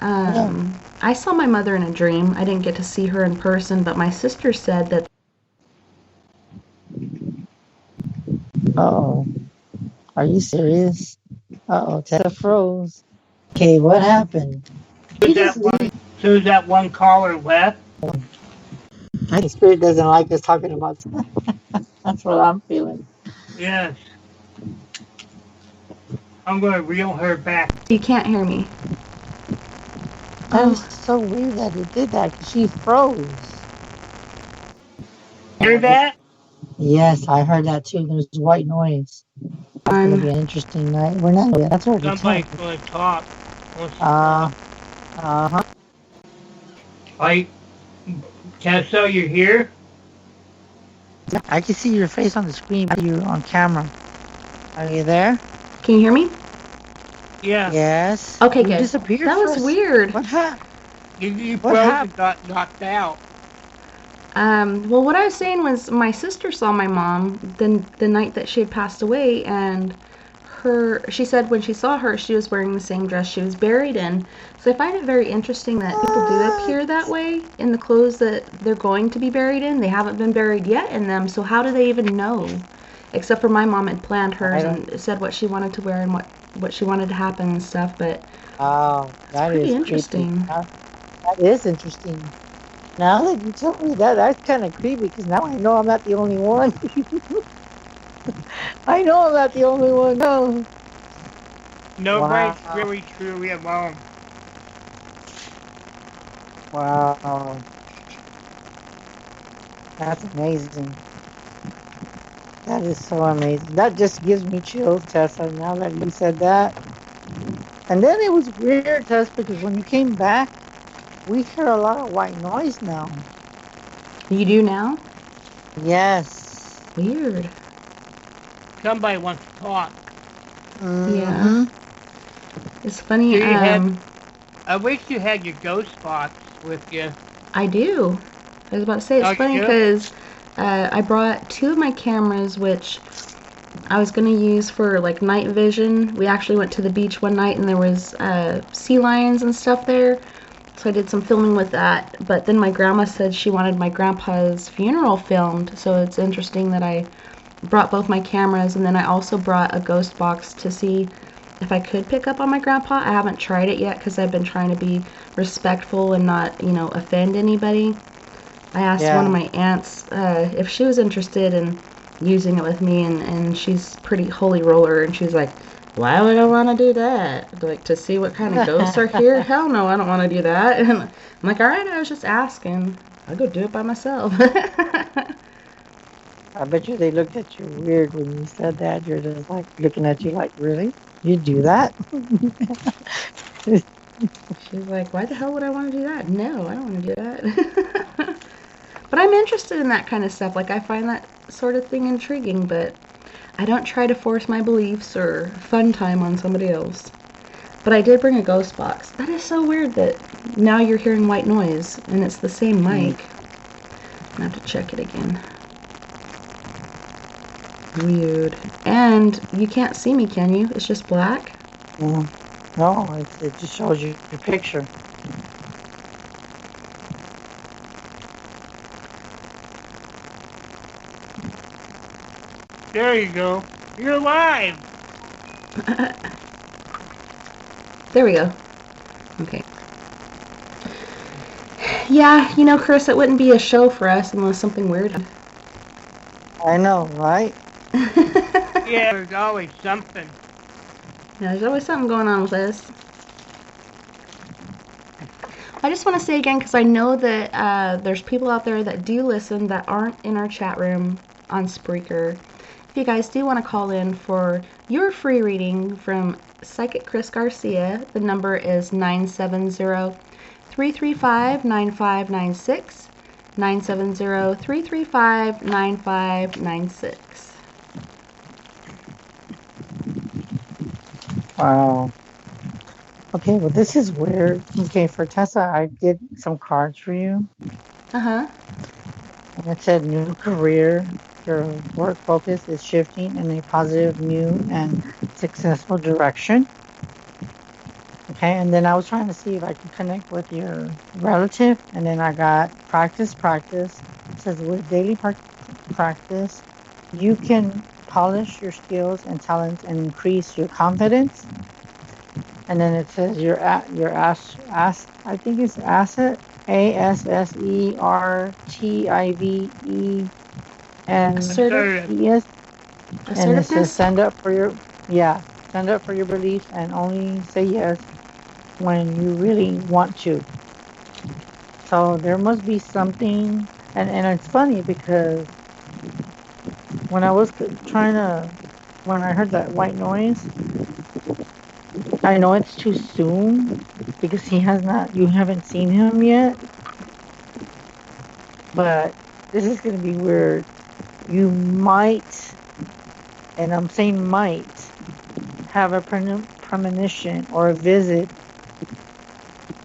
I saw my mother in a dream. I didn't get to see her in person, but my sister said that. Uh-oh. Are you serious? Uh-oh, Tessa froze. Okay, what happened? So that one caller left? My spirit doesn't like us talking about that's what I'm feeling. Yes. I'm going to reel her back. You can't hear me. That was so weird that it did that, because she froze. Hear that? Yes, I heard that too. There's white noise. It's going to be an interesting night. We're not. That's what somebody's going to talk. Uh-huh. Like, Tessa, you're here? I can see your face on the screen. You're on camera. Are you there? Can you hear me? Yeah. Yes. Okay, you good. Disappeared. That was weird. What happened? You froze and got knocked out. Well, what I was saying was my sister saw my mom the night that she had passed away, and she said when she saw her, she was wearing the same dress she was buried in. So I find it very interesting that people do appear that way in the clothes that they're going to be buried in. They haven't been buried yet in them, so how do they even know? Except for my mom had planned hers and said what she wanted to wear and what she wanted to happen and stuff, but that pretty is interesting. That is interesting. Now that you tell me that, that's kind of creepy, because now I know I'm not the only one. I know I'm not the only one. No. Nobody's really truly alone. Wow. That's amazing. That is so amazing. That just gives me chills, Tessa, now that you said that. And then it was weird, Tess, because when you came back, we hear a lot of white noise now. You do now? Yes. Weird. Somebody wants to talk. Yeah. It's funny. Do you I wish you had your ghost box with you. I do. I was about to say, it's funny because I brought 2 of my cameras, which I was going to use for like night vision. We actually went to the beach one night and there was sea lions and stuff there. So I did some filming with that. But then my grandma said she wanted my grandpa's funeral filmed. So it's interesting that I brought both my cameras, and then I also brought a ghost box to see if I could pick up on my grandpa. I haven't tried it yet because I've been trying to be respectful and not, offend anybody. I asked one of my aunts if she was interested in using it with me, and she's pretty holy roller, and she's like, why would I want to do that? Like, to see what kind of ghosts are here? Hell no, I don't want to do that. And I'm like, all right, I was just asking. I'll go do it by myself. I bet you they looked at you weird when you said that. You're just like looking at you like, really? You do that? She's like, why the hell would I want to do that? No, I don't want to do that. But I'm interested in that kind of stuff. Like, I find that sort of thing intriguing, but I don't try to force my beliefs or fun time on somebody else. But I did bring a ghost box. That is so weird that now you're hearing white noise, and it's the same mic. I have to check it again. Weird. And you can't see me, can you? It's just black? No, it just shows you your picture. There you go. You're live. There we go. Okay. Yeah, Chris, it wouldn't be a show for us unless something weird happened. I know, right? Yeah, there's always something. Yeah, there's always something going on with us. I just want to say again, because I know that there's people out there that do listen that aren't in our chat room on Spreaker. If you guys do want to call in for your free reading from Psychic Chris Garcia, the number is 970-335-9596, 970-335-9596. Wow. Okay, well, this is weird. Okay, for Tessa, I did some cards for you. Uh-huh. And it said new career. Your work focus is shifting in a positive, new, and successful direction. Okay, and then I was trying to see if I could connect with your relative, and then I got practice. It says with daily practice, you can polish your skills and talents and increase your confidence. And then it says your I think it's asset, ASSERTIVE and Assertiveness. And it says stand up for your beliefs and only say yes when you really want to. So there must be something, and it's funny because when I was when I heard that white noise, I know it's too soon because you haven't seen him yet, but this is going to be weird. You might, and I'm saying might, have a premonition or a visit,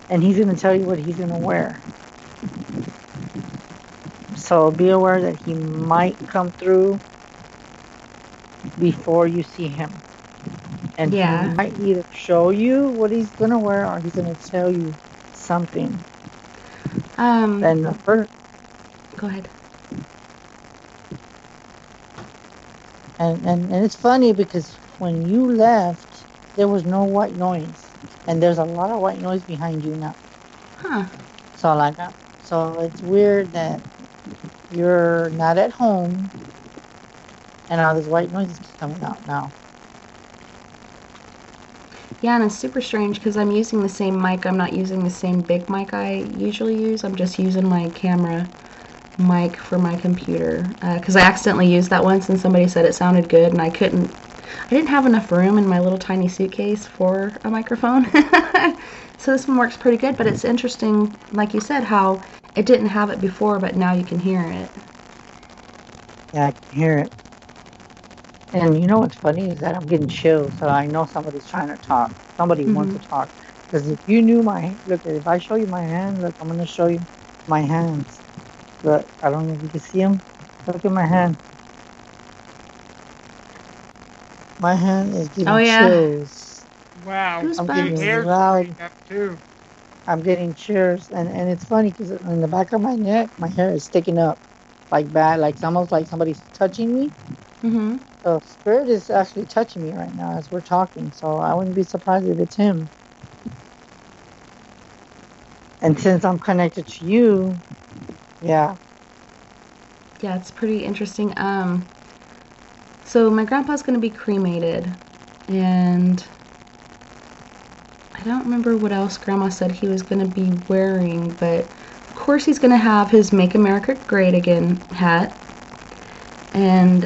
and he's going to tell you what he's going to wear. So be aware that he might come through before you see him. And he might either show you what he's going to wear or he's going to tell you something. Then the first... Go ahead. And it's funny because when you left, there was no white noise. And there's a lot of white noise behind you now. Huh. So it's weird that you're not at home and all this white noise is coming out now. Yeah, and it's super strange because I'm using the same mic. I'm not using the same big mic I usually use. I'm just using my camera mic for my computer because I accidentally used that once and somebody said it sounded good and I couldn't I didn't have enough room in my little tiny suitcase for a microphone. So this one works pretty good, but it's interesting, like you said, how it didn't have it before, but now you can hear it. Yeah, I can hear it. And you know what's funny is that I'm getting chills, so I know somebody's trying to talk. Somebody wants to talk. Because if you knew look, if I show you my hand, look, I'm going to show you my hands. Look, I don't know if you can see them. Look at my hand. My hand is getting chills. Wow. I'm getting loud. Too. I'm getting chills. And it's funny because in the back of my neck, my hair is sticking up like bad. Like it's almost like somebody's touching me. Mm-hmm. So Spirit is actually touching me right now as we're talking. So I wouldn't be surprised if it's him. And since I'm connected to you, yeah. Yeah, it's pretty interesting. So my grandpa's going to be cremated, and I don't remember what else Grandma said he was going to be wearing, but of course he's going to have his Make America Great Again hat, and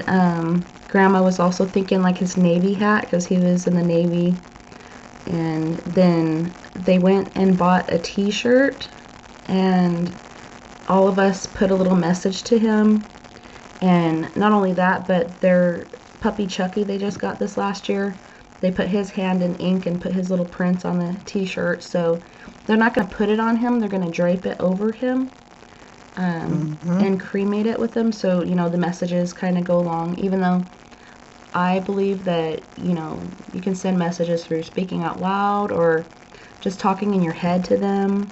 Grandma was also thinking like his Navy hat because he was in the Navy, and then they went and bought a t-shirt, and all of us put a little message to him. And not only that, but their puppy Chucky they just got this last year, they put his hand in ink and put his little prints on the t-shirt. So they're not going to put it on him, they're going to drape it over him and cremate it with him. So, you know, the messages kind of go along, even though I believe that, you know, you can send messages through speaking out loud or just talking in your head to them.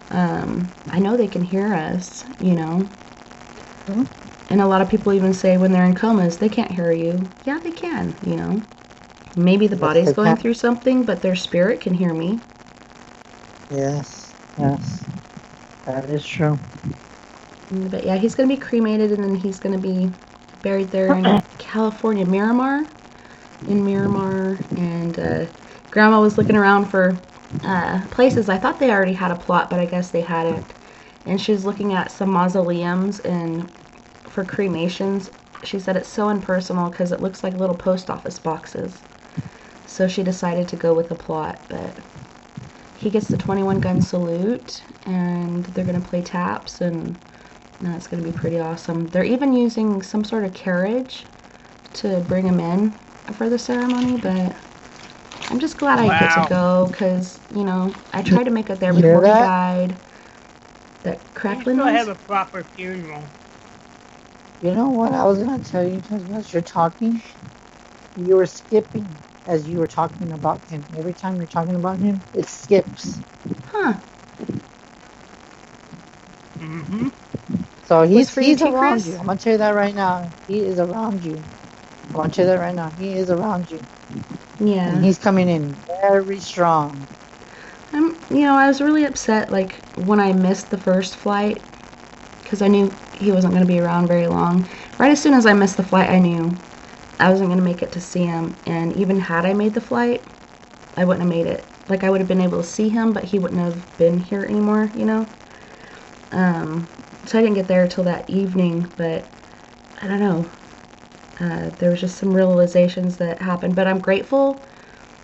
I know they can hear us, you know. And a lot of people even say when they're in comas, they can't hear you. Yeah, they can, you know. Maybe the body's going through something, but their spirit can hear me. Yes. That is true. But yeah, he's going to be cremated, and then he's going to be buried there in California, Miramar. And Grandma was looking around for places. I thought they already had a plot, but I guess they hadn't. And she was looking at some mausoleums and for cremations. She said it's so impersonal because it looks like little post office boxes. So she decided to go with a plot, but he gets the 21 gun salute, and they're going to play taps, and it's going to be pretty awesome. They're even using some sort of carriage to bring him in for the ceremony, but I'm just glad I get to go because, you know, I tried to make it there before he died. That crackling noise? You still have a proper funeral. You know what I was going to tell you, as you're talking? You were skipping as you were talking about him. Every time you're talking about him, it skips. Huh. So he's around you. I'm going to tell you that right now. He is around you. I'm going to tell you that right now. He is around you. Yeah. And he's coming in very strong. You know, I was really upset, like, when I missed the first flight, because I knew he wasn't going to be around very long. Right as soon as I missed the flight, I knew I wasn't going to make it to see him, and even had I made the flight, I wouldn't have made it. Like, I would have been able to see him, but he wouldn't have been here anymore, you know? So I didn't get there till that evening, but I don't know. There was just some realizations that happened, but I'm grateful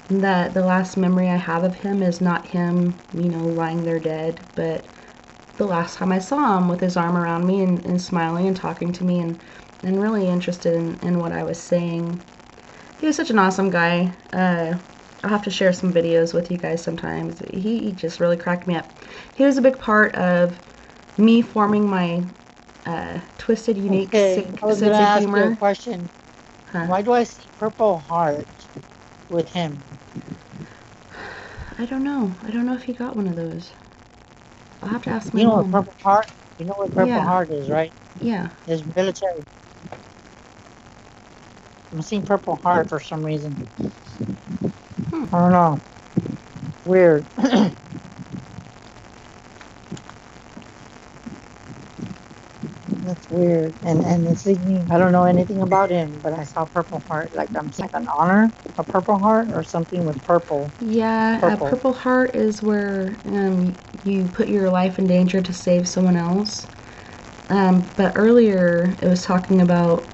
that the last memory I have of him is not him, you know, lying there dead, but the last time I saw him with his arm around me and smiling and talking to me and really interested in what I was saying. He was such an awesome guy. I'll have to share some videos with you guys sometimes. He just really cracked me up. He was a big part of me forming my twisted, unique sense of humor. I was going to ask you a question. Huh? Why do I see Purple Heart with him? I don't know. I don't know if he got one of those. I'll have to ask my mom. What Purple Heart? You know what Purple Heart is, right? Yeah. It's military. I'm seeing Purple Heart for some reason. I don't know. Weird. That's weird. And it's I don't know anything about him, but I saw Purple Heart. Like I'm like an honor, a Purple Heart, or something with purple. Yeah, Purple Heart is where you put your life in danger to save someone else. But earlier it was talking about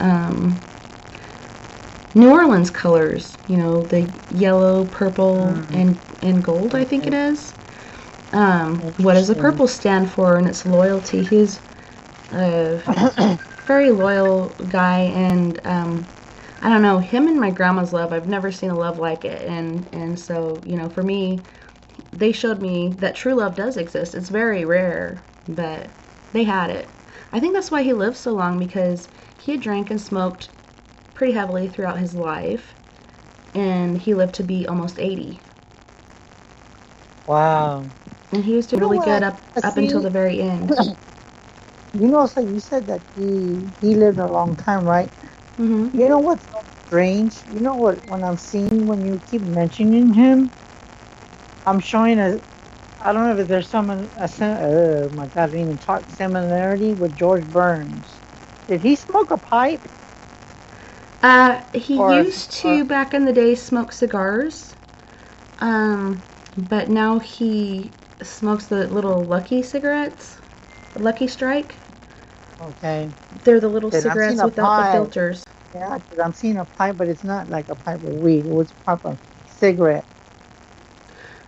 New Orleans colors, the yellow, purple, and gold, I think it is. What does the purple stand for? And it's loyalty. He's a very loyal guy, and I don't know, him and my grandma's love, I've never seen a love like it, and so, for me, they showed me that true love does exist. It's very rare, but they had it. I think that's why he lived so long, because he had drank and smoked pretty heavily throughout his life, and he lived to be almost 80. Wow. And he was doing really good up until the very end. So you said that he lived a long time, right? Mm-hmm. You know what's so strange? You know what? When you keep mentioning him, I'm showing I don't know if there's oh my God, I didn't even talk similarity with George Burns. Did he smoke a pipe? He used to back in the day smoke cigars, but now he smokes the little Lucky cigarettes, Lucky Strike. Okay. They're the little cigarettes without the filters. Yeah, because I'm seeing a pipe, but it's not like a pipe of weed. It was a pipe of cigarette.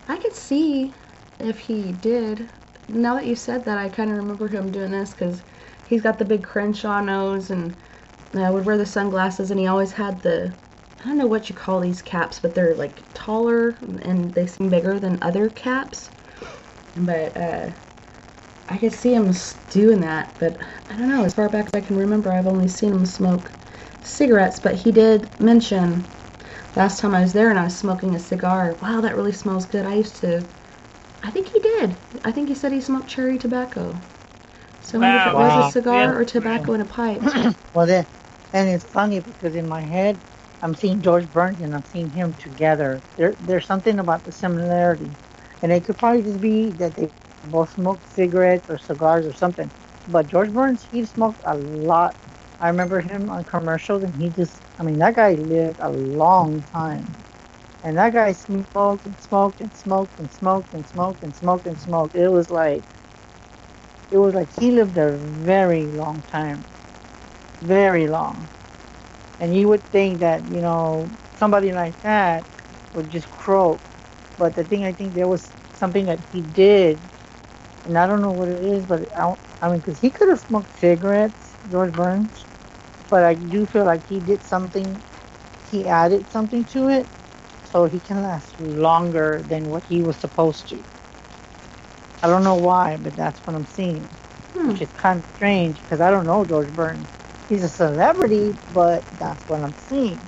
I could see if he did. Now that you said that, I kind of remember him doing this, because he's got the big Crenshaw nose, and would wear the sunglasses, and he always had I don't know what you call these caps, but they're like taller, and they seem bigger than other caps. But I could see him doing that, but I don't know, as far back as I can remember, I've only seen him smoke cigarettes. But he did mention last time I was there and I was smoking a cigar, wow, that really smells good. I think he did. I think he said he smoked cherry tobacco. So I wonder if it was a cigar or tobacco in a pipe. Well, then, and it's funny because in my head, I'm seeing George Burns and I'm seeing him together. There's something about the similarity. And it could probably just be that they both smoked cigarettes or cigars or something. But George Burns, he smoked a lot. I remember him on commercials, and that guy lived a long time. And that guy smoked and smoked and smoked and smoked and smoked and smoked and smoked. It was like he lived a very long time. Very long. And you would think that, somebody like that would just croak. But the thing, I think there was something that he did, and I don't know what it is, but because he could have smoked cigarettes, George Burns, but I do feel like he did something, he added something to it, so he can last longer than what he was supposed to. I don't know why, but that's what I'm seeing, which is kind of strange, because I don't know George Burns. He's a celebrity, but that's what I'm seeing.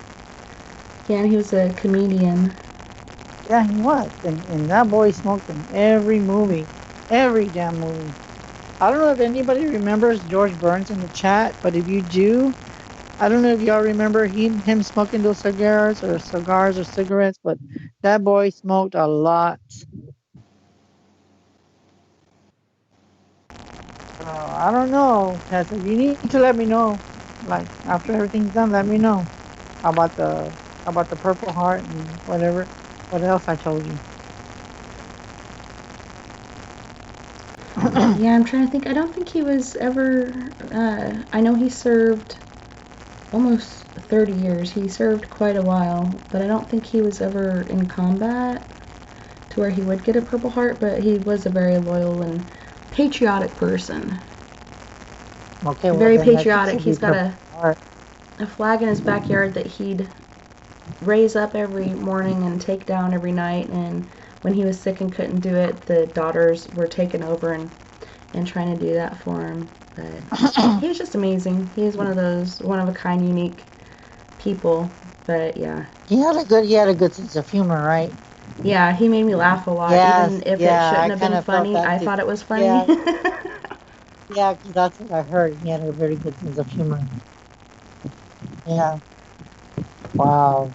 Yeah, and he was a comedian. Yeah, he was. And that boy smoked in every movie. Every damn movie. I don't know if anybody remembers George Burns in the chat, but if you do, I don't know if y'all remember him smoking those cigars or cigarettes, but that boy smoked a lot. I don't know, Tessa. You need to let me know. Like, after everything's done, let me know about the Purple Heart and what else I told you. Yeah, I'm trying to think. I don't think he was ever, I know he served almost 30 years. He served quite a while, but I don't think he was ever in combat to where he would get a Purple Heart, but he was a very loyal and patriotic person. Okay, well, very patriotic. He's got a flag in his backyard that he'd raise up every morning and take down every night, and when he was sick and couldn't do it, the daughters were taking over and trying to do that for him. But he was just amazing. He was one of those one-of-a-kind, unique people. But yeah, he had a good sense of humor, right? Yeah, he made me laugh a lot. Yes, even if it yeah, shouldn't have been funny, I thought it was funny. Yeah, because that's what I heard. He had a very good sense of humor. Yeah. Wow.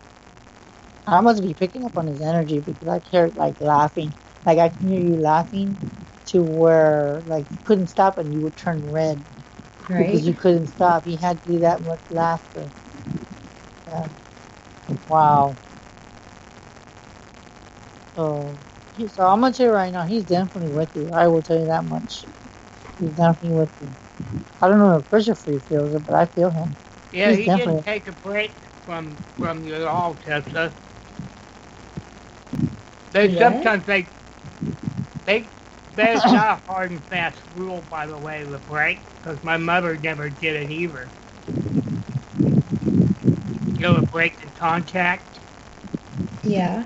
I must be picking up on his energy because I hear like laughing. Like I can hear you laughing to where like you couldn't stop and you would turn red. Right. Because you couldn't stop. He had to do that much laughter. Yeah. Wow. So I'm gonna tell you right now, he's definitely with you. I will tell you that much. He's definitely with you. I don't know if Christopher feels it, but I feel him. Yeah, He's he definitely didn't take a break from you at all, Tessa. There's What? sometimes that's not a hard and fast rule, by the way, the break, because my mother never did it either. You know, the break in contact. Yeah.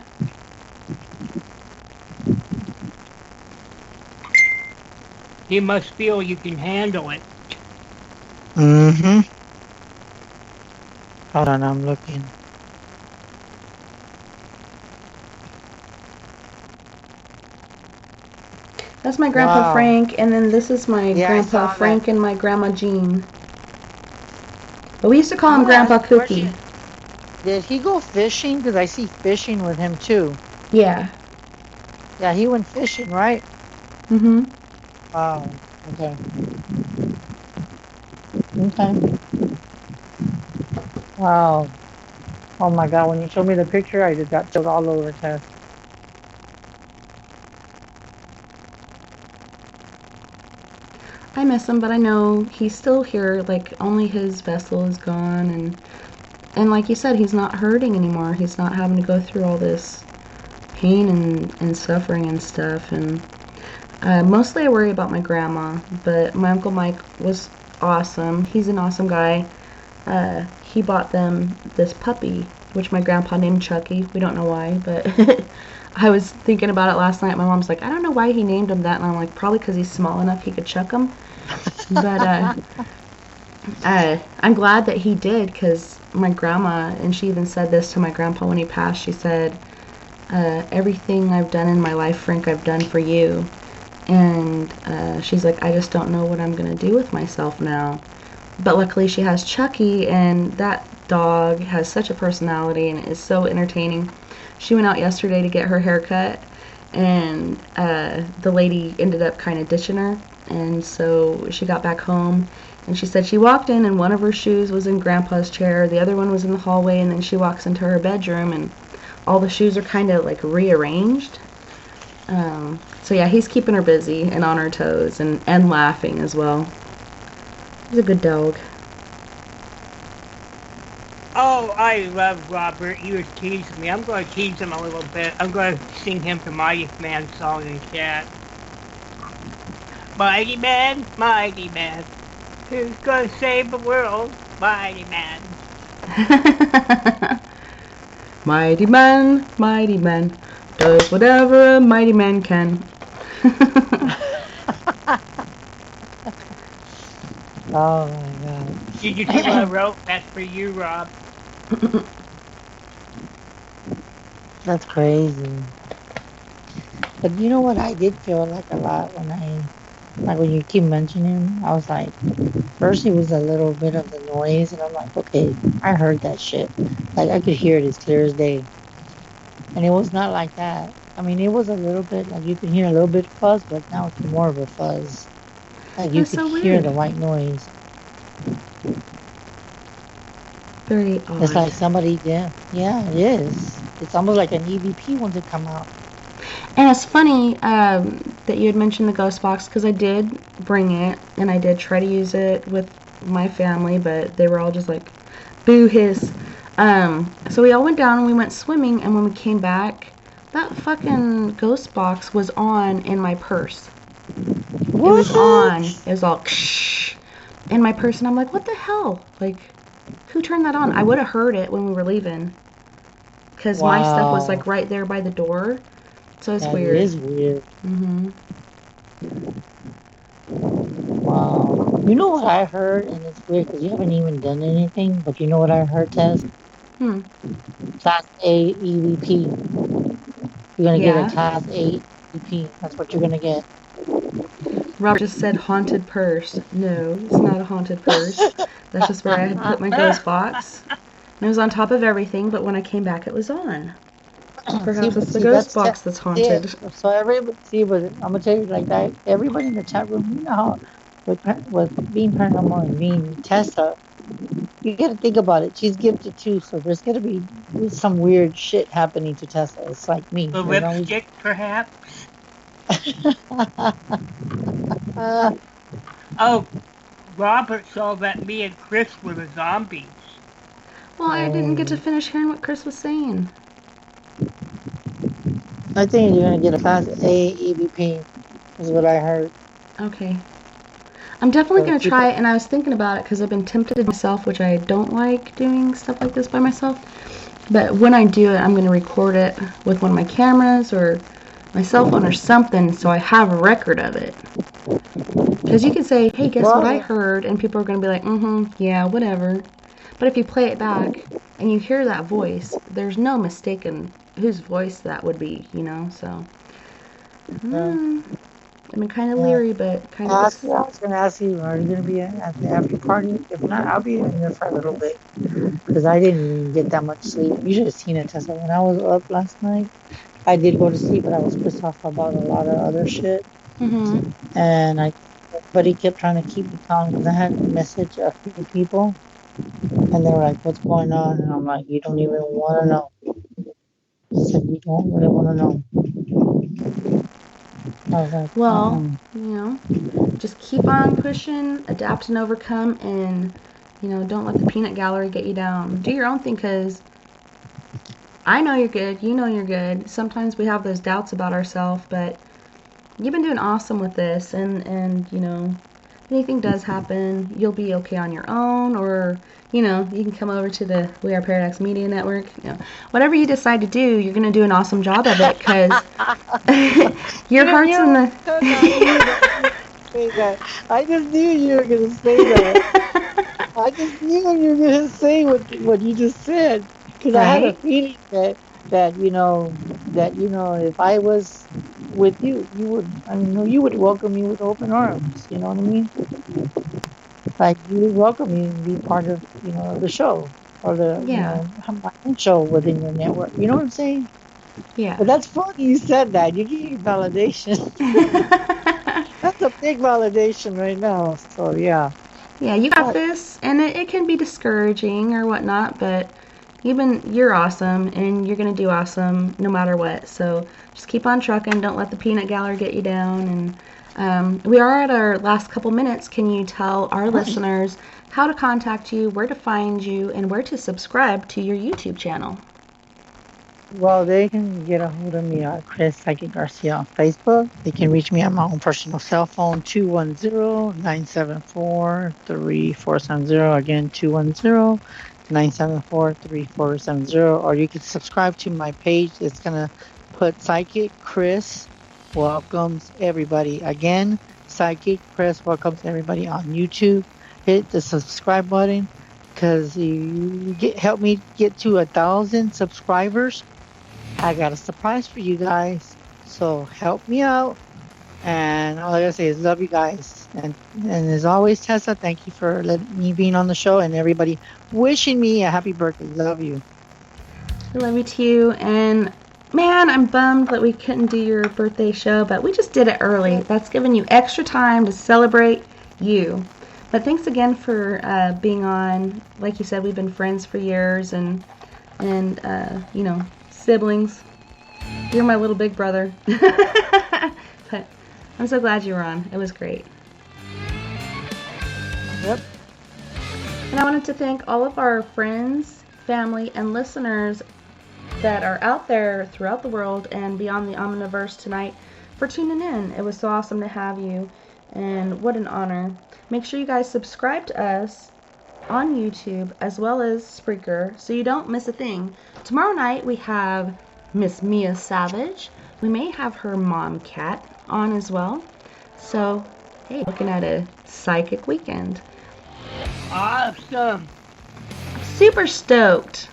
You must feel you can handle it. Mm-hmm. Hold on, I'm looking. That's my Grandpa Wow. Frank, and then this is my Yeah, I Grandpa saw that. Frank and my Grandma Jean. But we used to call I him wanna ask Grandpa you a Cookie. question. Did he go fishing? Because I see fishing with him too. Yeah. Yeah, he went fishing, right? Mm-hmm. Wow. Okay. Okay. Wow. Oh my God! When you showed me the picture, I just got chilled all over, Tess. I miss him, but I know he's still here. Like, only his vessel is gone, and like you said, he's not hurting anymore. He's not having to go through all this pain and suffering and stuff. And mostly I worry about my grandma, but my Uncle Mike was awesome. He's an awesome guy. He bought them this puppy, which my grandpa named Chucky. We don't know why, but I was thinking about it last night. My mom's like, I don't know why he named him that, and I'm like, probably because he's small enough he could chuck him. But I'm glad that he did, because my grandma, and she even said this to my grandpa when he passed, she said, everything I've done in my life, Frank, I've done for you. And she's like, I just don't know what I'm going to do with myself now. But luckily she has Chucky, and that dog has such a personality and is so entertaining. She went out yesterday to get her hair cut, and the lady ended up kind of ditching her. And so she got back home, and she said she walked in and one of her shoes was in Grandpa's chair, the other one was in the hallway, and then she walks into her bedroom and all the shoes are kind of like rearranged. So yeah, he's keeping her busy and on her toes and laughing as well. He's a good dog. Oh, I love Robert. He was teasing me. I'm going to tease him a little bit. I'm going to sing him the Mighty Man song in chat. Mighty Man, who's going to save the world? Mighty Man. Mighty man, does whatever a mighty man can. Oh my God. Did you see what I wrote? That's for you, Rob. That's crazy. But you know what? I did feel like a lot when you keep mentioning him. I was like, first it was a little bit of the noise, and I'm like, okay, I heard that shit. Like I could hear it as clear as day. And it was not like that. I mean, it was a little bit like you could hear a little bit of fuzz, but now it's more of a fuzz. Like you That's could so hear weird. the white noise. Very odd. It's like somebody, yeah, it is. It's almost like an EVP once it come out. And it's funny that you had mentioned the ghost box, because I did bring it and I did try to use it with my family, but they were all just like, boo hiss. So we all went down and we went swimming, and when we came back, that fucking ghost box was on in my purse. What? It was on. It was all in my purse, and I'm like, what the hell? Like, who turned that on? I would have heard it when we were leaving, because my stuff was like right there by the door. So it's That weird. is weird. Mhm. Wow. You know what I heard, and it's weird because you haven't even done anything, but you know what I heard, Tess? Class A EVP. You're gonna get a Yeah. Class A EVP. That's what you're gonna get. Robert just said haunted purse. No, it's not a haunted purse. That's just where I had put my ghost box. And it was on top of everything, but when I came back, it was on. Perhaps it's the ghost box that's haunted. So everybody, but I'm gonna tell you like that. Everybody in the chat room, you know how with being paranormal and being Tessa, you got to think about it. She's gifted too, so there's gonna be some weird shit happening to Tessa. It's like me. The There's always lipstick, perhaps? Oh, Robert saw that me and Chris were the zombies. Well, I didn't get to finish hearing what Chris was saying. I think you're going to get a class A EVP, is what I heard. Okay. I'm definitely So going to keep try it. it, and I was thinking about it because I've been tempted myself, which I don't like doing stuff like this by myself. But when I do it, I'm going to record it with one of my cameras or my cell phone or something so I have a record of it. Because you can say, hey, guess what I heard? And people are going to be like, yeah, whatever. But if you play it back and you hear that voice, there's no mistaking whose voice that would be, you know? So, I'm kind of leery, but kind of... I was going to ask you, are you going to be at the after party? If not, I'll be in there for a little bit. Because I didn't even get that much sleep. You should have seen it, Tessa. When I was up last night, I did go to sleep, but I was pissed off about a lot of other shit. And everybody kept trying to keep me calm because I had a message of a few people. And they were like, what's going on? And I'm like, you don't even want to know. I said, you don't really want to know. I was like, well, you know, just keep on pushing, adapt and overcome, and, you know, don't let the peanut gallery get you down. Do your own thing, because I know you're good. You know you're good. Sometimes we have those doubts about ourselves, but you've been doing awesome with this, and you know, if anything does happen, you'll be okay on your own, or, you know, you can come over to the We Are Paradox Media Network. You know, whatever you decide to do, you're going to do an awesome job of it, because your heart's in the... I just knew you were going to say that. I just knew you were going to say what you just said, because I had a feeling that you know if I was with you, you would welcome me with open arms. You know what I mean? Like, you would welcome me and be part of, you know, the show, or the you know, my own show within your network. You know what I'm saying? Yeah. But that's funny you said that. You gave me validation. That's a big validation right now. So yeah. Yeah, you got this, and it can be discouraging or whatnot, but you're awesome, and you're going to do awesome no matter what. So just keep on trucking. Don't let the peanut gallery get you down. And we are at our last couple minutes. Can you tell our listeners how to contact you, where to find you, and where to subscribe to your YouTube channel? Well, they can get a hold of me at Chris Psychic Garcia on Facebook. They can reach me at my own personal cell phone, 210-974-3470. Again, 210-974-3470. Or you can subscribe to my page. It's going to put Psychic Chris welcomes everybody. Again, Psychic Chris welcomes everybody on YouTube. Hit the subscribe button, because you help me get to 1,000 subscribers. I got a surprise for you guys, so help me out. And all I gotta say is love you guys. And as always, Tessa, thank you for letting me being on the show, and everybody wishing me a happy birthday. Love you. I love you too. And man, I'm bummed that we couldn't do your birthday show, but we just did it early. That's giving you extra time to celebrate you. But thanks again for being on. Like you said, we've been friends for years, and you know, siblings. You're my little big brother. But I'm so glad you were on. It was great. Yep. And I wanted to thank all of our friends, family, and listeners that are out there throughout the world and beyond the Omniverse tonight for tuning in. It was so awesome to have you, and what an honor. Make sure you guys subscribe to us on YouTube as well as Spreaker so you don't miss a thing. Tomorrow night we have Miss Mia Savage. We may have her mom cat on as well. So, hey, looking at a psychic weekend. Awesome. Super stoked.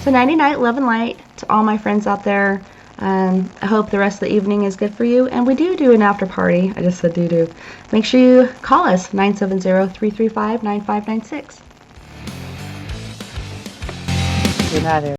So nighty night, love and light to all my friends out there. I hope the rest of the evening is good for you. And we do an after party. I just said do. Make sure you call us, 970-335-9596. Good night,